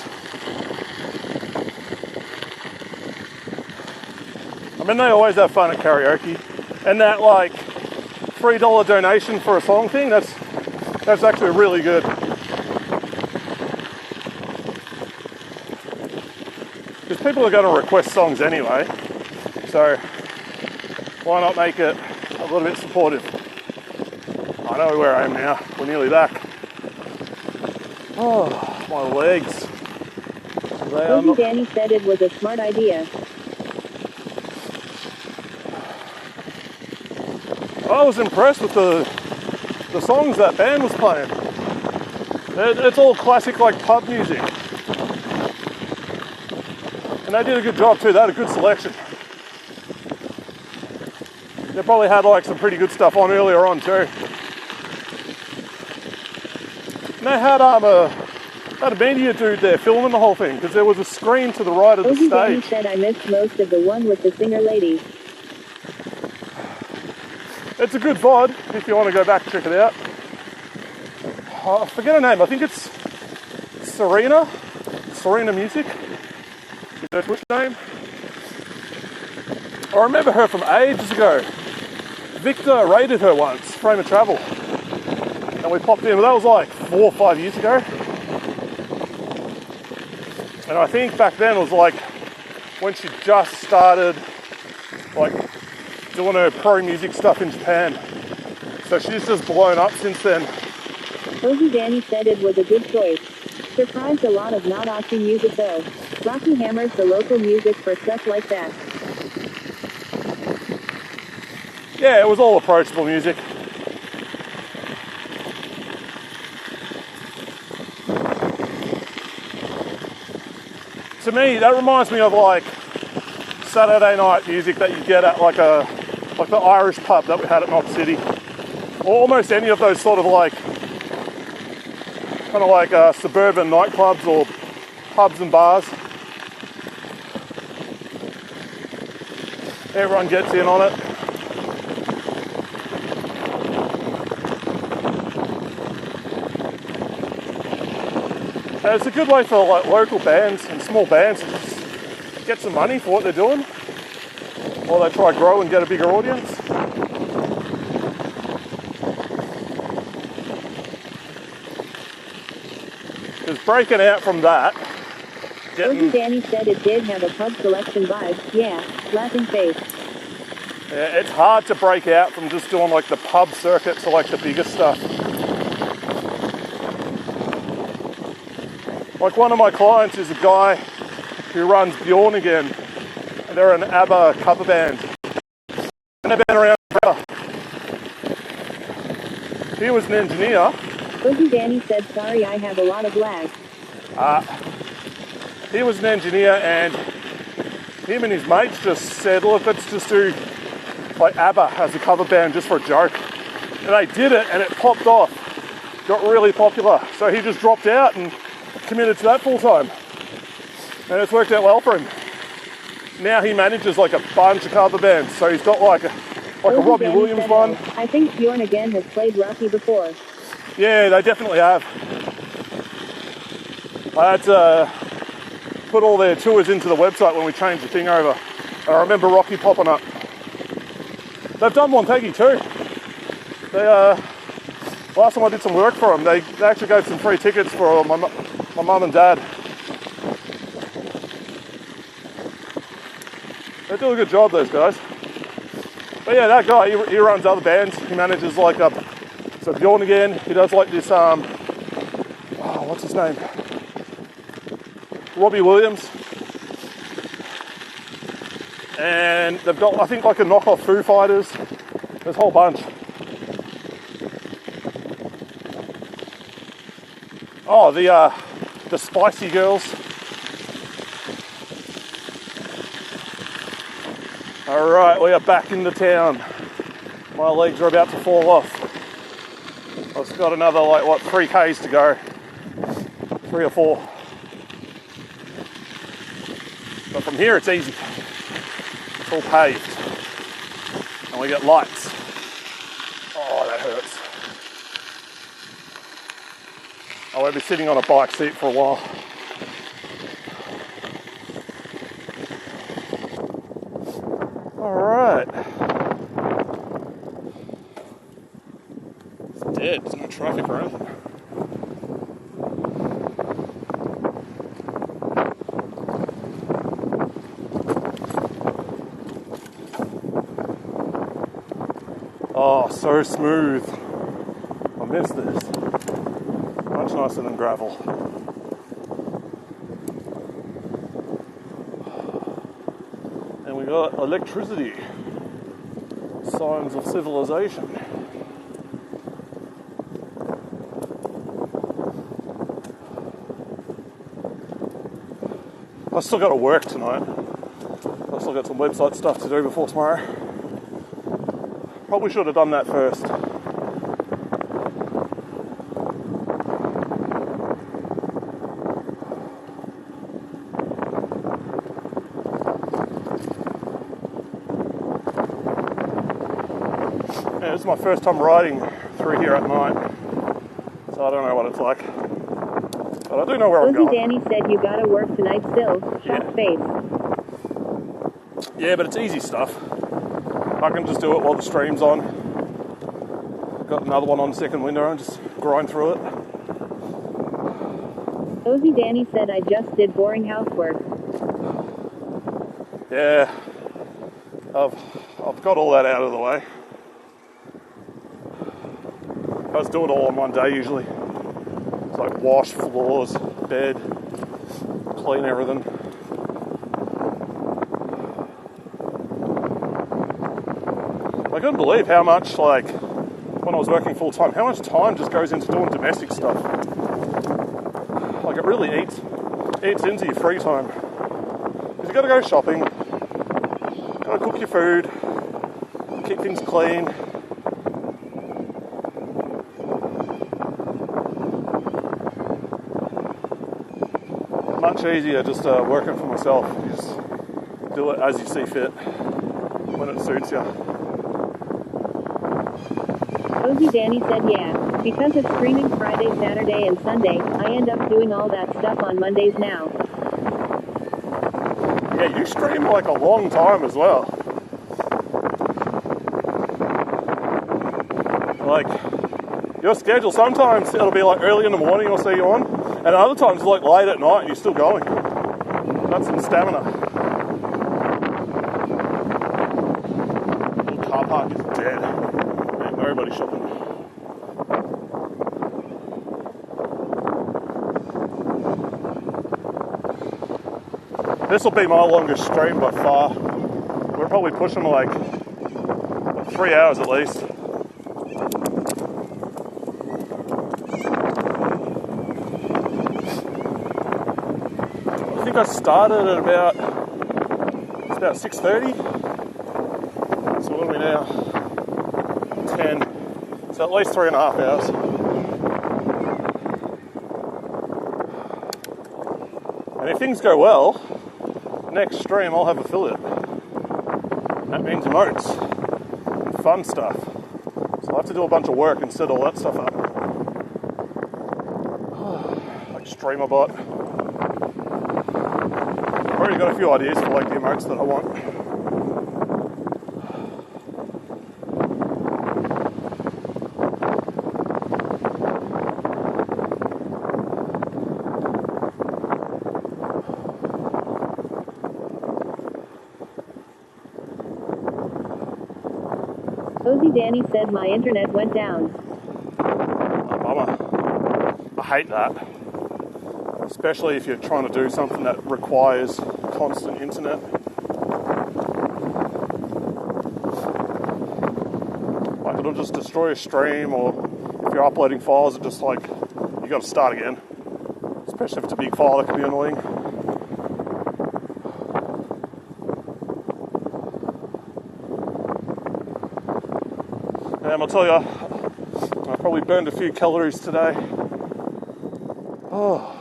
I mean, they always have fun at karaoke. And that like $3 donation for a song thing, that's actually really good. Because people are going to request songs anyway, so why not make it a little bit supportive? I know where I am now. We're nearly back. Oh, my legs. Ozzy Danny said it was a smart idea. I was impressed with the songs that band was playing. It's all classic like pub music. And they did a good job too, they had a good selection. They probably had like some pretty good stuff on earlier on too. And they had a media dude there filming the whole thing because there was a screen to the right of the Ozzy Danny stage. said I missed most of the one with the singer lady. It's a good VOD if you want to go back and check it out. I forget her name, I think it's Serena Music. Is her Twitch name? I remember her from ages ago. Victor raided her once, Frame of Travel. And we popped in, but that was like 4 or 5 years ago. And I think back then it was like when she just started like doing her pro music stuff in Japan. So she's just blown up since then. Ozzy Danny said it was a good choice. Surprised a lot of not Aussie music though. Rocky hammers the local music for stuff like that. Yeah, it was all approachable music. To me, that reminds me of like Saturday night music that you get at like the Irish pub that we had at Knox City. Or almost any of those sort of like kind of like suburban nightclubs or pubs and bars. Everyone gets in on it. And it's a good way for like local bands and small bands to just get some money for what they're doing while they try to grow and get a bigger audience. Because breaking out from that, Ozzy Danny said it did have a pub selection vibe. Yeah, laughing face. yeah, it's hard to break out from just doing like the pub circuit to like the bigger stuff. Like one of my clients is a guy who runs Bjorn Again, and they're an ABBA cover band. And they've been around forever. He was an engineer. Ozzy Danny said sorry I have a lot of lag. He was an engineer and him and his mates just said, look, let's just do like ABBA as a cover band just for a joke. And they did it and it popped off. Got really popular. So he just dropped out and committed to that full time. And it's worked out well for him. Now he manages like a bunch of cover bands. So he's got like a Robbie Danny Williams said, one. I think Bjorn again has played Rocky before. Yeah, they definitely have. I had to put all their tours into the website when we changed the thing over. I remember Rocky popping up. They've done Montague too. They last time I did some work for them, they actually gave some free tickets for my mum and dad. They do a good job, those guys. But yeah, that guy, he runs other bands. He manages like so Bjorn again. He does like this what's his name? Robbie Williams. And they've got, I think, like a knockoff Foo Fighters. There's a whole bunch. Oh, the Spicy Girls. All right, we are back into town. My legs are about to fall off. I've got another, 3 Ks to go. 3 or 4. But from here, it's easy. It's all paved. And we get lights. Oh, that hurts. I won't be sitting on a bike seat for a while. All right. It's dead. There's no traffic or anything. Oh, so smooth. I miss this. Much nicer than gravel. And we got electricity. Signs of civilization. I've still got to work tonight. I've still got some website stuff to do before tomorrow. Probably should have done that first. Yeah, this is my first time riding through here at night, so I don't know what it's like. But I do know where I'm going. Danny said you gotta work tonight still. Shock face. Yeah, but it's easy stuff. I can just do it while the stream's on. Got another one on second window and just grind through it. Ozzy Danny said I just did boring housework. Yeah, I've got all that out of the way. I just do it all in one day usually. It's like wash floors, bed, clean everything. I couldn't believe how much, when I was working full time, how much time just goes into doing domestic stuff. It really eats into your free time. Because you got to go shopping, got to cook your food, keep things clean. Much easier just working for myself. You just do it as you see fit, when it suits you. Ozzy Danny said yeah, because it's streaming Friday, Saturday, and Sunday, I end up doing all that stuff on Mondays now. Yeah, you stream a long time as well. Your schedule, sometimes it'll be early in the morning I'll see you on, and other times it's late at night and you're still going. That's some stamina. The car park is dead. Ain't nobody shopping. This will be my longest stream by far. We're probably pushing 3 hours at least. I think I started at about 6:30. So what are we now? 10. So at least 3.5 hours. And if things go well, next stream I'll have affiliate. That means emotes and fun stuff. So I'll have to do a bunch of work and set all that stuff up. Like StreamerBot. I've already got a few ideas for like the emotes that I want. Cozy Danny said my internet went down. Bummer. I hate that. Especially if you're trying to do something that requires constant internet. Like it'll just destroy your stream, or if you're uploading files, it just like, you got to start again. Especially if it's a big file, that can be annoying. And I'll tell you, I probably burned a few calories today. Oh.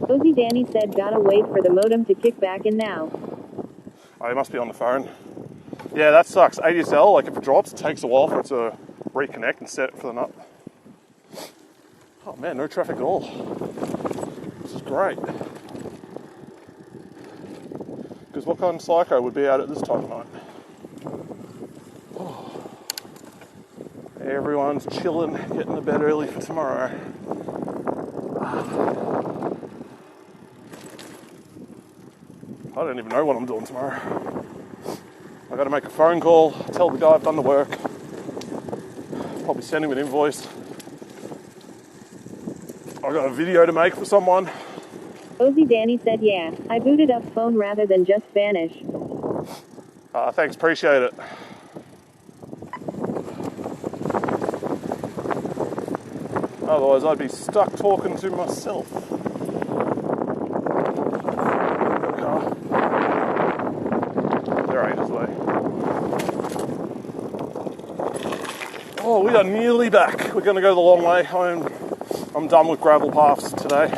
Cozy Danny said gotta wait for the modem to kick back in now. Oh, he must be on the phone. Yeah, that sucks. ADSL, like if it drops, it takes a while for it to reconnect and set it for the nut. Oh man, no traffic at all. This is great. Because what kind of psycho would be out at this time of night? Oh. Everyone's chilling, getting to bed early for tomorrow. I don't even know what I'm doing tomorrow. I got to make a phone call, tell the guy I've done the work, probably send him an invoice. I got a video to make for someone. Cozy Danny said yeah, I booted up phone rather than just vanish. Thanks, appreciate it. Otherwise I'd be stuck talking to myself. Oh, we are nearly back. We're going to go the long way. I'm done with gravel paths today.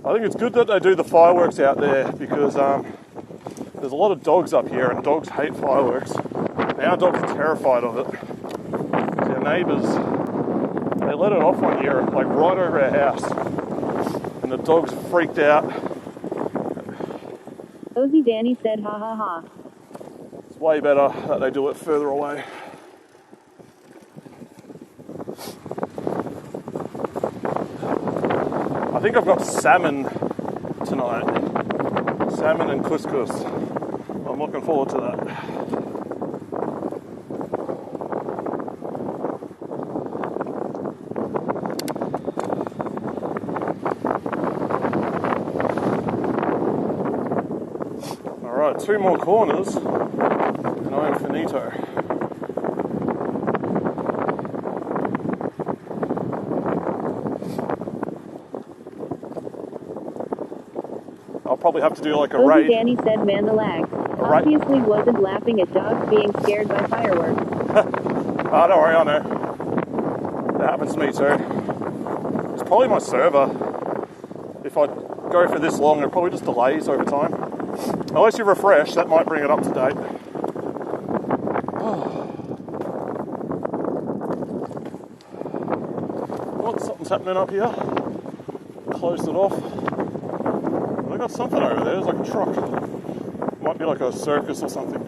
I think it's good that they do the fireworks out there because there's a lot of dogs up here and dogs hate fireworks. And our dogs are terrified of it. Our neighbours, they let it off one year, like right over our house. And the dogs freaked out. Cozy Danny said ha ha ha. It's way better that they do it further away. I think I've got salmon tonight. Salmon and couscous. I'm looking forward to that. Alright, 2 more corners and I am finito. I'll probably have to do like a Cozy raid. Danny said man the lag. Obviously wasn't laughing at dogs being scared by fireworks. Oh, don't worry, I know. That happens to me too. It's probably my server. If I go for this long, it probably just delays over time. Unless you refresh, that might bring it up to date. Oh, something's happening up here. Closed it off. I got something over there. There's like a truck. Might be like a circus or something.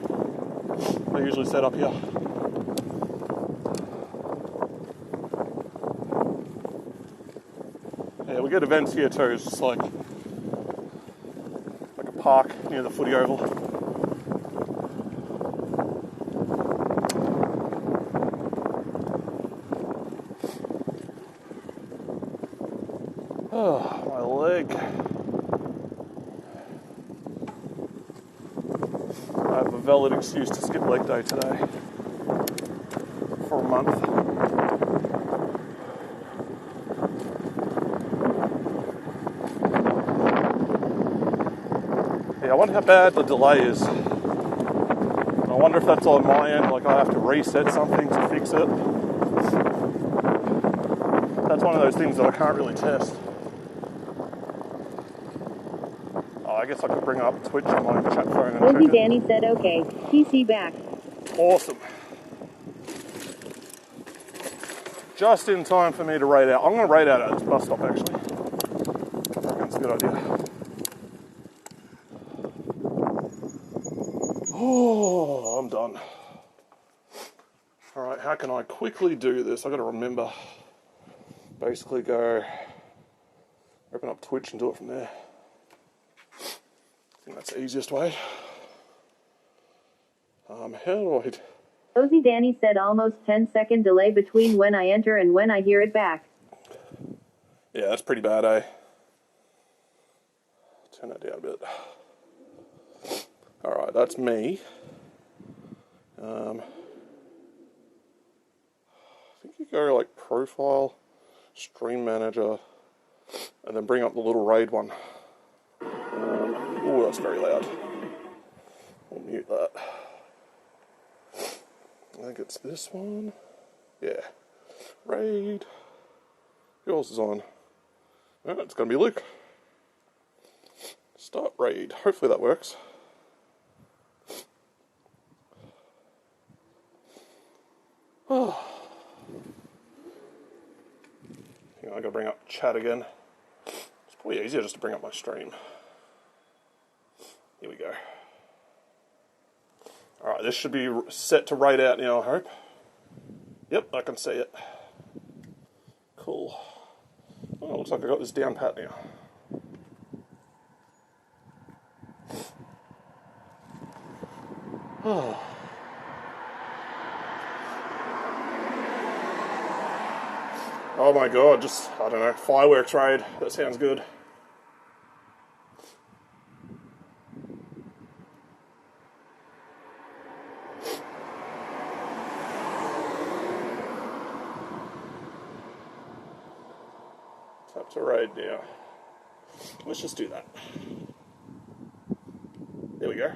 They usually set up here. Yeah, we get events here too. It's just like a park near the footy oval. Oh, my leg. I have a valid excuse to skip leg day today for a month. Yeah, I wonder how bad the delay is. I wonder if that's on my end, like I have to reset something to fix it. That's one of those things that I can't really test. Oh, I guess I could bring up Twitch on my chat phone and Cozy check it. Danny said okay. PC back. Awesome. Just in time for me to raid out. I'm going to raid out at this bus stop actually. I reckon it's a good idea. Oh, I'm done. Alright, how can I quickly do this? I've got to remember. Basically go open up Twitch and do it from there. I think that's the easiest way. How do I... Cozy Danny said almost 10-second delay between when I enter and when I hear it back. Yeah, that's pretty bad, eh? Turn that down a bit. Alright, that's me. I think you go like profile, stream manager, and then bring up the little raid one. Oh, that's very loud. We'll mute that. I think it's this one. Yeah. Raid. Who else is on? Oh, it's going to be Luke. Start raid. Hopefully that works. Oh. Hang on, I got to bring up chat again. It's probably easier just to bring up my stream. Here we go. Alright, this should be set to raid out now, I hope. Yep, I can see it. Cool. Oh, looks like I got this down pat now. Oh. Oh my god, just, I don't know, fireworks raid. That sounds good. Tap to raid now. Let's just do that. There we go.